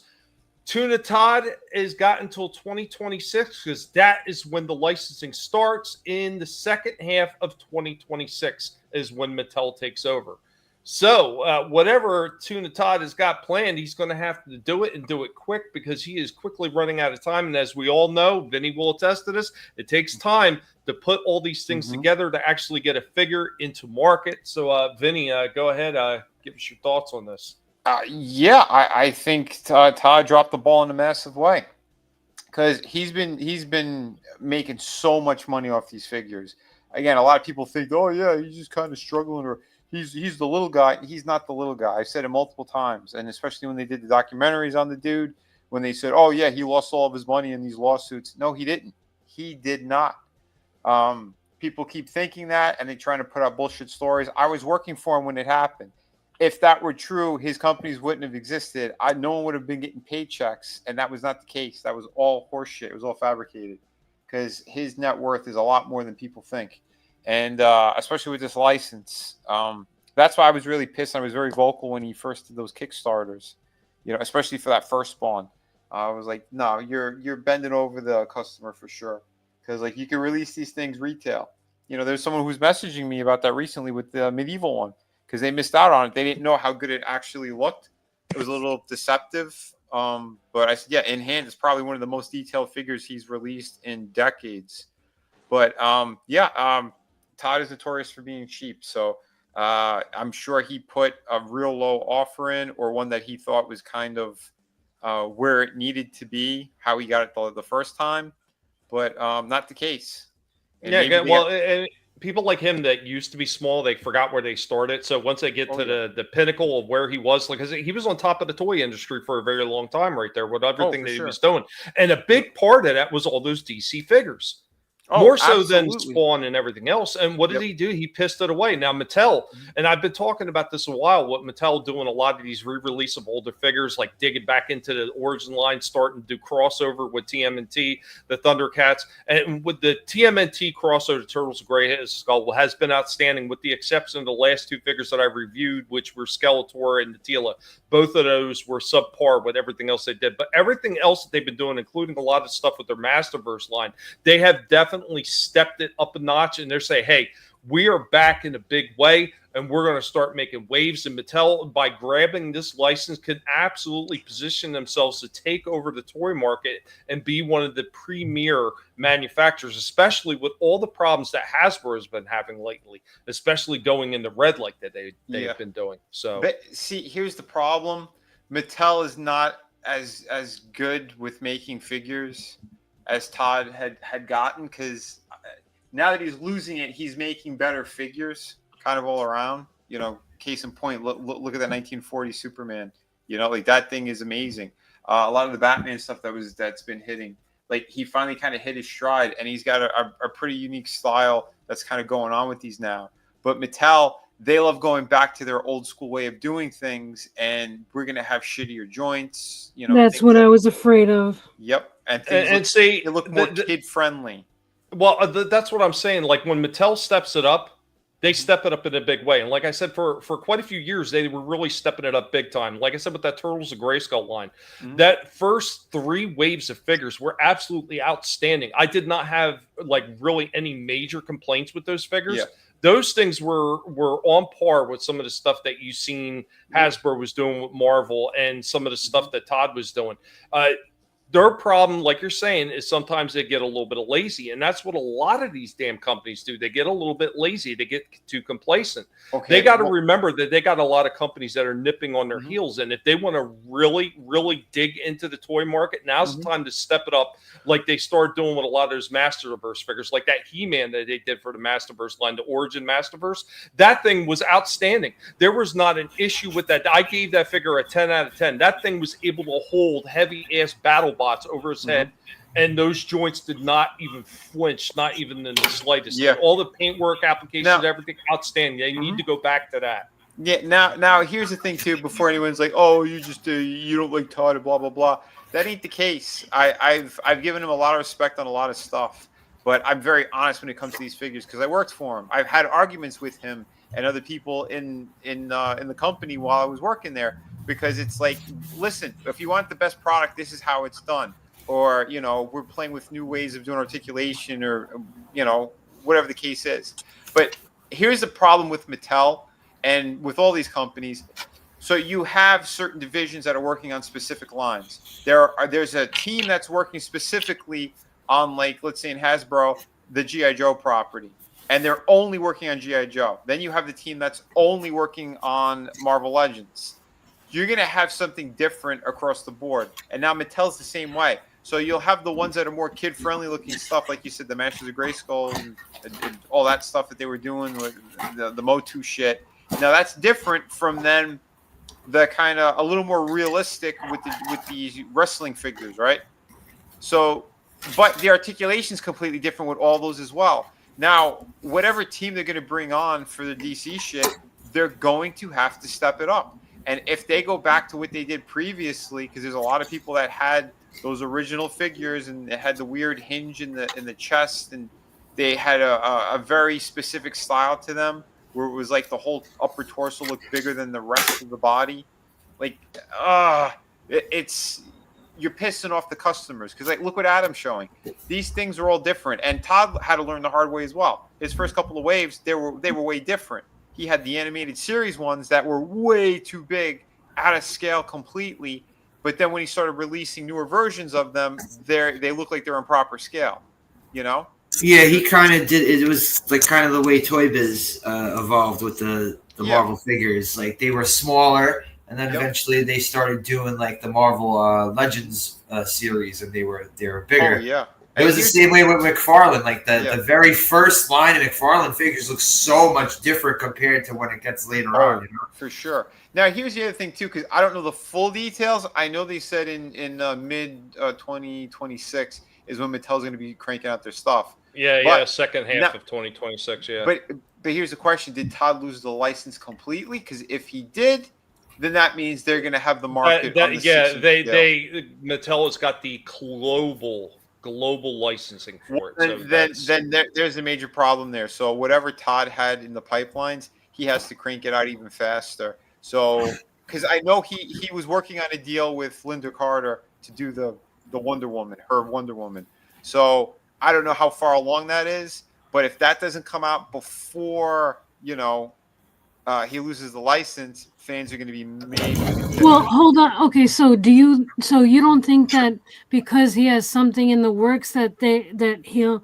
[SPEAKER 4] Tuna Todd has got until 2026 because that is when the licensing starts. In the second half of 2026 is when Mattel takes over. So whatever Tuna Todd has got planned, he's going to have to do it and do it quick because he is quickly running out of time. And as we all know, Vinnie will attest to this, it takes time to put all these things together to actually get a figure into market. So Vinnie, go ahead, give us your thoughts on this.
[SPEAKER 7] Yeah, I think Todd dropped the ball in a massive way because he's been making so much money off these figures. Again, a lot of people think, oh yeah, he's just kind of struggling, or he's the little guy. He's not the little guy. I've said it multiple times, and especially when they did the documentaries on the dude, when they said, oh yeah, he lost all of his money in these lawsuits. No, he didn't. He did not. People keep thinking that, and they're trying to put out bullshit stories. I was working for him when it happened. If that were true, his companies wouldn't have existed. No one would have been getting paychecks, and that was not the case. That was all horseshit. It was all fabricated because his net worth is a lot more than people think, and especially with this license. That's why I was really pissed. I was very vocal when he first did those Kickstarters, especially for that first spawn. I was like, no, you're bending over the customer for sure, because like you can release these things retail. There's someone who's messaging me about that recently with the medieval one. Because they missed out on it. They didn't know how good it actually looked. It was a little deceptive. But I said, yeah, in hand, it's probably one of the most detailed figures he's released in decades. But Todd is notorious for being cheap. So I'm sure he put a real low offer in, or one that he thought was kind of where it needed to be, how he got it the first time. But not the case. And
[SPEAKER 4] people like him that used to be small, they forgot where they started. So once they get to the pinnacle of where he was, like, because he was on top of the toy industry for a very long time right there with everything that he was doing. And a big part of that was all those DC figures. More so than Spawn and everything else. And what did he do? He pissed it away. Now, Mattel, and I've been talking about this a while, what Mattel doing a lot of these re-release of older figures, like digging back into the origin line, starting to do crossover with TMNT, the Thundercats. And with the TMNT crossover, Turtles of Grey Skull has been outstanding, with the exception of the last two figures that I reviewed, which were Skeletor and Natila. Both of those were subpar with everything else they did. But everything else that they've been doing, including a lot of stuff with their Masterverse line, they have definitely stepped it up a notch, and they're saying, hey, we are back in a big way, and we're going to start making waves. And Mattel, by grabbing this license, can absolutely position themselves to take over the toy market and be one of the premier manufacturers, especially with all the problems that Hasbro has been having lately, especially going in the red like that they have been doing. So,
[SPEAKER 7] but see, here's the problem: Mattel is not as good with making figures as Todd had gotten, because now that he's losing it, he's making better figures kind of all around. Case in point, look at that 1940 Superman. Like that thing is amazing. A lot of the Batman stuff that's been hitting, like he finally kind of hit his stride, and he's got a pretty unique style that's kind of going on with these now. But Mattel, they love going back to their old school way of doing things, and we're going to have shittier joints.
[SPEAKER 5] That's what I was afraid of.
[SPEAKER 7] Yep. And
[SPEAKER 4] they
[SPEAKER 7] look more kid friendly.
[SPEAKER 4] Well, that's what I'm saying. Like when Mattel steps it up, they step it up in a big way. And like I said, for quite a few years, they were really stepping it up big time. Like I said, with that Turtles of Grayskull line, that first 3 waves of figures were absolutely outstanding. I did not have like really any major complaints with those figures. Yeah. Those things were on par with some of the stuff that you've seen Hasbro was doing with Marvel and some of the stuff that Todd was doing. Their problem, like you're saying, is sometimes they get a little bit lazy, and that's what a lot of these damn companies do. They get a little bit lazy. They get too complacent. Okay, they got to remember that they got a lot of companies that are nipping on their heels, and if they want to really, really dig into the toy market, now's the time to step it up, like they started doing with a lot of those Masterverse figures, like that He-Man that they did for the Masterverse line, the Origin Masterverse. That thing was outstanding. There was not an issue with that. I gave that figure a 10 out of 10. That thing was able to hold heavy-ass battle bots over his head, and those joints did not even flinch, not even in the slightest. Yeah. All the paintwork applications, everything outstanding. Yeah, you need to go back to that.
[SPEAKER 7] Yeah. Now here's the thing too. Before anyone's like, "Oh, you just you don't like Todd," and blah blah blah. That ain't the case. I've given him a lot of respect on a lot of stuff, but I'm very honest when it comes to these figures because I worked for him. I've had arguments with him and other people in the company while I was working there. because it's like, listen, if you want the best product, this is how it's done. Or, you know, we're playing with new ways of doing articulation, or, you know, whatever the case is. But here's the problem with Mattel and with all these companies. So you have certain divisions that are working on specific lines. There's a team that's working specifically on, like, let's say in Hasbro, the G.I. Joe property, and they're only working on G.I. Joe. Then you have the team that's only working on Marvel Legends. You're going to have something different across the board. And now Mattel's the same way. So you'll have the ones that are more kid-friendly looking stuff, like you said, the Masters of Grayskull and all that stuff that they were doing with the Motu shit. Now that's different from then the kind of a little more realistic with the wrestling figures, right? So, but the articulation is completely different with all those as well. Now, whatever team they're going to bring on for the DC shit, they're going to have to step it up. And if they go back to what they did previously, because there's a lot of people that had those original figures and it had the weird hinge in the chest, and they had a very specific style to them, where it was like the whole upper torso looked bigger than the rest of the body. Like, it's you're pissing off the customers, because, like, look what Adam's showing. These things are all different, and Todd had to learn the hard way as well. His first couple of waves, they were way different. He had the animated series ones that were way too big, out of scale completely. But then when he started releasing newer versions of them, they look like they're in proper scale, you know?
[SPEAKER 8] Yeah, he kind of did. It was like kind of the way Toy Biz evolved with the Marvel figures. Like, they were smaller, and then eventually they started doing like the Marvel Legends series, and they were bigger.
[SPEAKER 7] Oh, yeah.
[SPEAKER 8] It was the same way with McFarlane. Like the very first line of McFarlane figures look so much different compared to when it gets later on. You know?
[SPEAKER 7] For sure. Now, here's the other thing too, because I don't know the full details. I know they said in mid 2026 is when Mattel's going to be cranking out their stuff.
[SPEAKER 4] Yeah, second half of 2026. Yeah.
[SPEAKER 7] But here's the question: did Todd lose the license completely? Because if he did, then that means they're going to have the market.
[SPEAKER 4] Mattel has got the global licensing for it.
[SPEAKER 7] Then there's a major problem there. So whatever Todd had in the pipelines, he has to crank it out even faster. So, because I know he was working on a deal with Linda Carter to do the Wonder Woman, her Wonder Woman. So I don't know how far along that is, but if that doesn't come out before, you know, he loses the license, fans are going to be major.
[SPEAKER 5] Well, hold on. Okay, so you don't think that because he has something in the works that he'll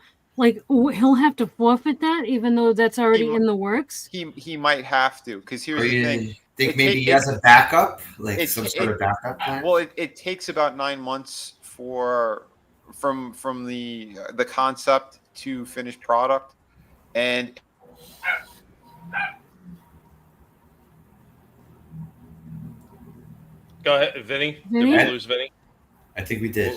[SPEAKER 5] have to forfeit that, even though that's already in the works?
[SPEAKER 7] He might have to, because here's the thing.
[SPEAKER 8] Think maybe he has a backup, like some sort of backup plan?
[SPEAKER 7] Well, it takes about 9 months from the concept to finished product, and
[SPEAKER 4] go ahead, Vinny.
[SPEAKER 5] Vinny?
[SPEAKER 4] Did we lose Vinny?
[SPEAKER 8] I think we did.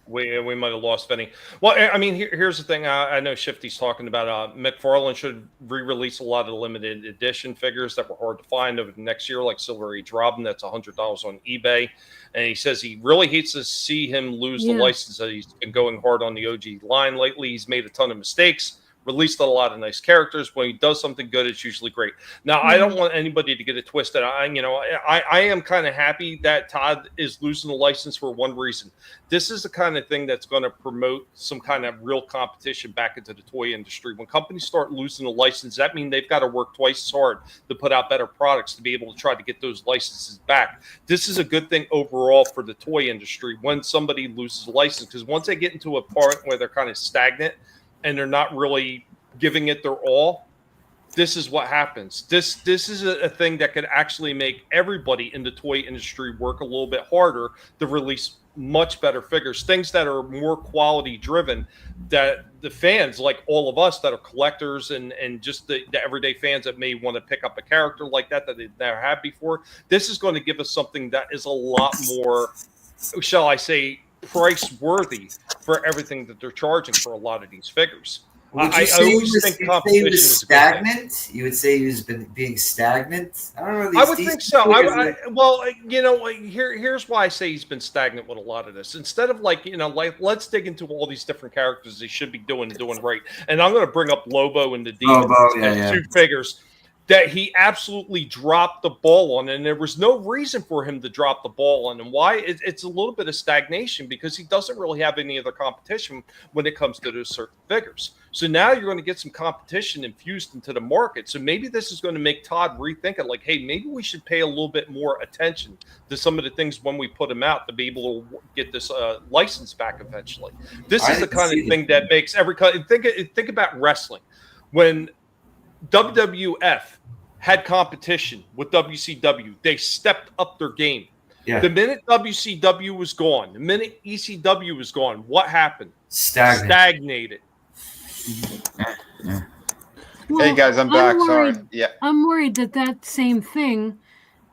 [SPEAKER 4] We might have lost Vinny. Well, I mean, here's the thing. I know Shifty's talking about McFarlane should re-release a lot of the limited edition figures that were hard to find over the next year, like Silver Age Robin. That's $100 on eBay. And he says he really hates to see him lose the license. That he's been going hard on the OG line lately. He's made a ton of mistakes. Released a lot of nice characters. When he does something good, it's usually great. Now, I don't want anybody to get it twisted. I am kind of happy that Todd is losing the license for one reason. This is the kind of thing that's going to promote some kind of real competition back into the toy industry. When companies start losing the license, that means they've got to work twice as hard to put out better products to be able to try to get those licenses back. This is a good thing overall for the toy industry when somebody loses a license, because once they get into a part where they're kind of stagnant, and they're not really giving it their all, this is what happens. This is a thing that could actually make everybody in the toy industry work a little bit harder to release much better figures, things that are more quality driven, that the fans, like all of us that are collectors and just the everyday fans that may want to pick up a character like that they've never had before, this is going to give us something that is a lot more, shall I say, price worthy for everything that they're charging for a lot of these figures. I always think competition is
[SPEAKER 8] stagnant. You would say he's been being stagnant. I don't know.
[SPEAKER 4] I would think so. Well, you know, here's why I say he's been stagnant with a lot of this. Instead of let's dig into all these different characters they should be doing right. And I'm going to bring up Lobo and the Demons, two figures. that he absolutely dropped the ball on, and there was no reason for him to drop the ball on. And why? It's a little bit of stagnation because he doesn't really have any other competition when it comes to those certain figures. So now you're going to get some competition infused into the market. So maybe this is going to make Todd rethink it, like, hey, maybe we should pay a little bit more attention to some of the things when we put them out to be able to get this license back eventually. This is the kind of thing that makes every think about wrestling. When WWF had competition with WCW, they stepped up their game.
[SPEAKER 8] Yeah.
[SPEAKER 4] The minute WCW was gone, the minute ECW was gone, what happened? Stagnated.
[SPEAKER 7] Well, hey guys, I'm back.
[SPEAKER 5] Worried,
[SPEAKER 7] sorry. Yeah.
[SPEAKER 5] I'm worried that same thing,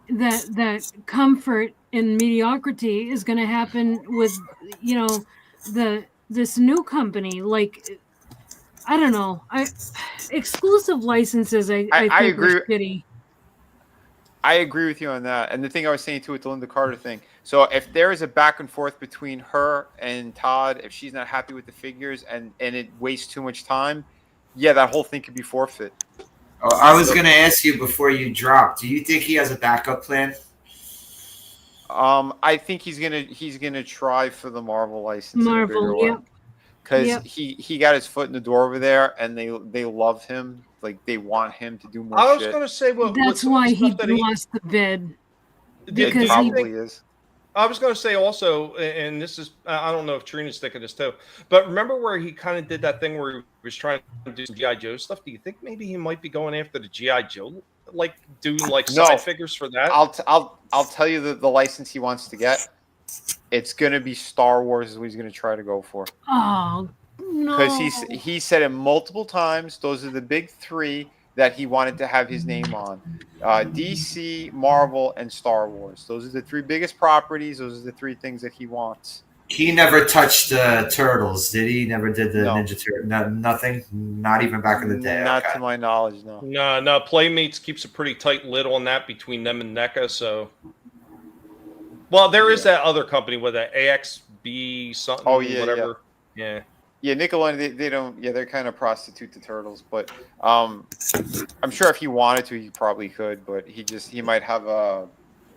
[SPEAKER 5] that comfort in mediocrity is going to happen with, this new company. Like, I don't know. Exclusive licenses, I think
[SPEAKER 7] agree.
[SPEAKER 5] are shitty.
[SPEAKER 7] I agree with you on that. And the thing I was saying too with the Linda Carter thing. So if there is a back and forth between her and Todd, if she's not happy with the figures and it wastes too much time, yeah, that whole thing could be forfeit.
[SPEAKER 8] Oh, I was going to ask you before you drop. Do you think he has a backup plan?
[SPEAKER 7] I think he's gonna try for the Marvel license.
[SPEAKER 5] Marvel, yeah.
[SPEAKER 7] Because he got his foot in the door over there, and they love him. Like, they want him to do more shit.
[SPEAKER 4] I was going to say,
[SPEAKER 5] that's why he lost the bid.
[SPEAKER 7] Because probably is.
[SPEAKER 4] I was going to say also, and this is, I don't know if Trina's thinking this too, but remember where he kind of did that thing where he was trying to do some G.I. Joe stuff? Do you think maybe he might be going after the G.I. Joe, like doing like side figures for that?
[SPEAKER 7] I'll tell you the license he wants to get. It's going to be Star Wars is what he's going to try to go for.
[SPEAKER 5] Oh, no.
[SPEAKER 7] Because he said it multiple times. Those are the big three that he wanted to have his name on. DC, Marvel, and Star Wars. Those are the three biggest properties. Those are the three things that he wants.
[SPEAKER 8] He never touched the Turtles, did he? Never did the Ninja Turtle. Nothing? Not even back in the day?
[SPEAKER 7] Not to my knowledge, no.
[SPEAKER 4] No. Playmates keeps a pretty tight lid on that between them and NECA, so... Well, there is that other company with that AXB something, whatever. Yeah.
[SPEAKER 7] Yeah, Nickelodeon, they don't. Yeah, they're kind of prostitute the Turtles, but I'm sure if he wanted to, he probably could. But he might have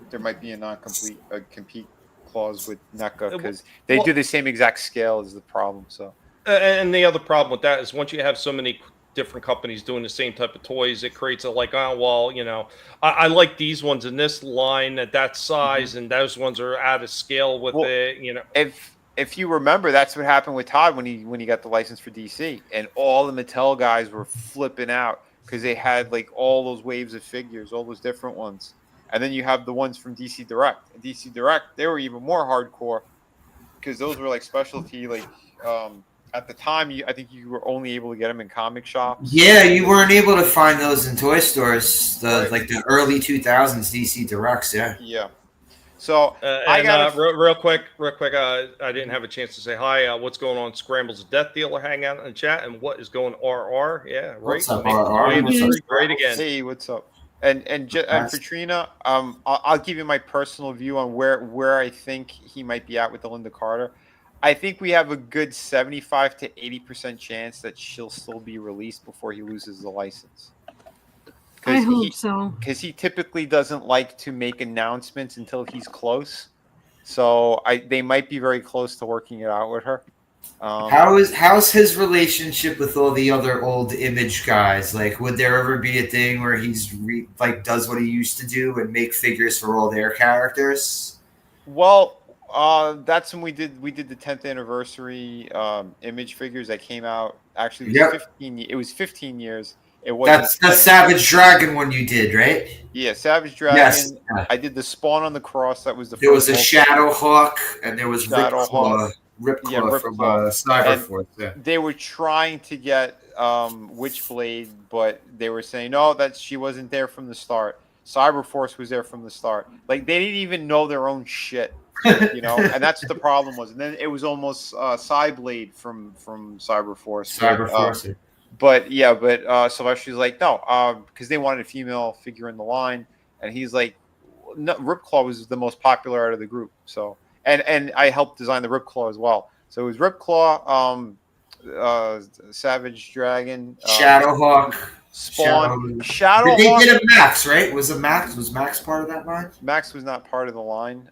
[SPEAKER 7] there might be a compete clause with NECA because they do the same exact scale is the problem. So.
[SPEAKER 4] And the other problem with that is once you have so many different companies doing the same type of toys, it creates a like, oh well, I like these ones in this line at that size, and those ones are out of scale with it.
[SPEAKER 7] If you remember, that's what happened with Todd when he got the license for DC, and all the Mattel guys were flipping out because they had like all those waves of figures, all those different ones, and then you have the ones from DC Direct. And DC Direct, they were even more hardcore because those were like specialty, like. At the time, I think you were only able to get them in comic shops.
[SPEAKER 8] Yeah, you weren't able to find those in toy stores. Like the early 2000s DC Directs. Yeah.
[SPEAKER 7] Yeah. So
[SPEAKER 4] I got real quick. I didn't have a chance to say hi. What's going on? Scrambles Death Dealer hang out in the chat, and what is going RR? Yeah, right.
[SPEAKER 8] What's up, RR?
[SPEAKER 4] Great again.
[SPEAKER 7] Hey, what's up? And for Trina, I'll give you my personal view on where I think he might be at with the Linda Carter. I think we have a good 75 to 80% chance that she'll still be released before he loses the license.
[SPEAKER 5] I hope so.
[SPEAKER 7] Because he typically doesn't like to make announcements until he's close. So they might be very close to working it out with her.
[SPEAKER 8] How's his relationship with all the other old Image guys? Like, would there ever be a thing where he's does what he used to do and make figures for all their characters?
[SPEAKER 7] Well, that's when we did the 10th anniversary Image figures that came out. Actually, it was 15 years.
[SPEAKER 8] That's the Savage Dragon one you did, right?
[SPEAKER 7] Yeah, Savage Dragon. Yes. I did the Spawn on the Cross. That was the.
[SPEAKER 8] There was a Shadow Hawk, and there was Ripclaw from Cyberforce. Yeah.
[SPEAKER 7] They were trying to get Witchblade, but they were saying no, that she wasn't there from the start. Cyberforce was there from the start. Like, they didn't even know their own shit. And that's what the problem was. And then it was almost Cyblade from Cyberforce. But Sylvester's like, no, because they wanted a female figure in the line, and he's like, no, Ripclaw was the most popular out of the group. So, and I helped design the Ripclaw as well. So it was Ripclaw, Savage Dragon,
[SPEAKER 8] Shadowhawk,
[SPEAKER 7] Spawn,
[SPEAKER 8] But they did a Max, right? Was Max part of that line?
[SPEAKER 7] Max was not part of the line.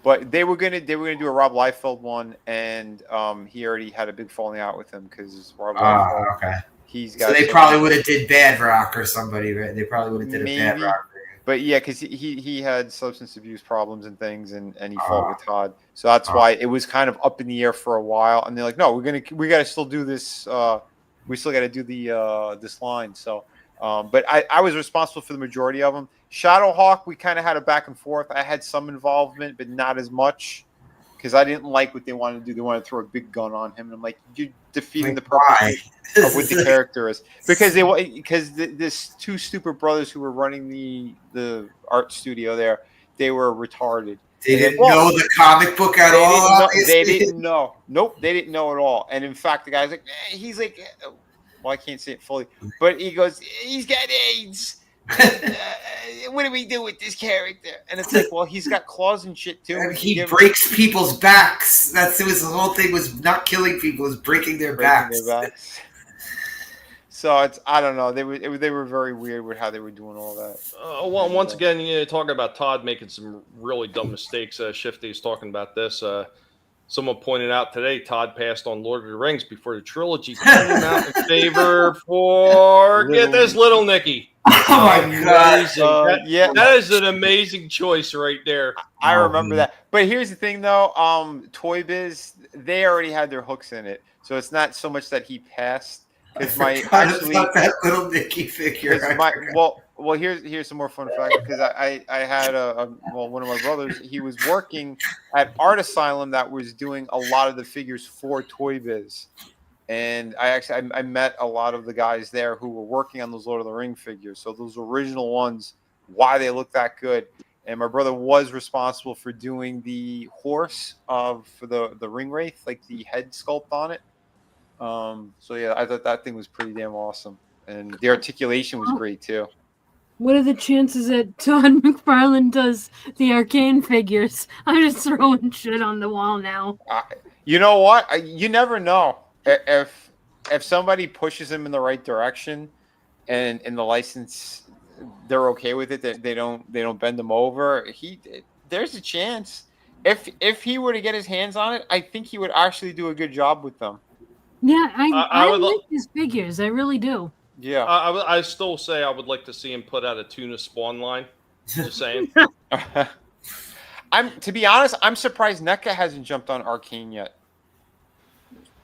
[SPEAKER 7] But they were gonna do a Rob Liefeld one, and he already had a big falling out with him because Rob Liefeld.
[SPEAKER 8] Okay.
[SPEAKER 7] He's got.
[SPEAKER 8] So they probably would have did Bad Rock or somebody, right? They probably would have did a Bad Rock.
[SPEAKER 7] But yeah, because he had substance abuse problems and things, and he fought with Todd, so that's why it was kind of up in the air for a while. And they're like, no, we got to still do this. We still got to do the this line. So, but I was responsible for the majority of them. Shadowhawk, we kind of had a back and forth. I had some involvement, but not as much because I didn't like what they wanted to do. They wanted to throw a big gun on him, and I'm like, you're defeating the purpose of what the character is. Because this two stupid brothers who were running the art studio there, they were retarded.
[SPEAKER 8] They didn't know the comic book at all.
[SPEAKER 7] They didn't know. Nope, they didn't know at all. And in fact, the guy's like, he's like, well, I can't say it fully, but he goes, he's got AIDS. What do we do with this character? And it's like, well, he's got claws and shit too.
[SPEAKER 8] And he breaks people's backs. The whole thing was not killing people; it was breaking their backs.
[SPEAKER 7] So I don't know. They were very weird with how they were doing all that.
[SPEAKER 4] Well, once again, talking about Todd making some really dumb mistakes. Shifty's talking about this. Someone pointed out today Todd passed on Lord of the Rings before the trilogy came out in favor for Little Nicky.
[SPEAKER 8] Oh my god!
[SPEAKER 4] That is an amazing choice right there.
[SPEAKER 7] I remember that. But here's the thing, though. Toy Biz, they already had their hooks in it, so it's not so much that he passed. Because
[SPEAKER 8] that Little Nicky figure.
[SPEAKER 7] Well, here's some more fun facts. Because I had one of my brothers. He was working at Art Asylum that was doing a lot of the figures for Toy Biz. And I met a lot of the guys there who were working on those Lord of the Ring figures. So those original ones, why they look that good. And my brother was responsible for doing the horse for the ring wraith, like the head sculpt on it. So yeah, I thought that thing was pretty damn awesome. And the articulation was great too.
[SPEAKER 5] What are the chances that Todd McFarlane does the Arcane figures? I'm just throwing shit on the wall now.
[SPEAKER 7] You know what? You never know. If somebody pushes him in the right direction, and in the license they're okay with it, that they don't bend him over. There's a chance. If he were to get his hands on it, I think he would actually do a good job with them.
[SPEAKER 5] Yeah, I like his figures. I really do.
[SPEAKER 7] Yeah,
[SPEAKER 4] I still say I would like to see him put out a tuna spawn line. Just saying.
[SPEAKER 7] To be honest, I'm surprised NECA hasn't jumped on Arcane yet.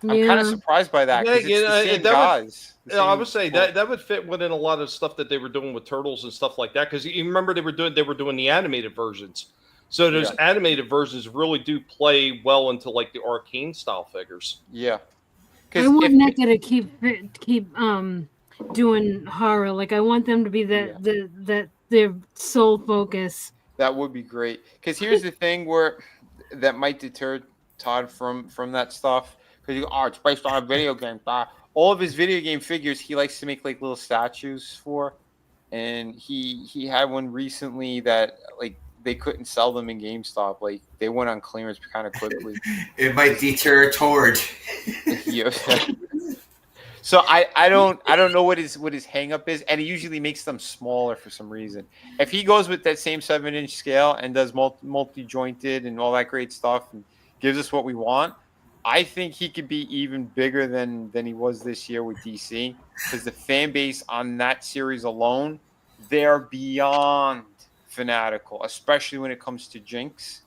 [SPEAKER 7] I'm kind of surprised by that because it's the same guys.
[SPEAKER 4] I would say that would fit within a lot of stuff that they were doing with Turtles and stuff like that. Because you remember they were doing the animated versions. So those animated versions really do play well into like the Arcane style figures.
[SPEAKER 7] Yeah.
[SPEAKER 5] I want NECA to keep doing horror. Like I want them to be that their sole focus.
[SPEAKER 7] That would be great. Because here's the thing that might deter Todd from that stuff. Because it's based on a video game. All of his video game figures, he likes to make like little statues for, and he had one recently that like they couldn't sell them in GameStop. Like they went on clearance kind of quickly.
[SPEAKER 8] It might deter Tord.
[SPEAKER 7] Yeah. So I don't know what his hang up is, and he usually makes them smaller for some reason. If he goes with that same 7-inch scale and does multi-jointed and all that great stuff and gives us what we want, I think he could be even bigger than he was this year with DC, because the fan base on that series alone, they're beyond fanatical, especially when it comes to Jinx.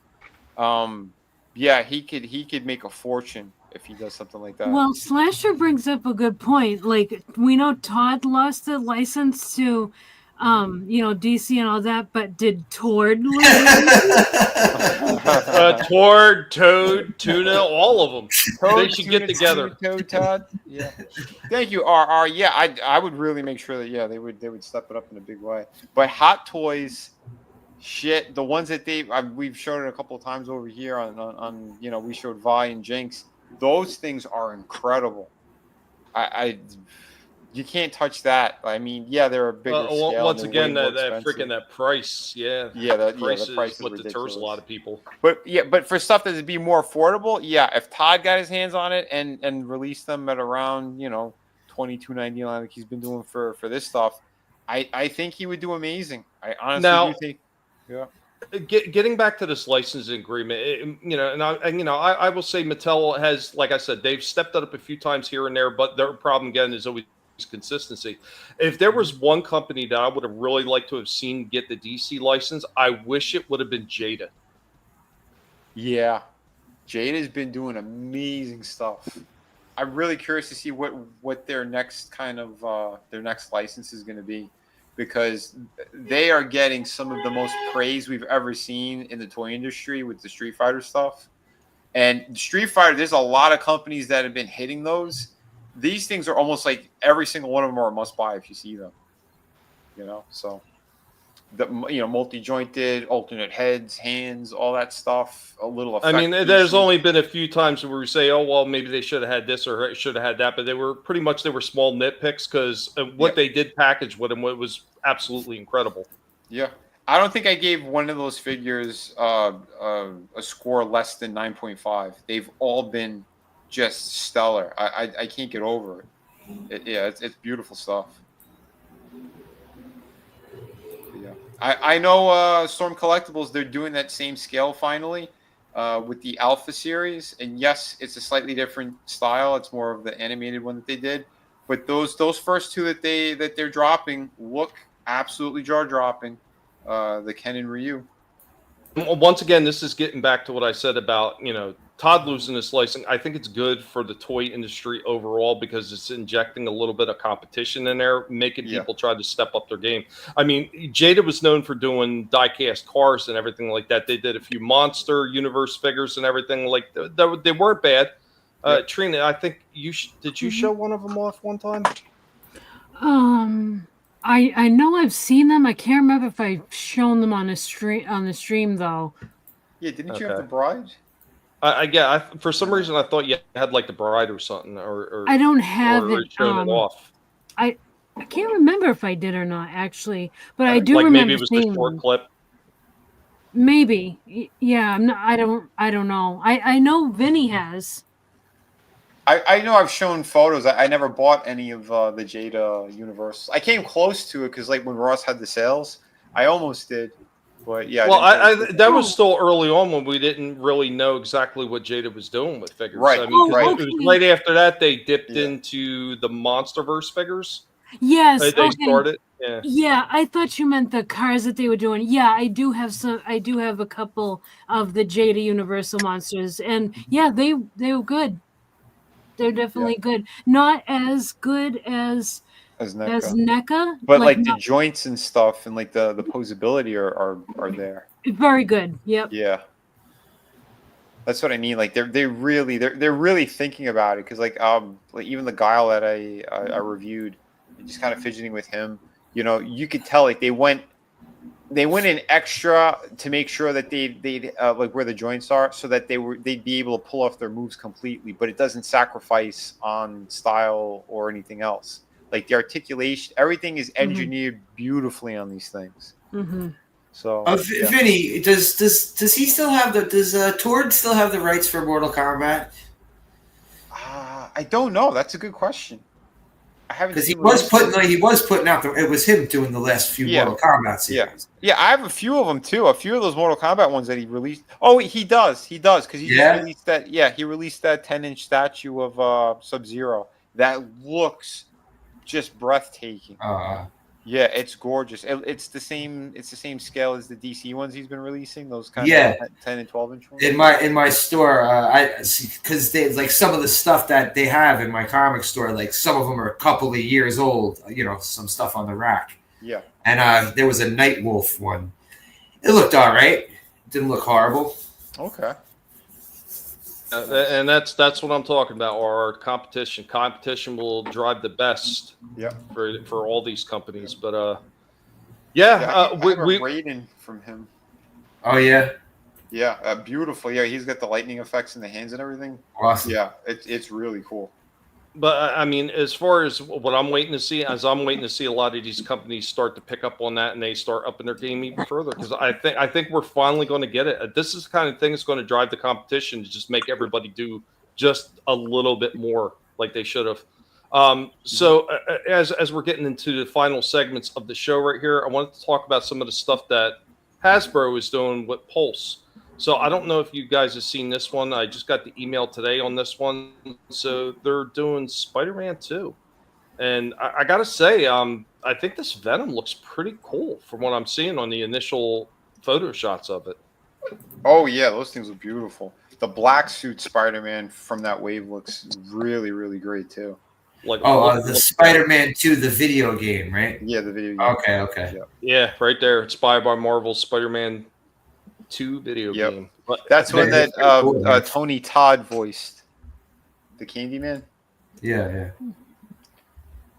[SPEAKER 7] Yeah, he could make a fortune if he does something like that.
[SPEAKER 5] Well, Slasher brings up a good point. Like we know Todd lost the license to DC and all that, but did Tord lose?
[SPEAKER 4] Tord, Toad, Tuna, all of them. They should get together.
[SPEAKER 7] Toad, Todd. Yeah. Thank you, RR. Yeah, I would really make sure that they would step it up in a big way. But Hot Toys, shit, the ones that we've shown it a couple of times over here on we showed Vi and Jinx. Those things are incredible. You can't touch that. I mean, yeah, they're a bigger scale.
[SPEAKER 4] Once again, that price, the price is what deters a lot of people.
[SPEAKER 7] But for stuff that would be more affordable, if Todd got his hands on it and released them at around $20 $22.99 like he's been doing for this stuff, I think he would do amazing. I honestly
[SPEAKER 4] Now-
[SPEAKER 7] do think. Yeah.
[SPEAKER 4] Getting back to this licensing agreement, I will say Mattel has, like I said, they've stepped up a few times here and there, but their problem again is always consistency. If there was one company that I would have really liked to have seen get the DC license, I wish it would have been Jada.
[SPEAKER 7] Yeah, Jada's been doing amazing stuff. I'm really curious to see what their next kind of their next license is going to be, because they are getting some of the most praise we've ever seen in the toy industry with the Street Fighter stuff. And Street Fighter, there's a lot of companies that have been hitting those. These things are almost like every single one of them are a must buy if you see them. So the multi-jointed, alternate heads, hands, all that stuff, a little effect.
[SPEAKER 4] I mean, there's only been a few times where we say, oh, well, maybe they should have had this or should have had that, but they were small nitpicks because what they did package with them was absolutely incredible.
[SPEAKER 7] Yeah. I don't think I gave one of those figures a score less than 9.5. They've all been just stellar. I can't get over it. It's beautiful stuff. Yeah, I know Storm Collectibles, they're doing that same scale finally with the Alpha series, and yes, it's a slightly different style. It's more of the animated one that they did, but those first two that they're dropping look absolutely jaw-dropping. The Ken and Ryu.
[SPEAKER 4] Once again, this is getting back to what I said about, Todd losing this license. I think it's good for the toy industry overall because it's injecting a little bit of competition in there, making people try to step up their game. I mean, Jada was known for doing die-cast cars and everything like that. They did a few Monster Universe figures and everything like that. They weren't bad. Trina, I think did you show one of them off one time?
[SPEAKER 5] I know I've seen them. I can't remember if I've shown them on the stream though.
[SPEAKER 7] Yeah, didn't you have the Bride?
[SPEAKER 4] For some reason I thought you had like the Bride or something, or
[SPEAKER 5] I don't have it.
[SPEAKER 4] Showing it off.
[SPEAKER 5] I can't remember if I did or not actually, but I do
[SPEAKER 4] like
[SPEAKER 5] remember
[SPEAKER 4] maybe it was
[SPEAKER 5] seeing
[SPEAKER 4] the short
[SPEAKER 5] them.
[SPEAKER 4] clip.
[SPEAKER 5] Maybe, yeah. I don't know. I know Vinnie has.
[SPEAKER 7] I know I've shown photos. I never bought any of the Jada Universe. I came close to it because like when Ross had the sales, I almost did. But yeah.
[SPEAKER 4] Well, that was still early on when we didn't really know exactly what Jada was doing with figures.
[SPEAKER 7] Right.
[SPEAKER 4] I mean, it was right after that they dipped into the MonsterVerse figures.
[SPEAKER 5] Yes.
[SPEAKER 4] They started. Yeah.
[SPEAKER 5] Yeah, I thought you meant the cars that they were doing. Yeah, I do have some. I do have a couple of the Jada Universal monsters, and yeah, they were good. They're definitely good. Not as good as NECA,
[SPEAKER 7] but like the joints and stuff and like the posability are there.
[SPEAKER 5] Very good. Yep.
[SPEAKER 7] Yeah. That's what I mean. Like they're really thinking about it because like even the Guile that I reviewed, just kind of fidgeting with him. You could tell like they went in extra to make sure that they'd like where the joints are, so that they'd be able to pull off their moves completely, but it doesn't sacrifice on style or anything else. Like the articulation, everything is engineered beautifully on these things.
[SPEAKER 5] Mm-hmm.
[SPEAKER 7] So,
[SPEAKER 8] Vinnie, does he still have does Tord still have the rights for Mortal Kombat?
[SPEAKER 7] I don't know. That's a good question. I haven't
[SPEAKER 8] because he was putting out it was him doing the last few Mortal Kombat series.
[SPEAKER 7] Yeah, I have a few of them too. A few of those Mortal Kombat ones that he released. Oh, he does because he released that. Yeah, he released that 10-inch statue of Sub-Zero that looks just breathtaking. Yeah, it's gorgeous. It's the same scale as the DC ones he's been releasing. Those kind of 10 and 12-inch ones.
[SPEAKER 8] In my store, I see because they like some of the stuff that they have in my comic store. Like some of them are a couple of years old. Some stuff on the rack.
[SPEAKER 7] Yeah.
[SPEAKER 8] And there was a Nightwolf one. It looked all right. It didn't look horrible.
[SPEAKER 7] Okay.
[SPEAKER 4] And that's what I'm talking about. Our competition. Competition will drive the best.
[SPEAKER 7] Yeah.
[SPEAKER 4] For all these companies, but
[SPEAKER 7] I have a rating from him.
[SPEAKER 8] Oh yeah.
[SPEAKER 7] Yeah, beautiful. Yeah, he's got the lightning effects in the hands and everything.
[SPEAKER 8] Awesome.
[SPEAKER 7] Yeah, it's really cool.
[SPEAKER 4] But I mean, as far as what I'm waiting to see, I'm waiting to see a lot of these companies start to pick up on that and they start upping their game even further. Because I think we're finally going to get it. This is the kind of thing that's going to drive the competition to just make everybody do just a little bit more like they should have. So as we're getting into the final segments of the show right here, I wanted to talk about some of the stuff that Hasbro is doing with Pulse. So I don't know if you guys have seen this one. I just got the email today on this one. So they're doing Spider-Man 2. And I got to say, I think this Venom looks pretty cool from what I'm seeing on the initial photo shots of it.
[SPEAKER 7] Oh, yeah, those things look beautiful. The black suit Spider-Man from that wave looks really, really great, too.
[SPEAKER 4] Like
[SPEAKER 8] the Spider-Man 2, the video game, right?
[SPEAKER 7] Yeah, the video game.
[SPEAKER 8] Okay.
[SPEAKER 4] Yeah, right there. Inspired by Marvel's Spider-Man 2 video game. But
[SPEAKER 7] that's when that Tony Todd voiced the Candyman.
[SPEAKER 8] Yeah.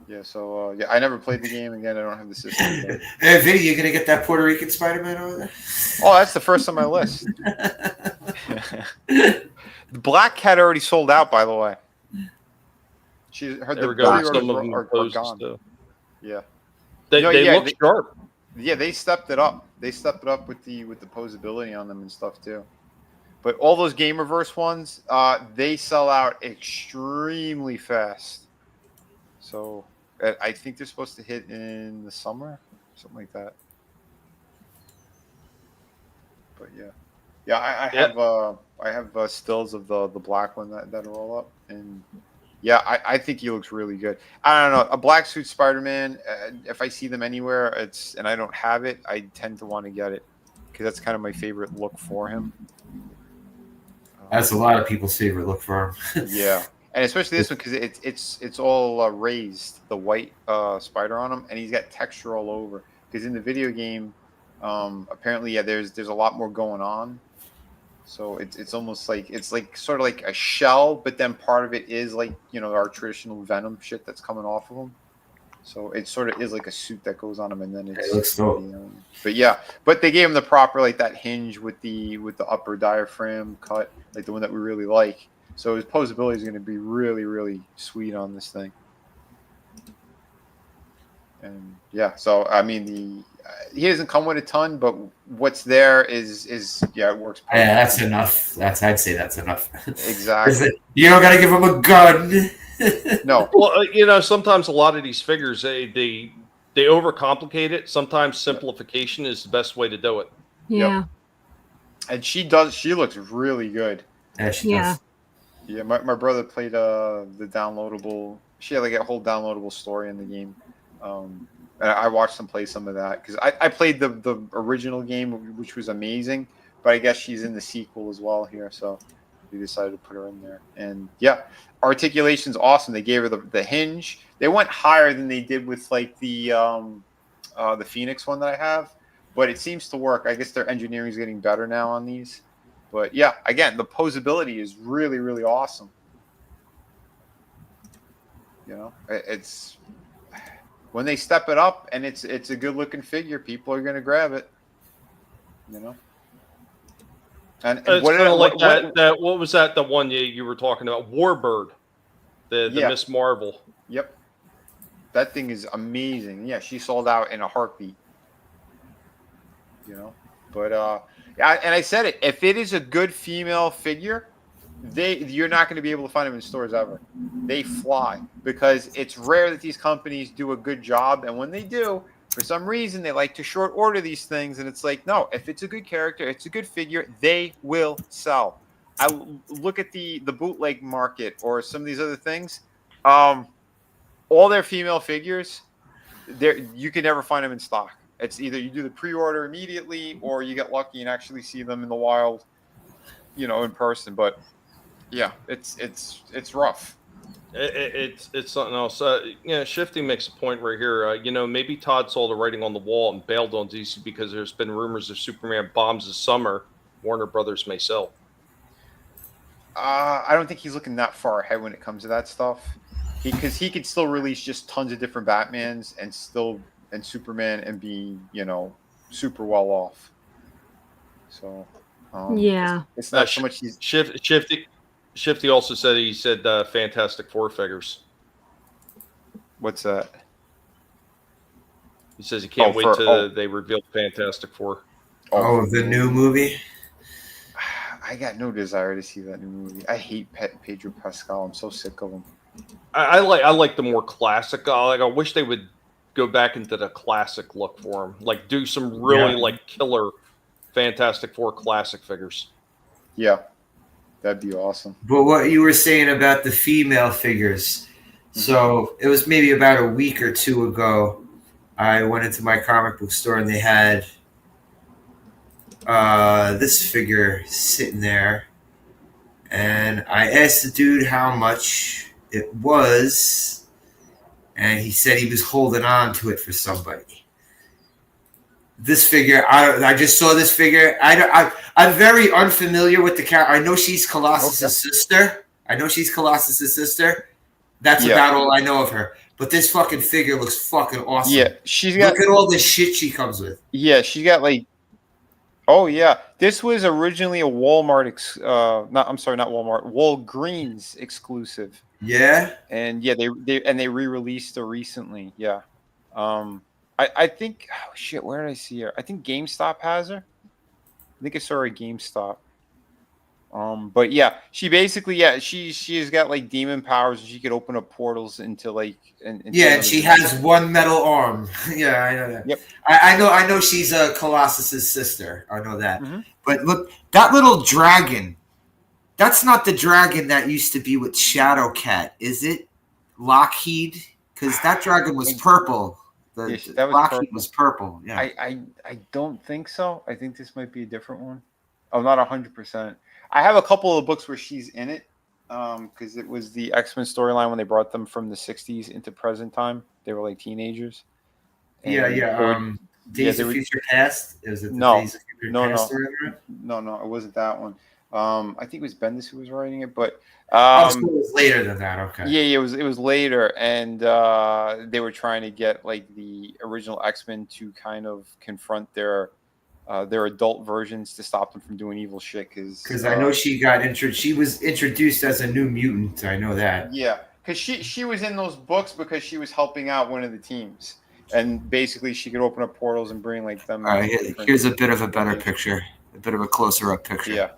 [SPEAKER 7] Yeah, so yeah, I never played the game. Again, I don't have the system. But...
[SPEAKER 8] Hey, Vinnie, you gonna get that Puerto Rican Spider-Man over there?
[SPEAKER 7] Oh, that's the first on my list. The Black Cat already sold out, by the way. She heard the pre-orders are gone.
[SPEAKER 4] Too.
[SPEAKER 7] Yeah,
[SPEAKER 4] they look sharp.
[SPEAKER 7] Yeah, they stepped it up. They stepped it up with the posability on them and stuff too. But all those Gamerverse ones, they sell out extremely fast. So I think they're supposed to hit in the summer, something like that. But yeah, I have stills of the black one that are all up, and yeah, I think he looks really good. I don't know, a black suit Spider-Man. If I see them anywhere, and I don't have it, I tend to want to get it because that's kind of my favorite look for him.
[SPEAKER 8] That's a lot of people's favorite look for him.
[SPEAKER 7] Yeah. And especially this one because it's all raised, the white spider on him, and he's got texture all over. Because in the video game, apparently, there's a lot more going on. So it's almost like sort of like a shell, but then part of it is like our traditional Venom shit that's coming off of him. So it sort of is like a suit that goes on him, and then it
[SPEAKER 8] looks dope.
[SPEAKER 7] But they gave him the proper like that hinge with the upper diaphragm cut, like the one that we really like. So his posability is going to be really, really sweet on this thing. And yeah, so I mean, he doesn't come with a ton, but what's there is it works.
[SPEAKER 8] Yeah, that's enough. I'd say that's enough.
[SPEAKER 7] Exactly.
[SPEAKER 8] You don't got to give him a gun.
[SPEAKER 7] No.
[SPEAKER 4] Well, sometimes a lot of these figures they overcomplicate it. Sometimes simplification is the best way to do it.
[SPEAKER 5] Yeah.
[SPEAKER 7] Yep. And she does. She looks really good.
[SPEAKER 8] Yeah, she does.
[SPEAKER 7] Yeah, my brother played the downloadable. She had like a whole downloadable story in the game. And I watched them play some of that because I played the original game, which was amazing. But I guess she's in the sequel as well here, so we decided to put her in there. And yeah, articulation's awesome. They gave her the hinge. They went higher than they did with like the Phoenix one that I have, but it seems to work. I guess their engineering is getting better now on these. But yeah, again, the posability is really, really awesome. It's when they step it up and it's a good looking figure, people are going to grab it. And
[SPEAKER 4] it's kind of like that. What was that? The one you were talking about, Warbird, the Miss Marvel.
[SPEAKER 7] Yep, that thing is amazing. Yeah, she sold out in a heartbeat. But and I said it. If it is a good female figure, you're not going to be able to find them in stores ever. They fly because it's rare that these companies do a good job, and when they do, for some reason, they like to short order these things, and it's like, no, if it's a good character, it's a good figure, they will sell. I look at the bootleg market or some of these other things. All their female figures, you can never find them in stock. It's either you do the pre-order immediately or you get lucky and actually see them in the wild, in person. But yeah, it's rough.
[SPEAKER 4] It's something else. Shifty makes a point right here. Maybe Todd saw the writing on the wall and bailed on DC because there's been rumors of Superman bombs this summer. Warner Brothers may sell.
[SPEAKER 7] I don't think he's looking that far ahead when it comes to that stuff, because he could still release just tons of different Batmans and Superman and be super well off. So
[SPEAKER 5] yeah,
[SPEAKER 7] it's not so much.
[SPEAKER 4] Shifty also said Fantastic Four figures.
[SPEAKER 7] What's that?
[SPEAKER 4] He says he can't wait till they reveal Fantastic Four.
[SPEAKER 8] Oh, the new movie.
[SPEAKER 7] I got no desire to see that new movie. I hate Pedro Pascal. I'm so sick of him.
[SPEAKER 4] I like the more classic. I wish they would go back into the classic look for him. Like do some really like killer Fantastic Four classic figures.
[SPEAKER 7] Yeah, that'd be awesome.
[SPEAKER 8] But what you were saying about the female figures, so it was maybe about a week or two ago. I went into my comic book store and they had this figure sitting there, and I asked the dude how much it was, and he said he was holding on to it for somebody. This figure, I just saw this figure. I'm very unfamiliar with the character. I know she's Colossus's sister. That's about all I know of her. But this fucking figure looks fucking awesome.
[SPEAKER 7] Yeah,
[SPEAKER 8] look at all the shit she comes with.
[SPEAKER 7] Yeah, she got like. Oh yeah, this was originally a Walmart. Not Walmart. Walgreens exclusive.
[SPEAKER 8] Yeah.
[SPEAKER 7] And yeah, they re-released her recently. Yeah. I think. Oh shit, where did I see her? I think GameStop has her. I think I saw her at GameStop. But yeah, she basically she's got like demon powers and she could open up portals into like and
[SPEAKER 8] she has one metal arm. Yeah, I know that.
[SPEAKER 7] Yep.
[SPEAKER 8] I know she's Colossus's sister. I know that. But look, that little dragon. That's not the dragon that used to be with Shadowcat, is it? Lockheed, because that dragon was purple. That Lockheed was purple. Yeah.
[SPEAKER 7] I don't think so. I think this might be a different one. I'm not 100%. I have a couple of books where she's in it because it was the X-Men storyline when they brought them from the 60s into present time. They were like teenagers.
[SPEAKER 8] And Days of Future Past? Is it
[SPEAKER 7] No,
[SPEAKER 8] Days of Future Past?
[SPEAKER 7] No, it wasn't that one. I think it was Bendis who was writing it, but
[SPEAKER 8] so it was later than that. Okay.
[SPEAKER 7] Yeah, it was later, and they were trying to get like the original X-Men to kind of confront their adult versions to stop them from doing evil shit.
[SPEAKER 8] Because I know she was introduced as a new mutant. I know that.
[SPEAKER 7] Yeah, because she was in those books because she was helping out one of the teams, and basically she could open up portals and bring like them.
[SPEAKER 8] All right, here's a bit of a better picture, a bit of a closer up picture.
[SPEAKER 7] Yeah,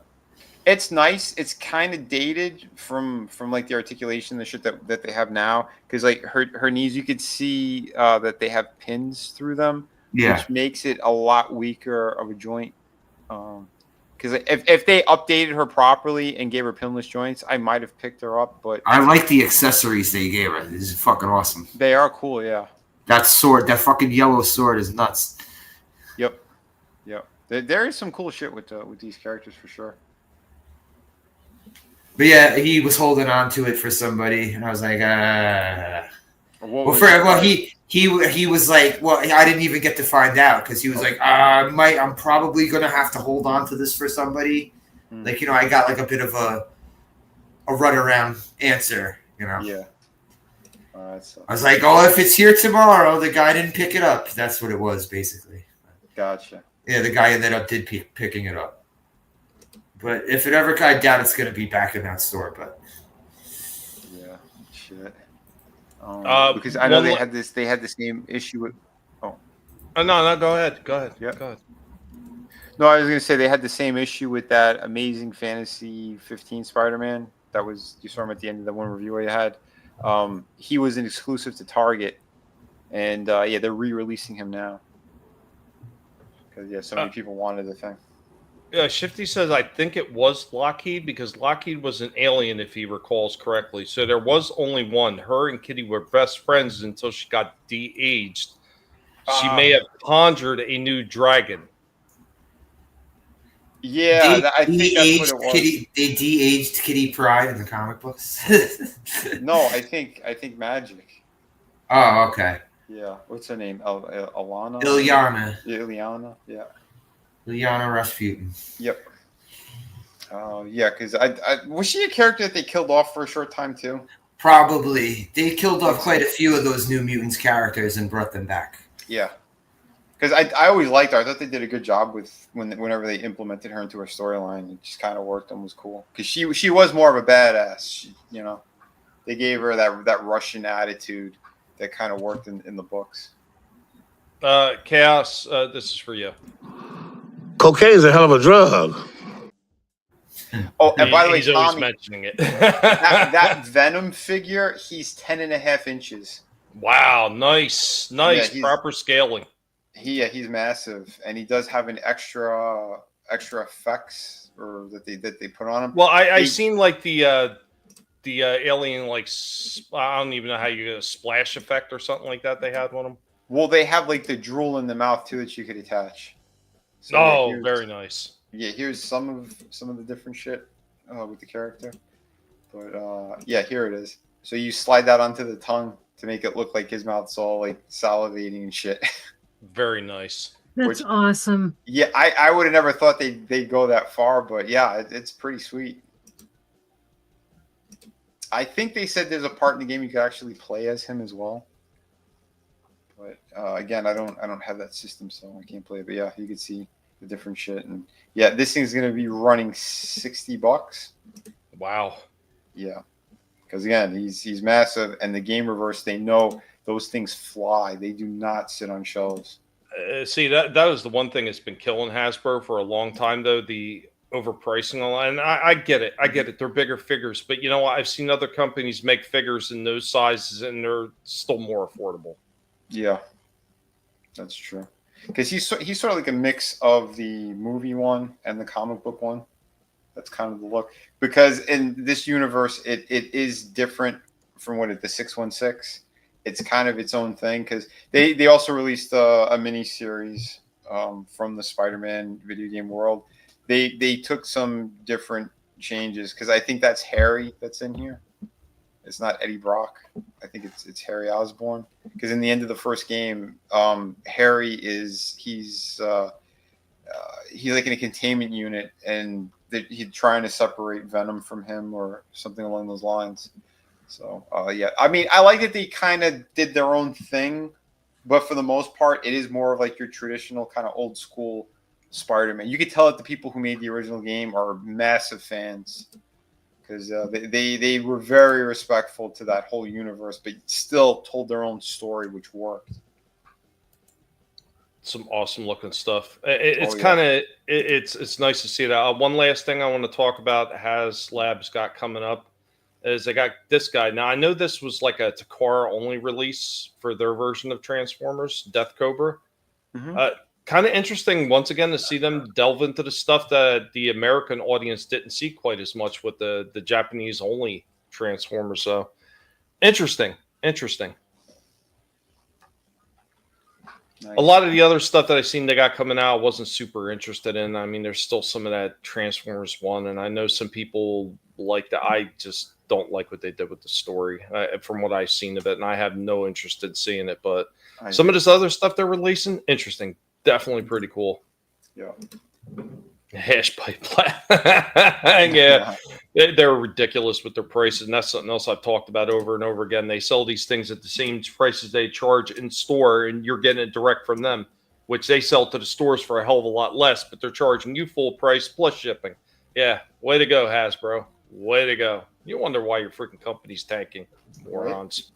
[SPEAKER 7] it's nice. It's kind of dated from like the articulation, the shit that they have now. Because like her knees, you could see that they have pins through them.
[SPEAKER 8] Yeah.
[SPEAKER 7] Which makes it a lot weaker of a joint. Because if they updated her properly and gave her pinless joints, I might have picked her up. But
[SPEAKER 8] I like the accessories they gave her. This is fucking awesome.
[SPEAKER 7] They are cool, yeah.
[SPEAKER 8] That sword, that fucking yellow sword is nuts.
[SPEAKER 7] Yep. There is some cool shit with these characters for sure.
[SPEAKER 8] But yeah, he was holding on to it for somebody, and I was like, He was like, well, I didn't even get to find out because he was like, I'm probably gonna have to hold on to this for somebody. Like, I got like a bit of a runaround answer,
[SPEAKER 7] Yeah.
[SPEAKER 8] I was like, oh, if it's here tomorrow, the guy didn't pick it up. That's what it was, basically.
[SPEAKER 7] Gotcha.
[SPEAKER 8] Yeah, the guy ended up picking it up. But if it ever, I doubt it's gonna be back in that store. But
[SPEAKER 7] yeah, shit. Because I know they had the same issue with.
[SPEAKER 4] No, go ahead.
[SPEAKER 7] Yeah.
[SPEAKER 4] Go ahead.
[SPEAKER 7] No, I was gonna say they had the same issue with that Amazing Fantasy 15 Spider-Man. That was, you saw him at the end of the one review I had. He was an exclusive to Target, and they're re-releasing him now because so many people wanted the thing.
[SPEAKER 4] Yeah, Shifty says, I think it was Lockheed because Lockheed was an alien, if he recalls correctly. So there was only one. Her and Kitty were best friends until she got de-aged. She may have conjured a new dragon.
[SPEAKER 7] Yeah, I think that's what it was.
[SPEAKER 8] They de-aged Kitty Pryde in the comic books.
[SPEAKER 7] No, I think Magic.
[SPEAKER 8] Oh, okay.
[SPEAKER 7] Yeah, what's her name? Ilana.
[SPEAKER 8] Ilyana.
[SPEAKER 7] Ilyana. Yeah.
[SPEAKER 8] Ilyana Rasputin.
[SPEAKER 7] Yep. Yeah, because I was she a character that they killed off for a short time too?
[SPEAKER 8] Probably. They killed off quite a few of those New Mutants characters and brought them back.
[SPEAKER 7] Yeah. Because I always liked her. I thought they did a good job with whenever they implemented her into her storyline. It just kind of worked and was cool. Because she was more of a badass. They gave her that Russian attitude that kind of worked in the books.
[SPEAKER 4] Chaos, this is for you.
[SPEAKER 18] Cocaine's a hell of a drug.
[SPEAKER 7] Oh, and by the way,
[SPEAKER 4] he's always
[SPEAKER 7] Tommy,
[SPEAKER 4] mentioning it.
[SPEAKER 7] that Venom figure, he's 10.5 inches.
[SPEAKER 4] Wow, nice,
[SPEAKER 7] Yeah,
[SPEAKER 4] proper scaling.
[SPEAKER 7] He's massive, and he does have an extra effects or that they put on him.
[SPEAKER 4] Well, I seen like the alien, like I don't even know how you get a splash effect or something like that they had on them.
[SPEAKER 7] Well, they have like the drool in the mouth too that you could attach. So,
[SPEAKER 4] oh, very nice.
[SPEAKER 7] Yeah, here's some of the different shit with the character. But yeah, here it is. So you slide that onto the tongue to make it look like his mouth's all like salivating and shit.
[SPEAKER 4] Very nice.
[SPEAKER 5] That's awesome.
[SPEAKER 7] Yeah, I would have never thought they'd go that far, but yeah, it's pretty sweet. I think they said there's a part in the game you could actually play as him as well. But again, I don't have that system, so I can't play it. But yeah, you can see the different shit, and yeah, this thing's gonna be running $60.
[SPEAKER 4] Wow.
[SPEAKER 7] Yeah, because again, he's massive, and the Game Reverse, they know those things fly. They do not sit on shelves.
[SPEAKER 4] See, that is the one thing that's been killing Hasbro for a long time, though, the overpricing online. And I get it. They're bigger figures, but you know what? I've seen other companies make figures in those sizes, and they're still more affordable.
[SPEAKER 7] Yeah, that's true. Because he's sort of like a mix of the movie one and the comic book one. That's kind of the look. Because in this universe, it is different from the 616. It's kind of its own thing because they also released a mini series from the Spider-Man video game world. They took some different changes because I think that's Harry that's in here. It's not Eddie Brock. I think it's Harry Osborn because in the end of the first game, Harry he's like in a containment unit and he's trying to separate Venom from him or something along those lines. So, yeah, I mean, I like that they kind of did their own thing, but for the most part, it is more of like your traditional kind of old school Spider-Man. You could tell that the people who made the original game are massive fans because they were very respectful to that whole universe, but still told their own story, which worked.
[SPEAKER 4] Some awesome looking stuff. It's kind of it's nice to see that. One last thing I want to talk about HasLab's got coming up is they got this guy. Now I know this was like a Takara only release for their version of Transformers, Death Cobra. Kind of interesting once again to see them delve into the stuff that the American audience didn't see quite as much with the Japanese only Transformers. So interesting. Nice. A lot of the other stuff that I've seen they got coming out I wasn't super interested in. I mean, there's still some of that Transformers 1, and I know some people like that. I just don't like what they did with the story from what I've seen of it, and I have no interest in seeing it. But some of this other stuff they're releasing, interesting. Definitely pretty cool.
[SPEAKER 7] Yeah.
[SPEAKER 4] Hash pipe. Yeah. They're ridiculous with their prices, and that's something else I've talked about over and over again. They sell these things at the same prices they charge in store, and you're getting it direct from them, which they sell to the stores for a hell of a lot less, but they're charging you full price plus shipping. Yeah, way to go, Hasbro. Way to go. You wonder why your freaking company's tanking. Morons.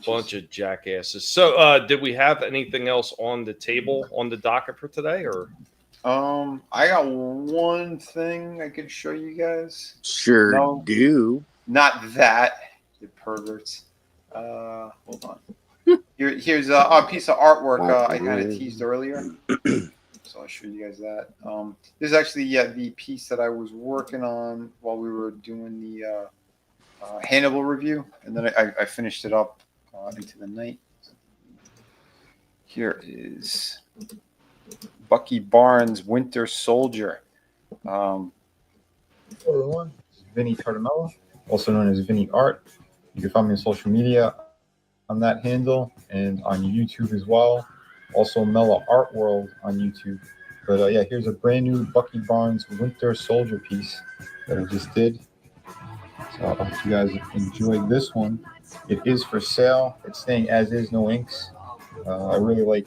[SPEAKER 4] Bunch of jackasses. So, did we have anything else on the table, on the docket for today, or?
[SPEAKER 7] I got one thing I could show you guys.
[SPEAKER 6] Sure do.
[SPEAKER 7] Not that, you perverts. Hold on. Here's a piece of artwork I kind of teased earlier. So I'll show you guys that. This is actually the piece that I was working on while we were doing the Hannibal review, and then I finished it up into the night. Here is Bucky Barnes' Winter Soldier.
[SPEAKER 17] Hello everyone, this is Vinnie Mella, also known as Vinnieart. You can find me on social media on that handle and on YouTube as well. Also Mella Art World on YouTube. But yeah, here's a brand new Bucky Barnes Winter Soldier piece that I just did. So I hope you guys enjoyed this one. It is for sale. It's staying as is, no inks. I really like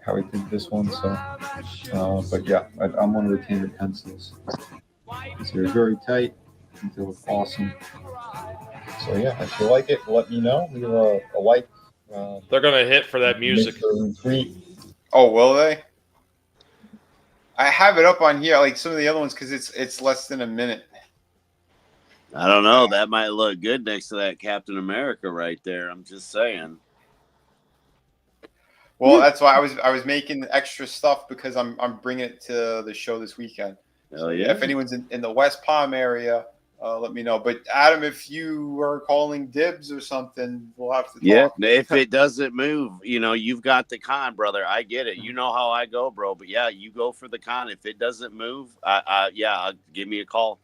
[SPEAKER 17] how I did this one. So, but yeah, I'm going to retain the pencils. They're very tight. They look awesome. So yeah, if you like it, let me know. Leave a like.
[SPEAKER 4] They're going to hit for that music.
[SPEAKER 7] Oh, will they? I have it up on here, like some of the other ones, because it's less than a minute.
[SPEAKER 18] I don't know. That might look good next to that Captain America right there. I'm just saying.
[SPEAKER 7] Well, that's why I was making extra stuff because I'm bringing it to the show this weekend.
[SPEAKER 18] Hell yeah.
[SPEAKER 7] If anyone's in the West Palm area, let me know. But Adam, if you are calling dibs or something, we'll have to talk.
[SPEAKER 18] Yeah, if it doesn't move, you've got the con, brother. I get it. You know how I go, bro. But yeah, you go for the con. If it doesn't move, give me a call.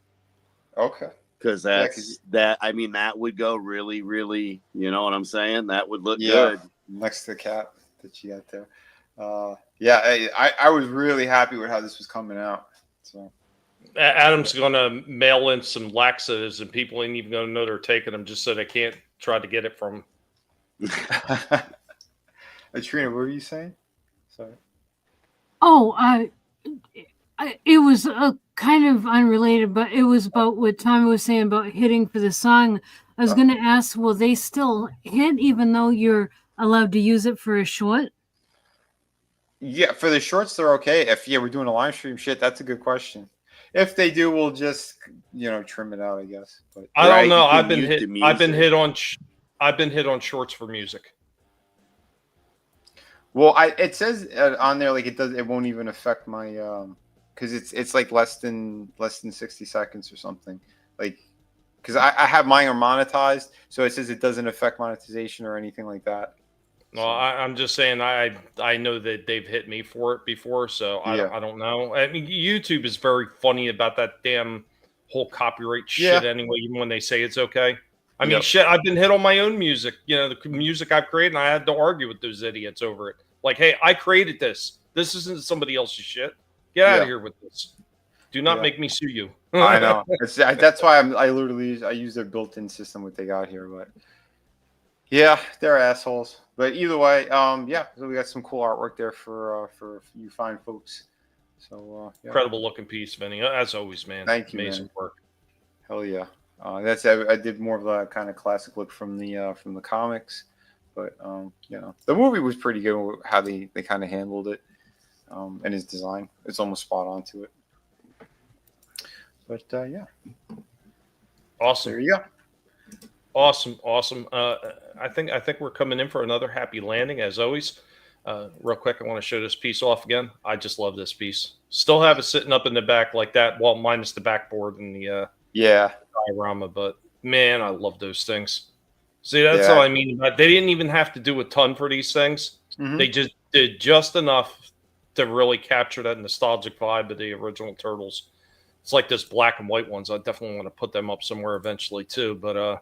[SPEAKER 7] Okay.
[SPEAKER 18] Because that would go really, really, you know what I'm saying? That would look good.
[SPEAKER 7] Next to the cat that you got there. I was really happy with how this was coming out. So
[SPEAKER 4] Adam's going to mail in some laxatives, and people ain't even going to know they're taking them just so they can't try to get it from
[SPEAKER 7] Trina, what were you saying? Sorry.
[SPEAKER 5] Oh, it was kind of unrelated, but it was about what Tommy was saying about hitting for the song. I was going to ask, will they still hit even though you're allowed to use it for a short?
[SPEAKER 7] Yeah, for the shorts, they're okay. If we're doing a live stream shit, that's a good question. If they do, we'll just trim it out, I guess. But
[SPEAKER 4] I don't know. I've been hit on shorts for music.
[SPEAKER 7] Well, it says on there it won't even affect my because it's like less than 60 seconds or something. Like because I have mine monetized, so it says it doesn't affect monetization or anything like that.
[SPEAKER 4] Well, I'm just saying I know that they've hit me for it before, so I don't know. I mean, YouTube is very funny about that damn whole copyright shit anyway, even when they say it's okay. I mean, shit, I've been hit on my own music, the music I've created, and I had to argue with those idiots over it. Like, hey, I created this. This isn't somebody else's shit. Get out of here with this. Do not make me sue you.
[SPEAKER 7] I know. That's why I use their built-in system what they got here, but yeah, they're assholes. But either way, so we got some cool artwork there for you fine folks. So
[SPEAKER 4] incredible looking piece, Vinnie. As always, man.
[SPEAKER 7] Thank you,
[SPEAKER 4] amazing
[SPEAKER 7] man.
[SPEAKER 4] work.
[SPEAKER 7] Hell yeah. I did more of a kind of classic look from the comics, but the movie was pretty good with how they kind of handled it, and his design. It's almost spot on to it. But
[SPEAKER 4] awesome.
[SPEAKER 7] There you go.
[SPEAKER 4] Awesome. I think we're coming in for another happy landing as always. Real quick, I want to show this piece off again. I just love this piece. Still have it sitting up in the back like that. Well, minus the backboard and the diorama, but man, I love those things. See, that's all I mean. They didn't even have to do a ton for these things.
[SPEAKER 7] Mm-hmm.
[SPEAKER 4] They just did just enough to really capture that nostalgic vibe of the original Turtles. It's like those black and white ones. I definitely want to put them up somewhere eventually too. But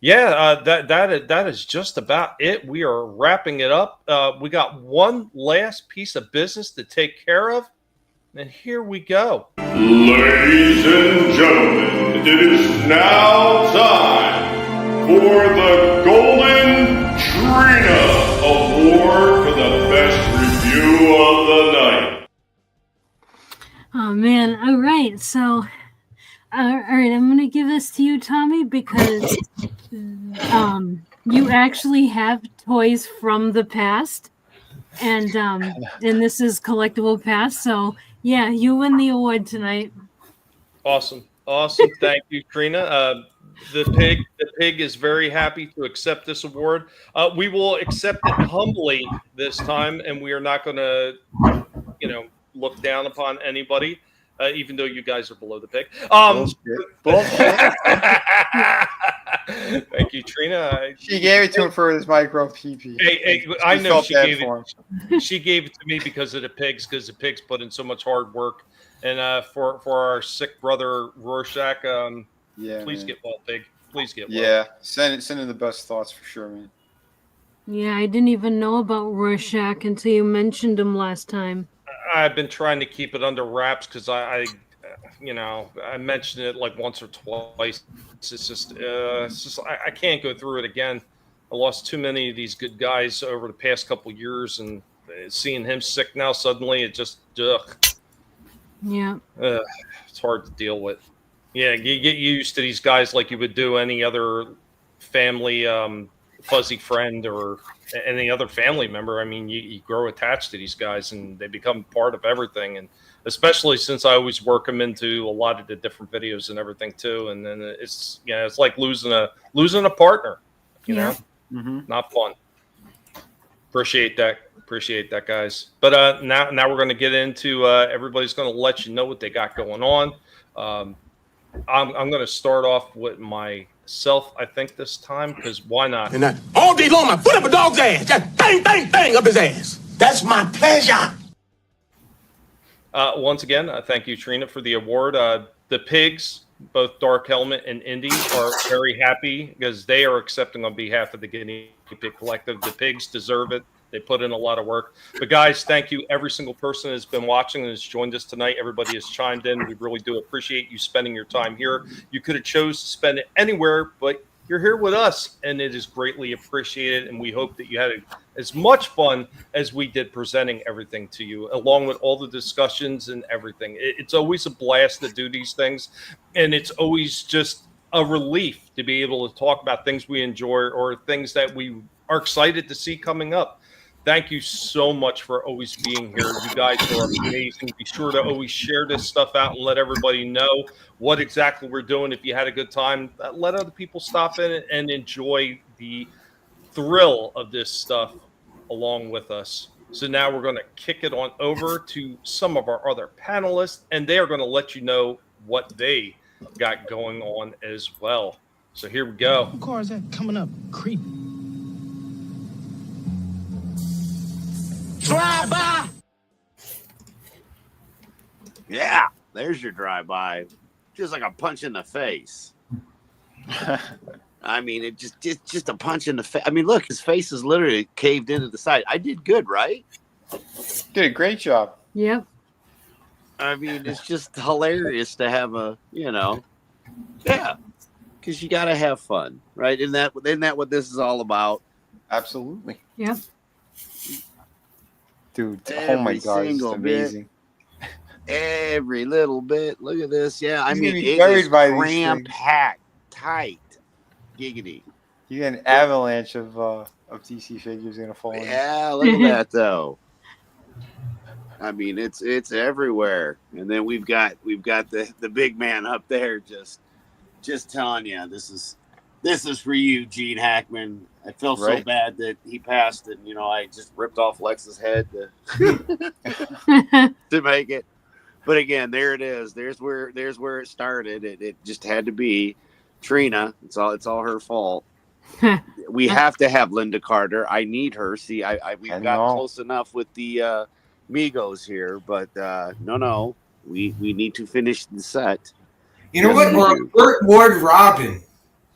[SPEAKER 4] that is just about it. We are wrapping it up. We got one last piece of business to take care of, and here we go.
[SPEAKER 3] Ladies and gentlemen, it is now time for the Golden Trina Award for the best review of the night.
[SPEAKER 5] Oh man! All right, so all right, I'm gonna give this to you, Tommy, because you actually have toys from the past, and this is Collectable Past. So yeah, you win the award tonight.
[SPEAKER 4] Awesome. Thank you, Trina. The pig is very happy to accept this award. We will accept it humbly this time, and we are not going to, look down upon anybody, even though you guys are below the pig.
[SPEAKER 7] Bullshit.
[SPEAKER 4] Thank you, Trina.
[SPEAKER 7] She gave it to him for his micro PP.
[SPEAKER 4] Hey, I know she gave it. She gave it to me because of the pigs, because the pigs put in so much hard work. And for our sick brother Rorschach, please get well, pig. Please get well.
[SPEAKER 7] Yeah, send in the best thoughts for sure, man.
[SPEAKER 5] Yeah, I didn't even know about Rorschach until you mentioned him last time.
[SPEAKER 4] I've been trying to keep it under wraps because I mentioned it like once or twice. It's just I can't go through it again. I lost too many of these good guys over the past couple of years, and seeing him sick now suddenly, it just
[SPEAKER 5] yeah,
[SPEAKER 4] it's hard to deal with. Yeah, you get used to these guys like you would do any other family fuzzy friend or any other family member. I mean, you grow attached to these guys and they become part of everything. And especially since I always work them into a lot of the different videos and everything too. And then it's it's like losing a partner. You know, not fun. Appreciate that, guys. But now we're going to get into everybody's going to let you know what they got going on. I'm going to start off with myself, I think, this time, because why not?
[SPEAKER 2] And all day long, I put up a dog's ass. Just bang, bang, bang up his ass. That's my pleasure.
[SPEAKER 4] Once again, thank you, Trina, for the award. The pigs, both Dark Helmet and Indy, are very happy because they are accepting on behalf of the Guinea Pig Collective. The pigs deserve it. They put in a lot of work. But guys, thank you. Every single person has been watching and has joined us tonight. Everybody has chimed in. We really do appreciate you spending your time here. You could have chose to spend it anywhere, but you're here with us, and it is greatly appreciated. And we hope that you had as much fun as we did presenting everything to you, along with all the discussions and everything. It's always a blast to do these things, and it's always just a relief to be able to talk about things we enjoy or things that we are excited to see coming up. Thank you so much for always being here. You guys are amazing. Be sure to always share this stuff out and let everybody know what exactly we're doing. If you had a good time, let other people stop in and enjoy the thrill of this stuff along with us. So now we're going to kick it on over to some of our other panelists, and they are going to let you know what they got going on as well. So here we go.
[SPEAKER 2] What car is that coming up? Creepy. Drive-by.
[SPEAKER 18] Yeah, there's your drive-by. Just like a punch in the face. I mean, it's just a punch in the face. I mean, look, his face is literally caved into the side. I did good, right?
[SPEAKER 7] Did a great job.
[SPEAKER 5] Yep.
[SPEAKER 18] I mean, it's just hilarious to have yeah, because you got to have fun, right? Isn't that what this is all about?
[SPEAKER 7] Absolutely.
[SPEAKER 5] Yep.
[SPEAKER 7] Dude, oh my God, it's amazing.
[SPEAKER 18] Every little bit. Look at this. Yeah, I
[SPEAKER 7] He's
[SPEAKER 18] mean,
[SPEAKER 7] gonna be
[SPEAKER 18] it
[SPEAKER 7] buried
[SPEAKER 18] is
[SPEAKER 7] by these
[SPEAKER 18] cram-packed, tight, giggity.
[SPEAKER 7] You get an avalanche of DC figures gonna fall in.
[SPEAKER 18] Yeah, look at that though. I mean, it's everywhere. And then we've got the big man up there just telling you this is for you, Gene Hackman. I feel so bad that he passed, and I just ripped off Lex's head to make it. But again, there it is. There's where it started. It just had to be Trina. It's all her fault. We have to have Linda Carter. I need her. See, we've got close enough with the Migos here, but no. We need to finish the set.
[SPEAKER 8] You know what? Or Burt Ward Robin.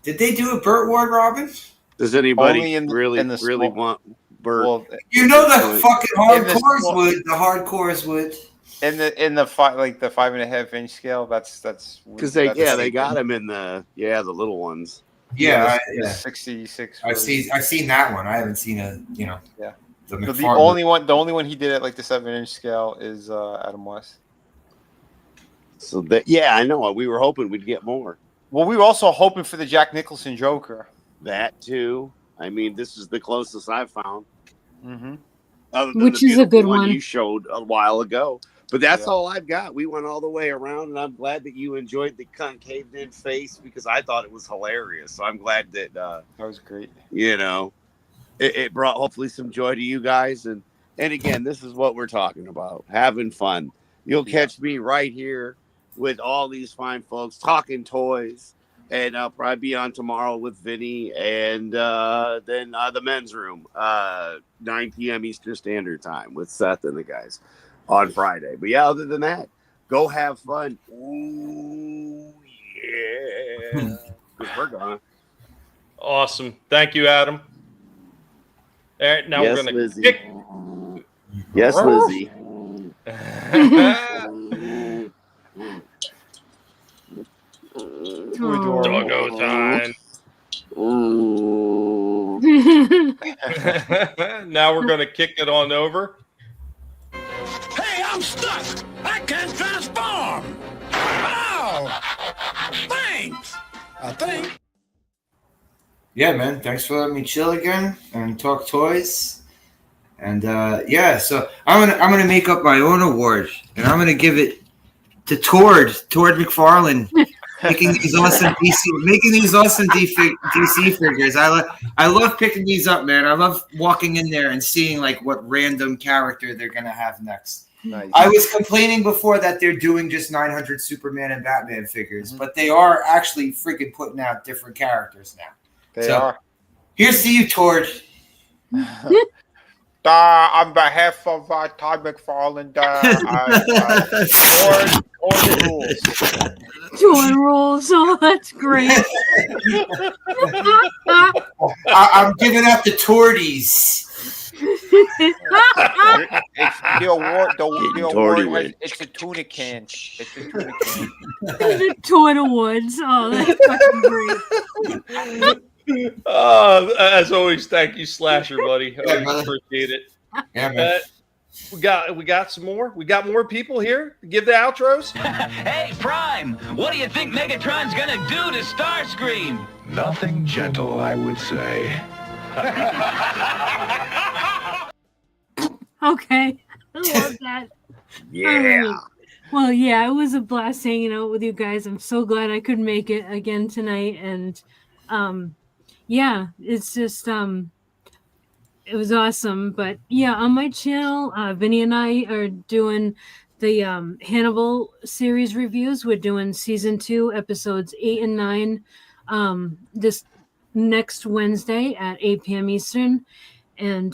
[SPEAKER 8] Did they do a Burt Ward Robin?
[SPEAKER 18] Does anybody really want Burt?
[SPEAKER 8] Well, the fucking hardcores would. The hardcores would.
[SPEAKER 7] In the 5.5 inch scale. That's
[SPEAKER 18] because they got them in the little ones.
[SPEAKER 8] Yeah,
[SPEAKER 7] 66.
[SPEAKER 8] I've seen that one. I haven't seen
[SPEAKER 7] Yeah.
[SPEAKER 8] The
[SPEAKER 7] only one he did at like the 7-inch scale is Adam West.
[SPEAKER 18] So I know. We were hoping we'd get more.
[SPEAKER 7] Well, we were also hoping for the Jack Nicholson Joker.
[SPEAKER 18] That too. I mean, this is the closest I've found.
[SPEAKER 7] Mm-hmm.
[SPEAKER 5] Which is a good one
[SPEAKER 18] you showed a while ago. But that's all I've got. We went all the way around, and I'm glad that you enjoyed the concaved in face because I thought it was hilarious. So I'm glad that
[SPEAKER 7] that was great.
[SPEAKER 18] It brought hopefully some joy to you guys. And again, this is what we're talking about: having fun. You'll catch me right here with all these fine folks talking toys. And I'll probably be on tomorrow with Vinnie and then the men's room, 9 p.m. Eastern Standard Time with Seth and the guys on Friday. But yeah, other than that, go have fun. Ooh, yeah. Because we're gone.
[SPEAKER 4] Awesome. Thank you, Adam. All right, now we're going to kick.
[SPEAKER 18] Yes, Lizzie.
[SPEAKER 4] Doggo time. Now we're going to kick it on over.
[SPEAKER 2] Hey, I'm stuck. I can't transform. Oh, thanks. I think.
[SPEAKER 8] Yeah, man. Thanks for letting me chill again and talk toys. And yeah, so I'm gonna make up my own award, and I'm gonna give it to Tord McFarlane, making these awesome DC figures. I love picking these up, man. I love walking in there and seeing like what random character they're gonna have next.
[SPEAKER 7] Nice.
[SPEAKER 8] I was complaining before that they're doing just 900 Superman and Batman figures, but they are actually freaking putting out different characters now.
[SPEAKER 7] They are.
[SPEAKER 8] Here's to you, Tord.
[SPEAKER 7] On behalf of Todd McFarlane, Tord rules.
[SPEAKER 5] Tord rules. Oh, that's great.
[SPEAKER 8] I'm giving out the Torties.
[SPEAKER 7] It's the award. The award. It's a tuna can. It's a tuna can.
[SPEAKER 5] The Tord Awards. Oh, that's fucking great.
[SPEAKER 4] As always, thank you, Slasher, buddy. I appreciate it.
[SPEAKER 8] Yeah, man.
[SPEAKER 4] We got some more. We got more people here to give the outros.
[SPEAKER 19] Hey, Prime, what do you think Megatron's gonna do to Starscream?
[SPEAKER 15] Nothing gentle, I would say.
[SPEAKER 5] Okay, I love that.
[SPEAKER 18] Yeah.
[SPEAKER 5] Well, yeah, it was a blast hanging out with you guys. I'm so glad I could make it again tonight, and yeah, it's just it was awesome. But yeah, on my channel, Vinnie and I are doing the Hannibal series reviews. We're doing season 2, episodes 8 and 9 this next Wednesday at 8 p.m. Eastern, and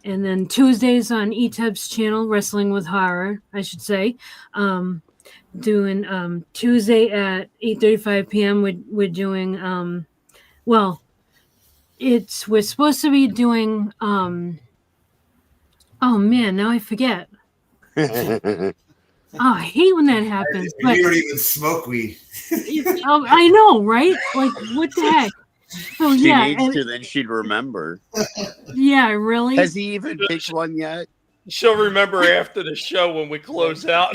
[SPEAKER 5] then Tuesdays on ETub's channel, Wrestling with Horror, I should say. Doing Tuesday at 8:35 p.m. We're doing we're supposed to be doing oh man, now I forget. Oh, I hate when that happens. But
[SPEAKER 8] You don't even smoke weed.
[SPEAKER 5] I know, right? Like, what the heck? So
[SPEAKER 18] She
[SPEAKER 5] yeah,
[SPEAKER 18] needs to, then she'd remember.
[SPEAKER 5] yeah, really.
[SPEAKER 18] Has he even picked one yet?
[SPEAKER 4] She'll remember after the show when we close out.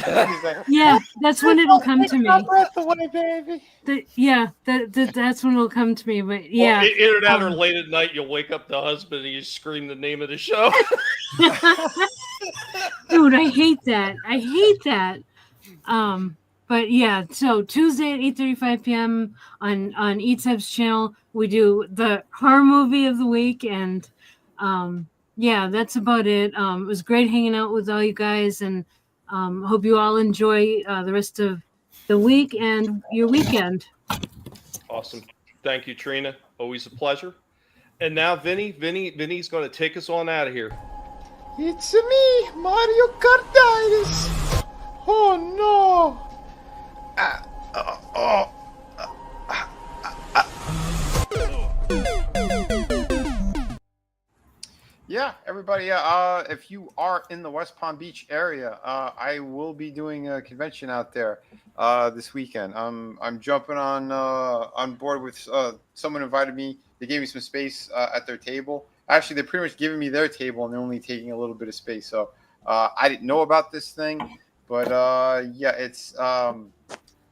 [SPEAKER 5] Yeah, that's when it'll come to me.
[SPEAKER 7] Breath away, baby.
[SPEAKER 5] That's when it'll come to me. But yeah,
[SPEAKER 4] Well, in or out or late at night, you'll wake up the husband and you scream the name of the show.
[SPEAKER 5] dude, I hate that. But yeah, so Tuesday at 8:35 p.m. on ETub's channel, we do the horror movie of the week, and yeah, that's about it. It was great hanging out with all you guys, and hope you all enjoy the rest of the week and your weekend.
[SPEAKER 4] Awesome. Thank you, Trina. Always a pleasure. And now Vinnie's going to take us on out of here.
[SPEAKER 7] It's me, Mario Kartitis. Oh no. Yeah, everybody. Yeah, if you are in the West Palm Beach area, I will be doing a convention out there this weekend. I'm jumping on board with someone invited me. They gave me some space at their table. Actually, they're pretty much giving me their table, and they're only taking a little bit of space. So I didn't know about this thing, but yeah, it's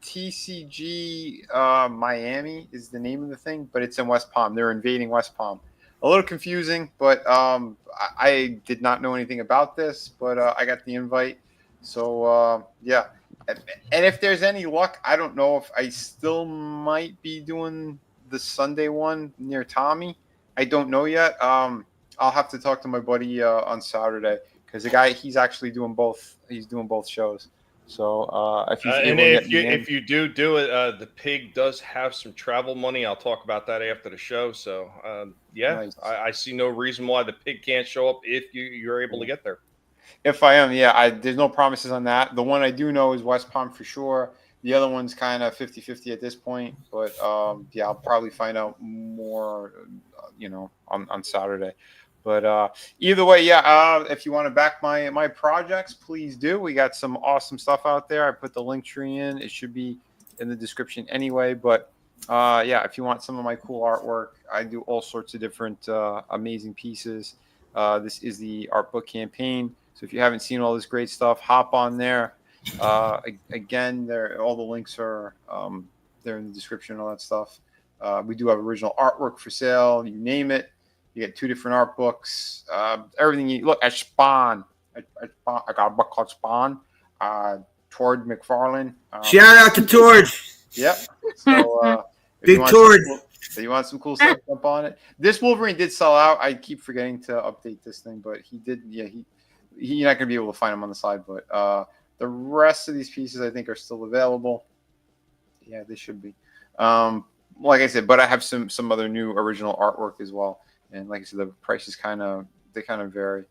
[SPEAKER 7] TCG Miami is the name of the thing, but it's in West Palm. They're invading West Palm. A little confusing, but I did not know anything about this, but I got the invite. So yeah, and if there's any luck, I don't know if I still might be doing the Sunday one near Tommy. I don't know yet. I'll have to talk to my buddy on Saturday, because the guy, he's actually doing both. He's doing both shows. So if he's able to get
[SPEAKER 4] if you do it, the pig does have some travel money. I'll talk about that after the show. So yeah,
[SPEAKER 7] Nice.
[SPEAKER 4] I see no reason why the pig can't show up if you're able to get there.
[SPEAKER 7] If I am, yeah, there's no promises on that. The one I do know is West Palm for sure. The other one's kind of 50-50 at this point, but yeah, I'll probably find out more, on Saturday. But either way, yeah, if you want to back my projects, please do. We got some awesome stuff out there. I put the link tree in. It should be in the description anyway. But yeah, if you want some of my cool artwork, I do all sorts of different amazing pieces. This is the art book campaign. So if you haven't seen all this great stuff, hop on there. Again, all the links are there in the description and all that stuff. We do have original artwork for sale. You name it. You get 2 different art books. Everything you look at Spawn. I got a book called Spawn. Tord McFarlane.
[SPEAKER 8] Shout out to Tord.
[SPEAKER 7] Yep. So
[SPEAKER 8] Big Tord.
[SPEAKER 7] You want some cool stuff, jump on it. This Wolverine did sell out. I keep forgetting to update this thing, but he did. Yeah, you're not gonna be able to find him on the side, but the rest of these pieces I think are still available. Yeah, they should be. Like I said, but I have some other new original artwork as well. And like I said, the prices kind of vary.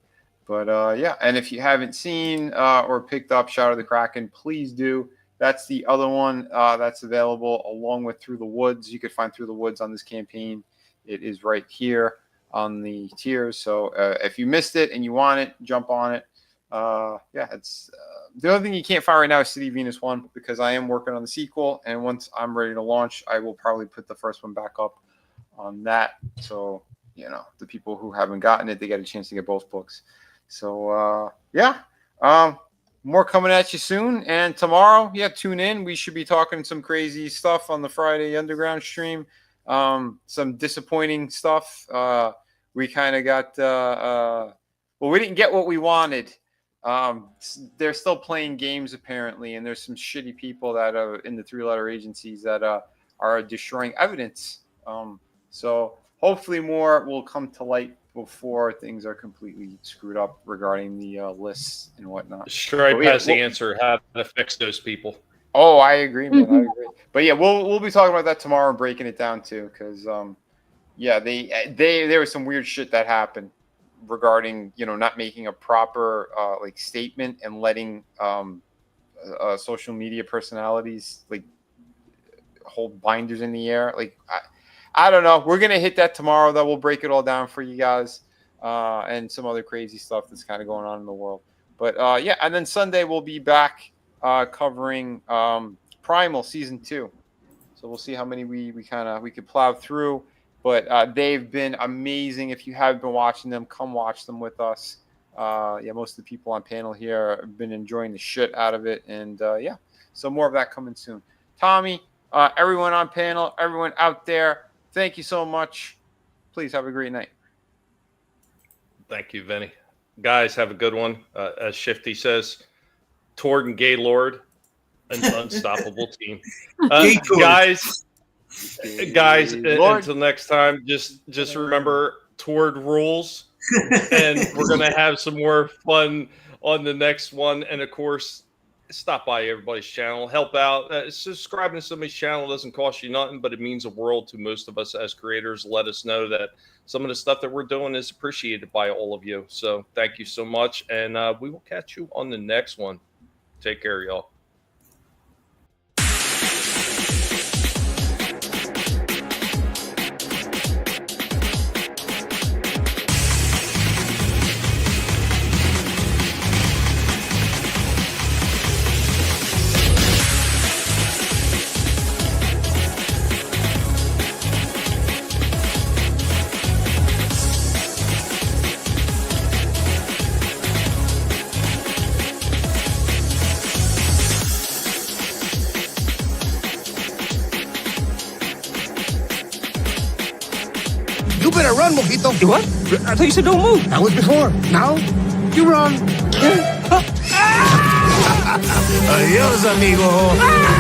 [SPEAKER 7] But yeah, and if you haven't seen or picked up Shadow of the Kraken, please do. That's the other one that's available along with Through the Woods. You could find Through the Woods on this campaign. It is right here on the tiers. So if you missed it and you want it, jump on it. Yeah, it's the only thing you can't find right now is City of Venus 1 because I am working on the sequel. And once I'm ready to launch, I will probably put the first one back up on that. So, you know, the people who haven't gotten it, they get a chance to get both books. So, yeah. More coming at you soon. And tomorrow, yeah, tune in. We should be talking some crazy stuff on the Friday Underground stream. Some disappointing stuff. We kind of got, well, we didn't get what we wanted. They're still playing games apparently, and there's some shitty people that are in the 3-letter agencies that are destroying evidence. So hopefully more will come to light before things are completely screwed up regarding the lists and whatnot.
[SPEAKER 4] Stripe has the answer how to fix those people.
[SPEAKER 7] Oh, I agree, man. I agree. But yeah, we'll be talking about that tomorrow and breaking it down too, because yeah, there was some weird shit that happened regarding, you know, not making a proper like statement and letting social media personalities like hold binders in the air. Like I don't know. We're gonna hit that tomorrow. Though we'll break it all down for you guys and some other crazy stuff that's kind of going on in the world. But yeah, and then Sunday we'll be back covering Primal Season 2. So we'll see how many we could plow through. But they've been amazing. If you haven't been watching them, come watch them with us. Yeah, most of the people on panel here have been enjoying the shit out of it. And yeah, so more of that coming soon. Tommy, everyone on panel, everyone out there, thank you so much. Please have a great night.
[SPEAKER 4] Thank you, Vinnie. Guys, have a good one. As Shifty says, Tord and Gaylord, an unstoppable team. Guys, until next time, just remember Tord rules, and we're gonna have some more fun on the next one. And of course, stop by everybody's channel, help out. Subscribing to somebody's channel doesn't cost you nothing, but it means a world to most of us as creators. Let us know that some of the stuff that we're doing is appreciated by all of you. So thank you so much, and we will catch you on the next one. Take care, y'all.
[SPEAKER 12] You better run, Mojito. You what? I thought you said don't move. That was before. Now, you run. Adios, amigo.